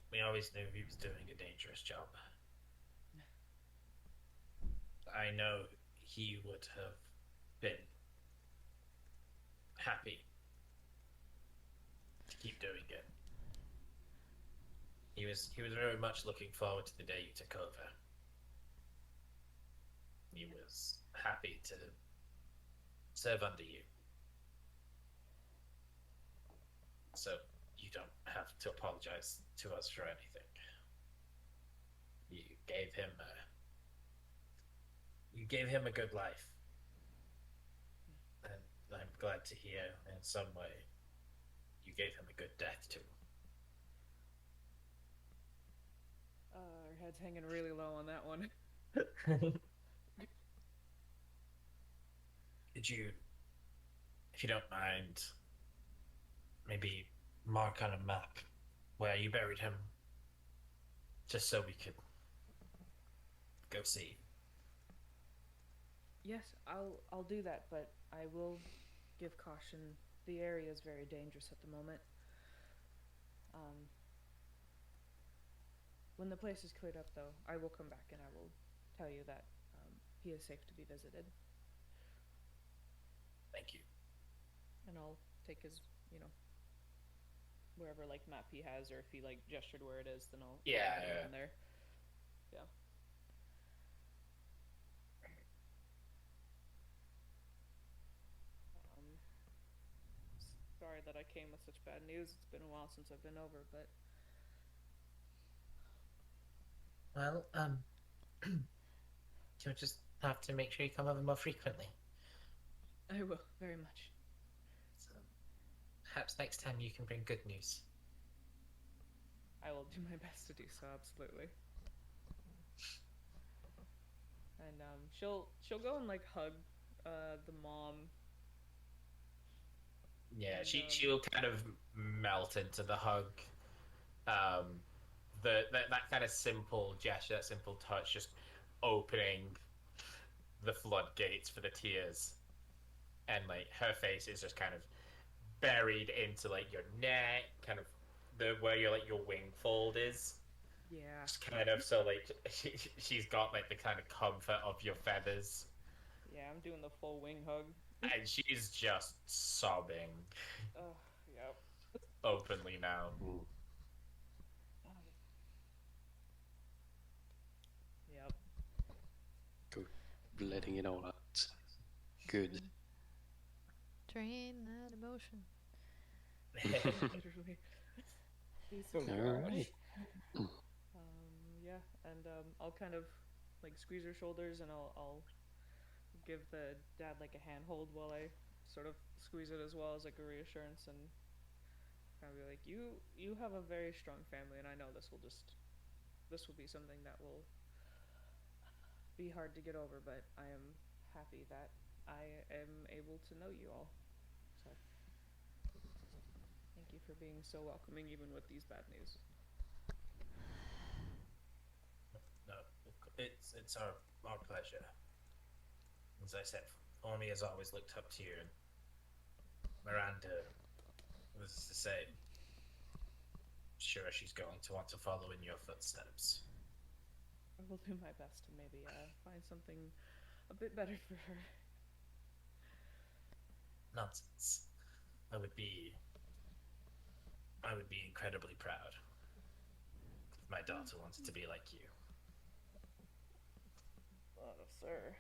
We always knew he was doing a dangerous job. I know he would have been happy to keep doing it. He was very much looking forward to the day you took over. He was happy to serve under you. So you don't have to apologize to us for anything. You gave him a good life. And I'm glad to hear in some way you gave him a good death too. Our head's hanging really low on that one. Did you, if you don't mind, maybe mark on a map where you buried him, just so we could go see? Yes, I'll do that, but I will give caution. The area is very dangerous at the moment. When the place is cleared up, though, I will come back and I will tell you that he is safe to be visited. Thank you. And I'll take his, wherever like map he has, or if he like gestured where it is, then I'll put it in there. Yeah. Sorry that I came with such bad news. It's been a while since I've been over, but Well, you'll just have to make sure you come over more frequently. I will very much. So, perhaps next time you can bring good news. I will do my best to do so, absolutely. And she'll go and like hug the mom. Yeah, And, she'll kind of melt into the hug. That kind of simple gesture, that simple touch, just opening the floodgates for the tears, and like her face is just kind of buried into like your neck, kind of where your wing fold is. Yeah. Just kind of so like she's got like the kind of comfort of your feathers. Yeah, I'm doing the full wing hug. And she's just sobbing. Yep. Openly now. Yep. Good. Letting it all out. Good. Drain that emotion. Literally. Alright. Yeah, and I'll kind of like squeeze her shoulders, and I'll give the dad like a handhold while I sort of squeeze it as well as like a reassurance, and kind of be like, you have a very strong family, and I know this will be something that will be hard to get over, but I am happy that I am able to know you all. So thank you for being so welcoming even with these bad news. No, it's our pleasure. As I said, Ormi has always looked up to you, and Miranda was the same. Sure, she's going to want to follow in your footsteps. I will do my best to maybe find something a bit better for her. Nonsense. I would be incredibly proud if my daughter wanted to be like you. Oh, sir.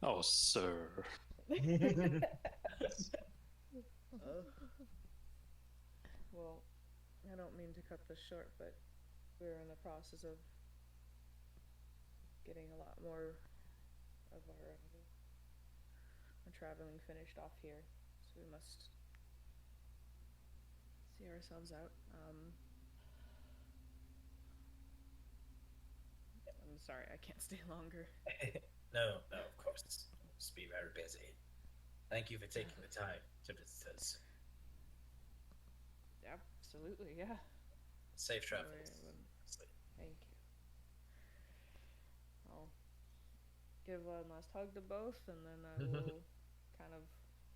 Oh, sir. Well, I don't mean to cut this short, but we're in the process of getting a lot more of our traveling finished off here, so we must see ourselves out. I'm sorry, I can't stay longer. No, of course. You must be very busy. Thank you for taking the time to visit us. Absolutely, yeah. Safe travels. Thank you. give a last hug to both, and then I will kind of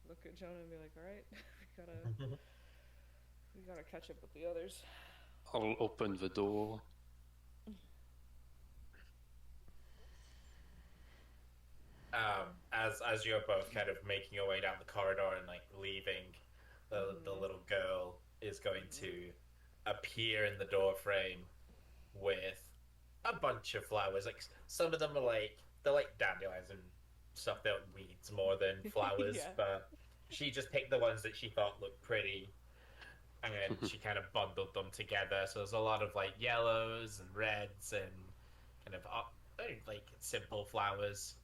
look at Jonah and be like, "All right, we gotta catch up with the others." I'll open the door. As you're both kind of making your way down the corridor and like leaving, the little girl is going to appear in the door frame with a bunch of flowers. Like some of them are like they're like dandelions and stuff. They're weeds more than flowers, Yeah. but she just picked the ones that she thought looked pretty, and she kind of bundled them together. So there's a lot of like yellows and reds and kind of very like simple flowers.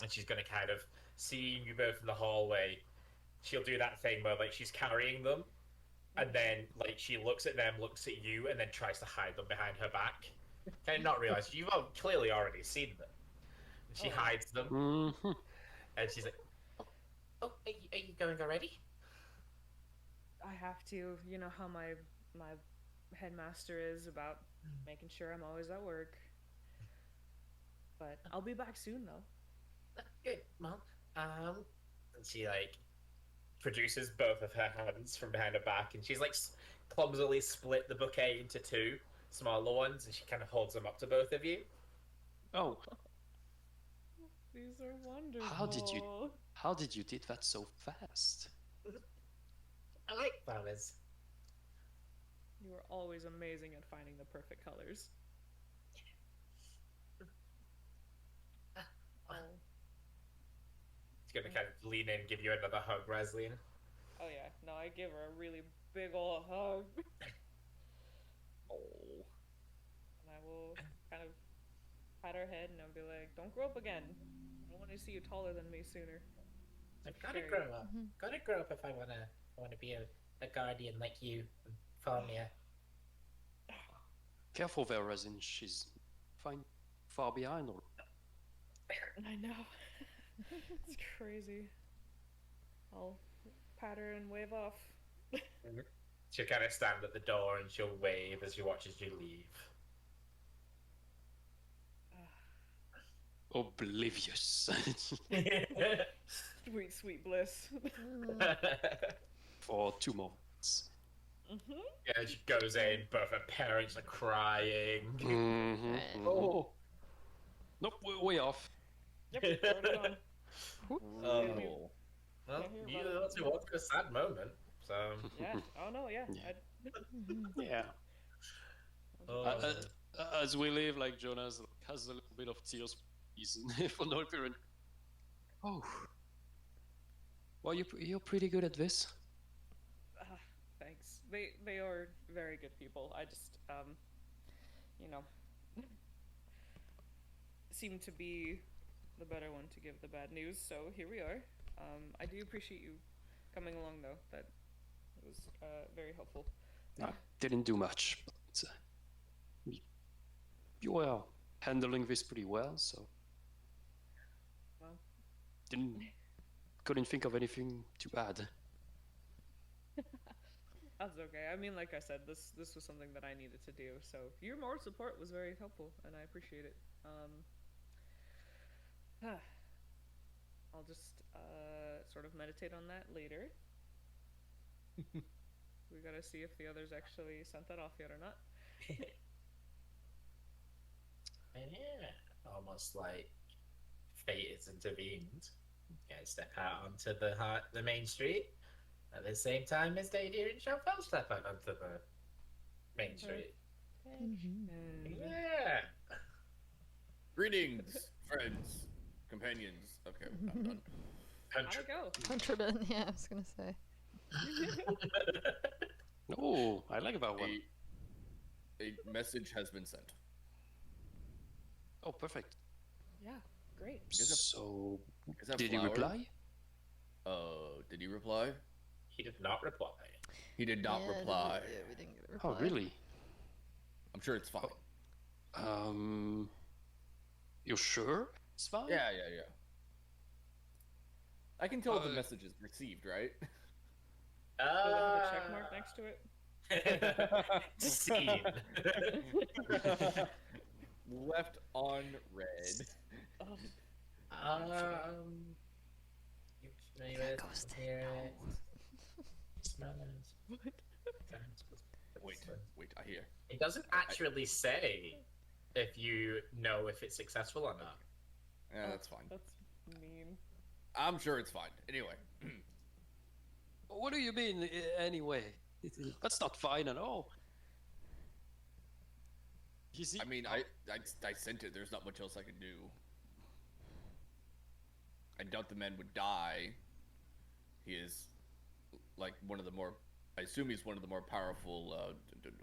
And she's gonna kind of seeing you both in the hallway. She'll do that thing where like she's carrying them, and then like she looks at them, looks at you, and then tries to hide them behind her back. Kind of not realize you've clearly already seen them. She hides them, Mm-hmm. and she's like, "Oh, are you going already?" I have to. You know how my headmaster is about making sure I'm always at work. But I'll be back soon, though. Good, Mom. And she like produces both of her hands from behind her back, and she's like clumsily split the bouquet into two smaller ones, and she kind of holds them up to both of you. Oh, These are wonderful. how did you did that so fast? I like flowers. You are always amazing at finding the perfect colors. Oh. She's gonna kind of lean in, give you another hug, Raslin. Oh yeah, no, I give her a really big ol' hug. Oh. And I will kind of pat her head and I'll be like, "Don't grow up again. I want to see you taller than me sooner." I've gotta Sure. grow up. Gotta grow up if I wanna be a guardian like you. Follow me. Careful there, Resin. She's far behind. Or I know. It's crazy. I'll pat her and wave off. She'll kind of stand at the door and she'll wave as she watches you leave. oblivious Sweet, sweet bliss. for 2 moments. Yeah, she goes in, both her parents are crying. Mm-hmm. Right. Oh, Nope, we're way off. Yep, already on. oh. Well, Can't hear you about it. also walked through a sad moment, so... Yeah. Oh no. Yeah. Yeah. Yeah. Oh. As we leave, like Jonas has a little bit of tears for no apparent. Oh, well, you're pretty good at this. Thanks. They are very good people. I just you know, seem to be the better one to give the bad news. So here we are. I do appreciate you coming along though. That was very helpful. I didn't do much, but you were handling this pretty well, so Well, couldn't think of anything too bad. that's okay. I mean, like I said, this was something that I needed to do. So your moral support was very helpful, and I appreciate it. I'll just sort of meditate on that later. We gotta see if the others actually sent that off yet or not. Yeah, almost like fate has intervened. You guys step out onto the main street at the same time as Dadir and Chantal step out onto the main street. Yeah. Greetings, friends, companions. Okay, I'm done. How'd it go? Contraband, yeah, I was gonna say. Oh, I like that one. A message has been sent. Oh, perfect. Yeah, great. guys have- So, guys have did he flowers? reply? Did he reply? He did not reply. He did not Yeah, reply. Yeah, we didn't get a reply. Oh, really? I'm sure it's fine. You sure? It's fine? Yeah. I can tell if the Uh, message is received, right? Does it have a check mark next to it? Scene. Left on red. Oh, You familiar with Ghost it, here? no. Smells. Wait, I hear. It doesn't actually say if you know if it's successful or not. Yeah, that's fine. That's mean. I'm sure it's fine. Anyway, What do you mean, anyway? That's not fine at all. You see, I mean, I sent it. There's not much else I could do. I doubt the man would die. He is like one of the more. I assume he's one of the more powerful.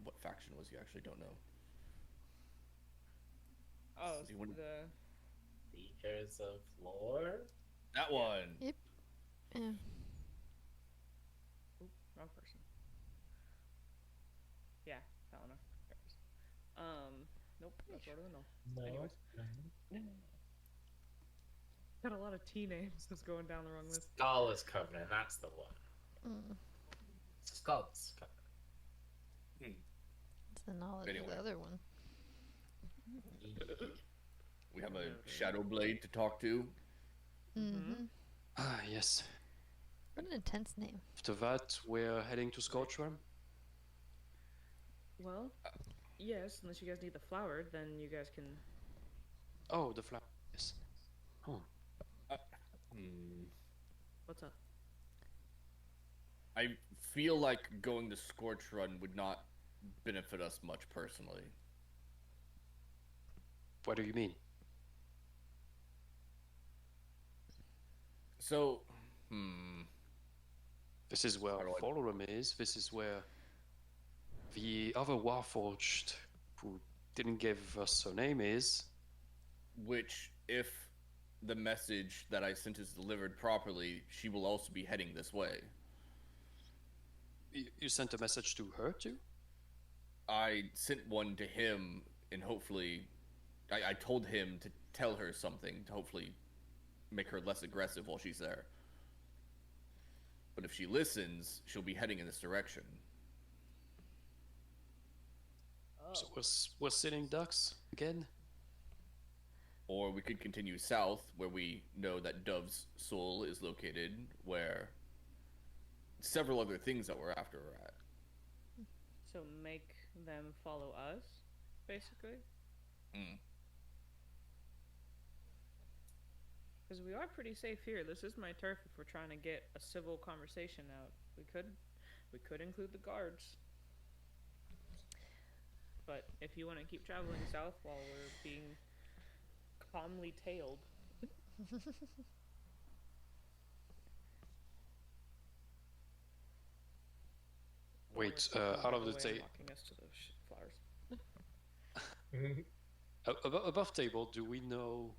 What faction was he? I actually don't know. Oh, Is he one- the Seekers of Lore? That one. Yeah. wrong person. Yeah, that one. Nope, that's Lord of the Mill. Anyways. Got a lot of T names that's going down the wrong list. Scholar's Covenant, that's the one. Mm. Scholar's Covenant. It's the knowledge Anyway. of the other one. We have a Shadow Blade to talk to. Mm-hmm. ah, yes. What an intense name. After that, we're heading to Scorchworm. Well, yes, unless you guys need the flower, then you guys can. Oh, the flower. Yes. Oh, What's up? I feel like going to Scorch Run would not benefit us much personally. what do you mean? So, This is where How do I- Forum is. This is where the other Warforged, who didn't give us her name, is. which, if the message that I sent is delivered properly, she will also be heading this way. You sent a message to her too? I sent one to him, and hopefully, I told him to tell her something to hopefully make her less aggressive while she's there. But if she listens, she'll be heading in this direction. Oh. So we're sitting ducks again? Or we could continue south, where we know that Dove's soul is located, where several other things that we're after are at. So make them follow us, basically? Mm. Because we are pretty safe here. This is my turf if we're trying to get a civil conversation out. We could include the guards. But if you want to keep traveling south while we're being calmly tailed. Wait, Or we're out of the away table. walking us to the flowers. Above table, do we know,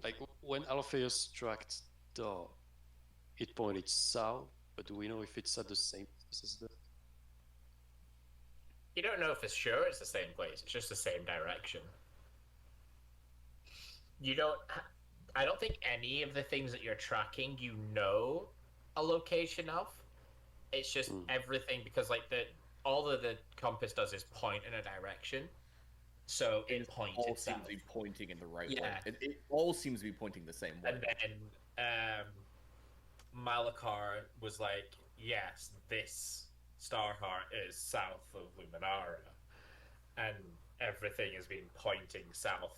like, when Alpheus tracked the, it pointed south, but do we know if it's at the same place as the? You don't know for sure it's the same place, it's just the same direction. You don't. I don't think any of the things that you're tracking you know a location of. It's just everything, because like all of the compass does is point in a direction. So it points all itself. seems to be pointing in the right Yeah. way. It all seems to be pointing the same way. And then Malachar was like, yes, this Starheart is south of Luminara. And everything has been pointing south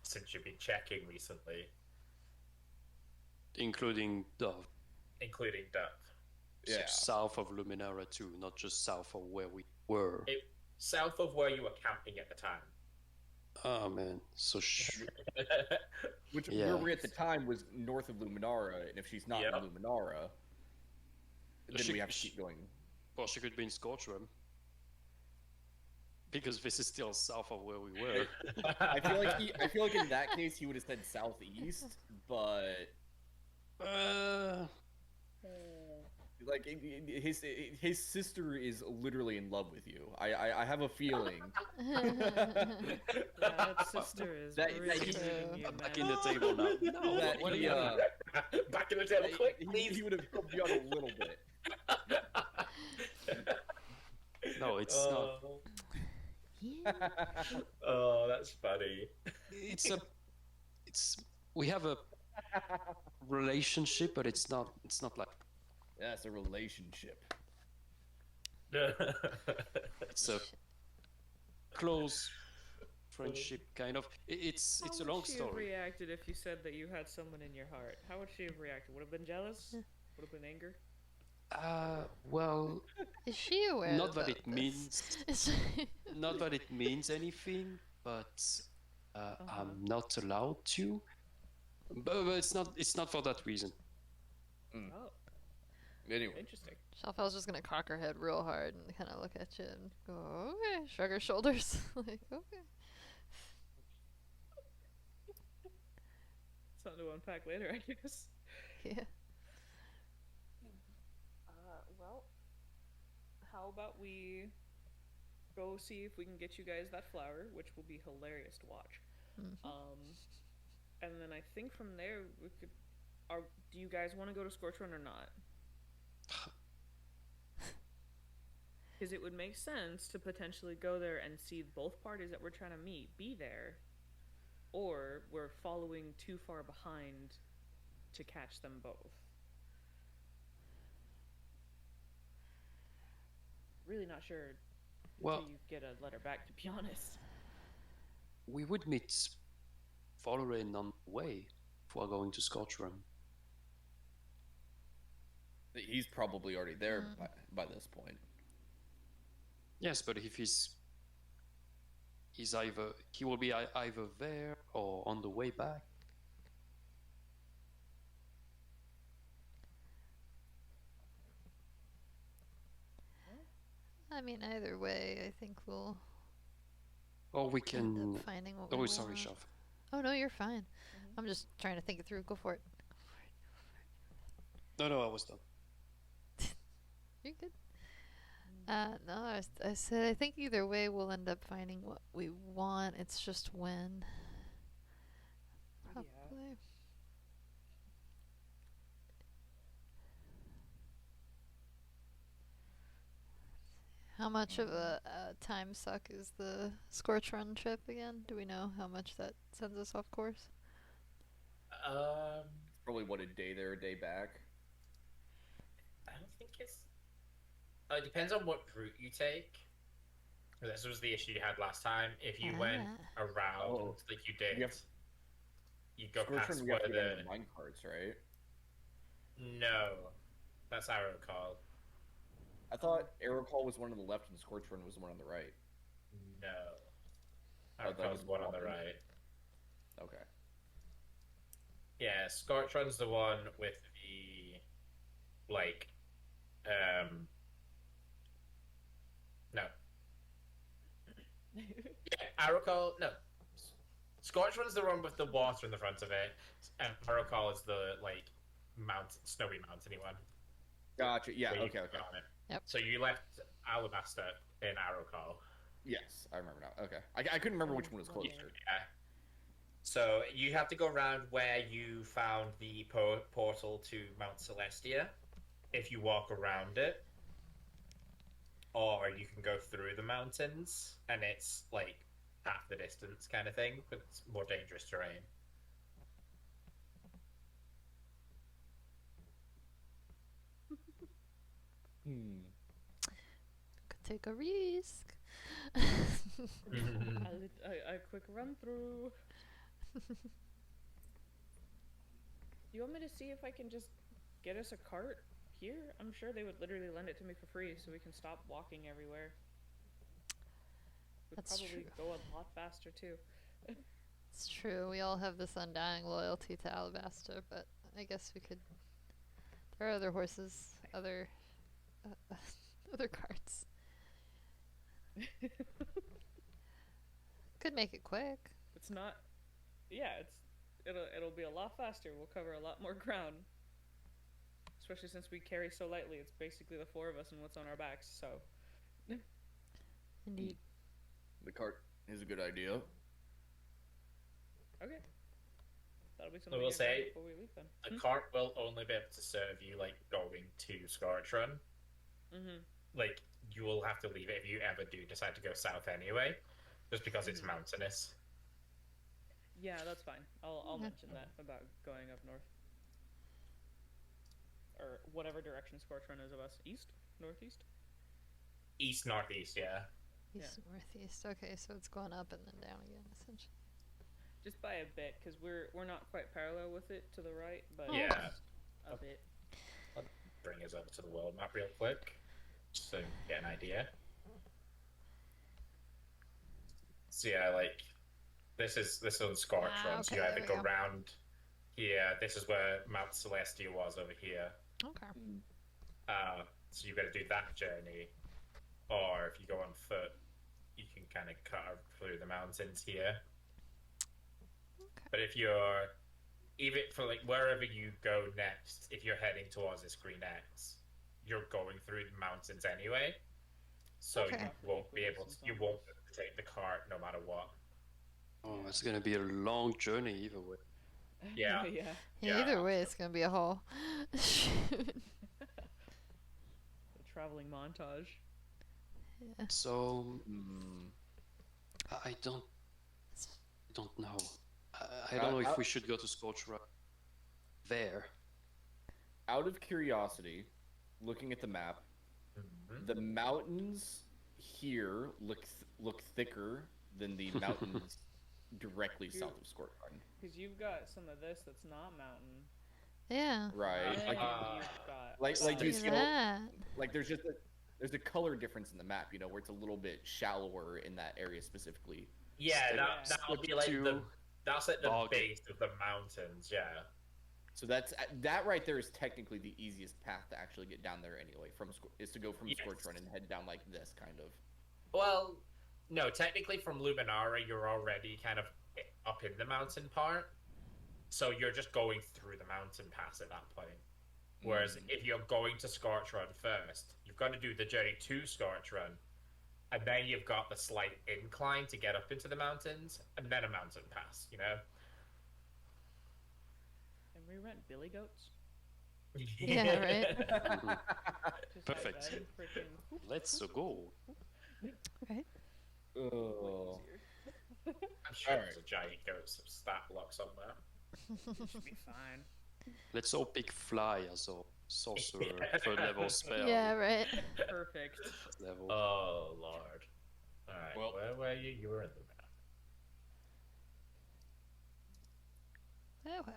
since you've been checking recently, Including Dove. including Dove. So Yeah. south of Luminara too, not just south of where we were. South of where you were camping at the time. Oh man, so Which Yeah. where we at the time was north of Luminara, and if she's not Yeah. in Luminara, then She- we have to she- keep going. well, she could be in Scorchworm. Because this is still south of where we were. I feel like in that case he would have said southeast, but like his sister is literally in love with you. I have a feeling. That sister is That- really that he- digging you, I'm back man. in the table now. No, that what do he, you mean? Back in the table, quick, he please. would have helped you out a little bit. No, it's not. Oh, that's funny. It's a. It's we have a relationship, but it's not like That's a relationship. it's a close friendship kind of. It's How a would long she have story. reacted if you said that you had someone in your heart? How would she have reacted? Would have been jealous? Would have been anger? Well, Is she aware not that about it means this? not that it means anything, but Uh-huh. I'm not allowed to. But it's not for that reason. Oh, Anyway, interesting. Shalfel's just gonna cock her head real hard and kind of look at you and go, okay, shrug her shoulders, like, okay. Something to unpack later, I guess. Yeah. Well, how about we go see if we can get you guys that flower, which will be hilarious to watch. Mhm. And then I think from there we could. Do you guys want to go to Scorch Run or not? Because it would make sense to potentially go there and see both parties that we're trying to meet be there, or we're following too far behind to catch them both. Really not sure Well, until you get a letter back, to be honest. we would meet Valorant on the way if we're going to Scorch Run. he's probably already there by this point. Yes, but if he's either he will be either there or on the way back. I mean, either way, I think we'll Or we end can. up finding what Oh, we sorry, want. Shav. Oh no, you're fine. I'm just trying to think it through. Go for it. No, I was done. You're good. No, I said I think either way we'll end up finding what we want. It's just when. Probably. How much of a time suck is the Scorch Run trip again? Do we know how much that sends us off course? Probably what, a day there, a day back. I don't think it's. It depends on what route you take. This was the issue you had last time. If you went around like you did, You have- you go Scorch past Run, we where have to get on the the mine carts, right? no, that's arrow call. I thought Arrow Call was one on the left and Scorch Run was the one on the right. No, Oh, arrow that call's was one on the wrong. right. Okay. Yeah, Scorch Run's the one with the like, no. Yeah, arrow call. No, Scorch Run's the one with the water in the front of it, and arrow call is the like snowy mountainy one. Gotcha. Yeah. where you Okay. can Okay. go on it. Yep. So you left Alabaster in arrow call. Yes, I remember now. Okay. I couldn't remember which one was closer. Yeah. So you have to go around where you found the portal to Mount Celestia. If you walk around it, or you can go through the mountains, and it's like half the distance kind of thing, but it's more dangerous terrain. Could take a risk. A quick run through. You want me to see if I can just get us a cart here? I'm sure they would literally lend it to me for free so we can stop walking everywhere. Would That's probably true. go a lot faster too. It's true. We all have this undying loyalty to Alabaster, but I guess we could. There are other horses, other other carts. Could make it quick. It's not. Yeah, it'll be a lot faster. We'll cover a lot more ground. Especially since we carry so lightly. It's basically the four of us and what's on our backs. So Indeed. The cart is a good idea. okay, that'll be something. will to get say, before we leave then. The cart will only be able to serve you like going to Scorch Run. Mm-hmm. Like you will have to leave it if you ever do decide to go south anyway, just because it's mountainous. Yeah, that's fine. I'll Okay. mention that about going up north. Or whatever direction Scorch Run is of us. East? Northeast? East northeast, yeah. East, northeast. Okay, so it's going up and then down again, essentially. Just by a bit, because we're not quite parallel with it to the right, but Yeah. just a bit. Bring us up to the world map real quick, just to get an idea. So yeah, like this on Scorch Run. So you okay, either there go we go. round here. This is where Mount Celestia was over here. Okay. So you got to do that journey, or if you go on foot, you can kind of cut through the mountains here. Okay. But if you're even for like wherever you go next, if you're heading towards this green X, you're going through the mountains anyway. So Okay. you won't be able to. You won't be able to take the cart no matter what. Oh, it's gonna be a long journey either way. Yeah. Yeah. Yeah, Yeah. either way, it's gonna be a haul. Shoot. The traveling montage. Yeah. So Mm, I don't know. I don't know if we should go to Scorch Run there. out of curiosity, looking at the map, Mhm. the mountains here look thicker than the mountains directly south of Scorch Run. Because you've got some of this that's not mountain. Yeah. Right. And Like, you've got like do you See see that? like there's a color difference in the map, you know, where it's a little bit shallower in that area specifically. Yeah, Step- that'll be step like two, that's like the bargain. base of the mountains. Yeah. So that right there is technically the easiest path to actually get down there anyway. Is to go from Yes. Scorch Run and head down like this kind of. Well, no, technically from Luminara, you're already kind of up in the mountain part, so you're just going through the mountain pass at that point. Whereas if you're going to Scorch Run first, you've got to do the journey to Scorch Run, and then you've got the slight incline to get up into the mountains, and then a mountain pass. You know. And we rent billy goats. Yeah, right. Just Perfect. Like that, freaking Let's go. Right. Oh. I'm sure Alright. there's a giant goat stat block somewhere. it should be fine. Let's all pick Fly as our sorcerer Yeah. third level spell. Yeah, right. Perfect. Level. Oh lord. All right. Well- where were you? You were in the map. Where were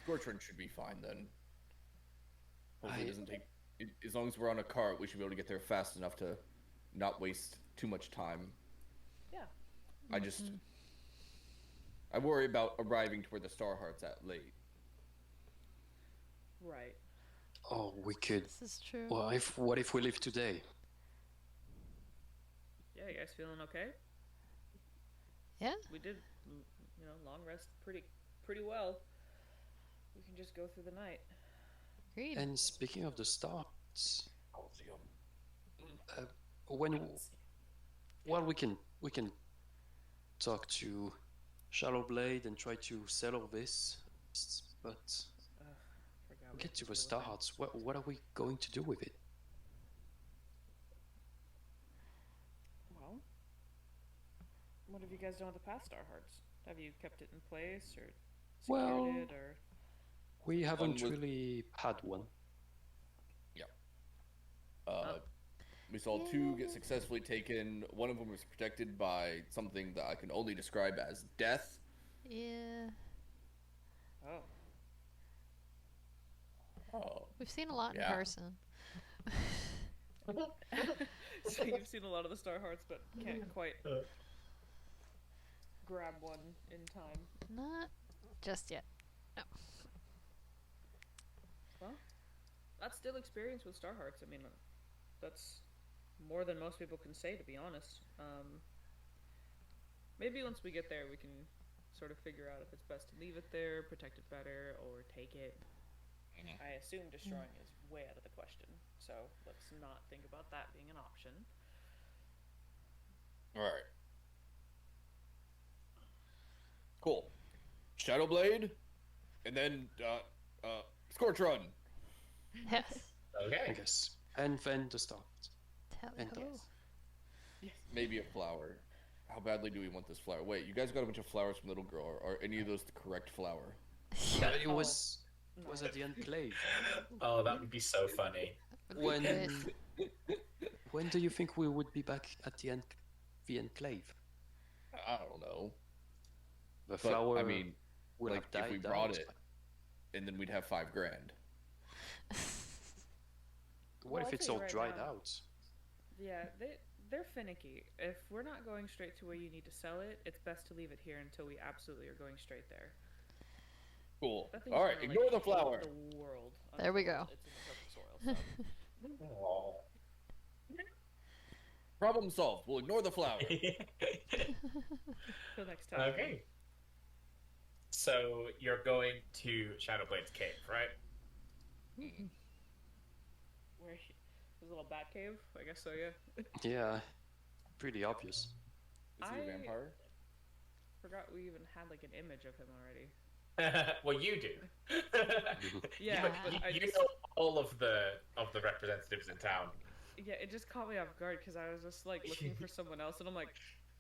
Scorch Run should be fine then. Hopefully I- it doesn't take. As long as we're on a cart, we should be able to get there fast enough to not waste too much time. Yeah. I just. I worry about arriving to where the Star Heart's at late. Right. Oh, we could. This is true. What if we leave today? Yeah, you guys feeling okay? Yeah. We did, long rest pretty well. We can just go through the night. Agreed. And speaking of the starts, when we can talk to Shadowblade and try to settle this, but Forgot we what get to deal the with starts. What are we going to do with it? Well, what have you guys done with the past Star Hearts? Have you kept it in place or secured Well, it or? We haven't was- really had one. We saw two get successfully taken. One of them was protected by something that I can only describe as death. Yeah. Oh, Oh, We've seen a lot in Yeah. person. so you've seen a lot of the Star Hearts, but can't quite grab one in time. Not just yet. No. Well, that's still experience with Star Hearts. I mean, that's more than most people can say, to be honest. Maybe once we get there, we can sort of figure out if it's best to leave it there, protect it better, or take it. I assume destroying is way out of the question, so let's not think about that being an option. all right. Cool. Shadowblade, and then Scorch Run. Yes. I Okay. guess. And then the start. Tally And ho. yes. Maybe a flower. How badly do we want this flower? Wait, you guys got a bunch of flowers from little girl. Are any of those the correct flower? Yeah, it Oh, was no. was at the enclave. Oh, that would be so funny. Would be When great. when do you think we would be back at the enclave? I don't know. The But, flower I mean, will like, have died if we down. brought it, and then we'd have $5,000. What Well, if I'll it's tell all you right dried now. out? Yeah, they're finicky. If we're not going straight to where you need to sell it, it's best to leave it here until we absolutely are going straight there. Cool. That thing's All right, gonna, ignore like, the hate flower. The world. There we until go. It's in the perfect soil. So. Aw. Problem solved. We'll ignore the flower. Till next time. Okay. So you're going to Shadowblade's cave, right? Where his little bat cave? I guess so. Yeah. Yeah, pretty obvious. Is he a I- vampire? Forgot we even had like an image of him already. Well, you do. Yeah, you, but I you just- know all of the representatives in town. Yeah, it just caught me off guard because I was just like looking for someone else, and I'm like,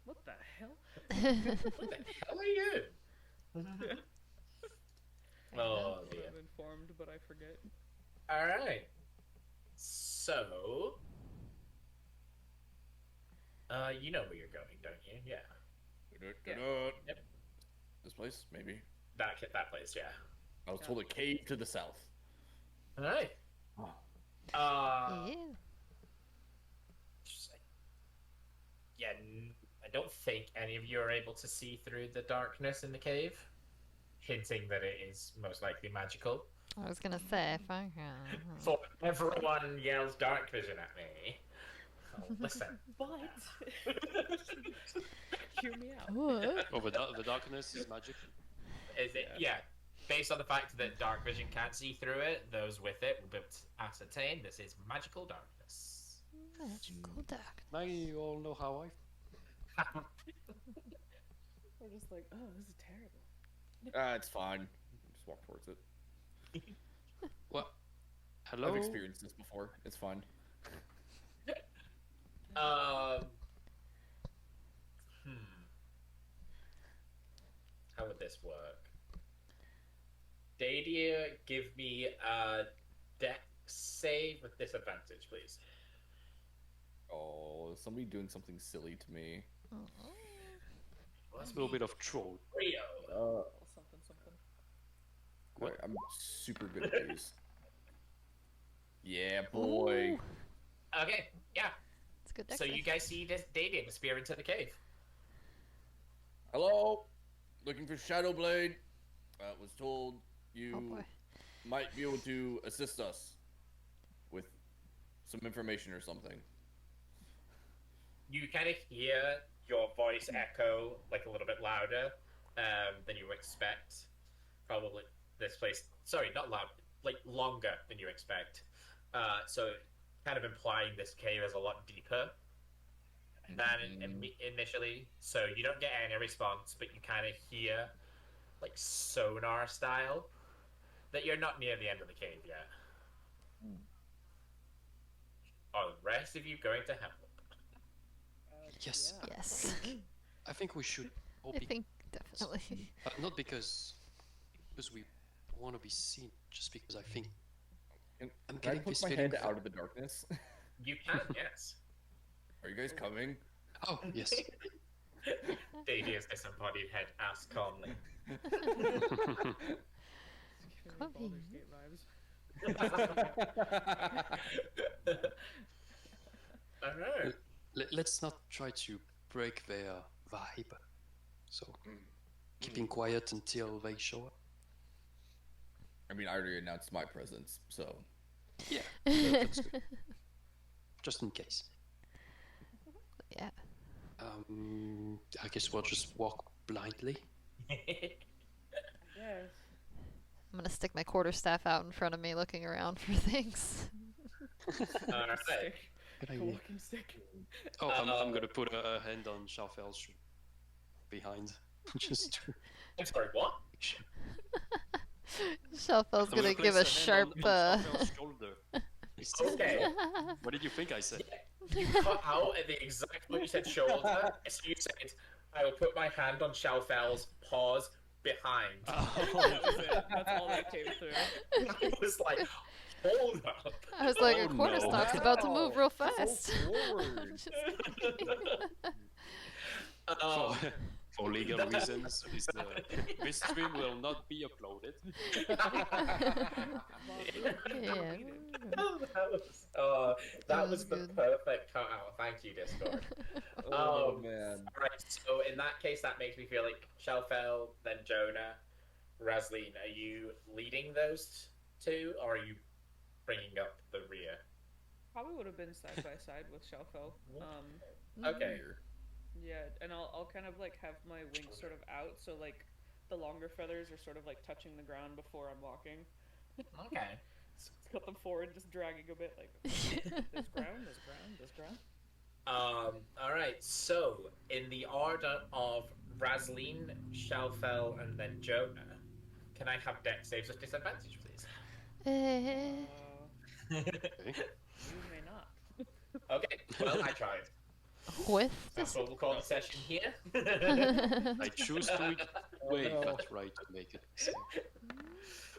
what the hell? What the hell are you? Oh I'm dear. informed, but I forget. All right. So, you know where you're going, don't you? Yeah. Yep. This place, maybe. That place, yeah. I was told a cave to the south. All right. Oh. Yeah. Interesting. Yeah, I don't think any of you are able to see through the darkness in the cave, hinting that it is most likely magical. I was gonna say if I can. So everyone yells dark vision at me. Oh, listen. But hear me out. What? Oh, the darkness is magic. Is it? Yeah. Based on the fact that dark vision can't see through it, those with it will be able to ascertain this is magical darkness. Magical dark. Now you all know how I. We're just like, oh, this is terrible. It's fine. Just walk towards it. Well, hello. I've experienced this before. It's fine. How would this work? Dadia, give me a dex save with disadvantage, please. Oh, is somebody doing something silly to me? A little bit of troll. Rio. Something, something. Boy, I'm super good at these. Yeah, boy. Ooh. Okay, yeah. It's a good deck So save. you guys see this Dadia disappear into the cave. Hello? Looking for Shadowblade. Was told you Oh boy. might be able to assist us with some information or something. You kind of hear your voice echo like a little bit louder than you expect. Probably this place. Sorry, not loud. Like longer than you expect. So kind of implying this cave is a lot deeper than initially. So you don't get any response, but you kind of hear like sonar style that you're not near the end of the cave yet. Are the rest of you going to help? Yes. Yeah. Yes. I think we should all I be. think definitely. Not because we want to be seen, just because I think Can, I'm can I getting put this my feeling. hand out of the darkness? You can, yes. Are you guys coming? Oh yes. Dadia's disembodied head asks calmly. It's giving me Coffee. Baldur's Gate vibes. Alright. Let's not try to break their vibe. So keeping quiet until they show up. I mean, I already announced my presence, so. Yeah, that's good. Just in case. Yeah. I guess we'll just walk blindly. Yes. I'm gonna stick my quarterstaff out in front of me, looking around for things. Alright. Stick. Good A idea. walking stick. Oh, I'm gonna put a hand on Sharfel's shoulder behind. Just to I'm sorry, what? make sure. Shelfel's I'm gonna place give a hand sharp. on Sharfel's shoulder Okay. What did you think I said? You cut out at the exact point you said shoulder. So you said, I will put my hand on Shalfel's paws behind. That was it. That's all that came through. I was like, hold up. I was like, Oh, a quarter no. stock's about to move real Wow, fast. so forward. Just Um, For legal reasons, this stream will not be uploaded. yeah. that was was the good. perfect cutout. Thank you, Discord. Oh man. Right, so in that case, that makes me feel like Shalfel, then Jonah, Razleen. Are you leading those two, or are you bringing up the rear? Probably would have been side by side with Shalfel. Okay. Yeah, and I'll kind of like have my wings sort of out, so like the longer feathers are sort of like touching the ground before I'm walking. Okay. Cut them forward, just dragging a bit, like this ground, this ground, this ground. All right. So in the order of Razleen, Shalfel, and then Jonah, can I have deck saves with disadvantage, please? Eh, You may not. Okay. Well, I tried. with That's this. what we'll call the session here. I choose to wait, no. but try to make it. So,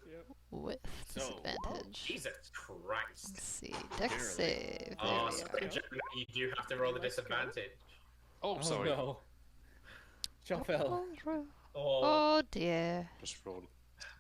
Yep. With So- disadvantage. Jesus Christ. Let's see. Dex Barely. save. Oh, There we sorry, go. Jonah, you do have to roll the Let's go. disadvantage. oh, sorry. No. Shuffle. Oh, Oh, oh dear. Just roll.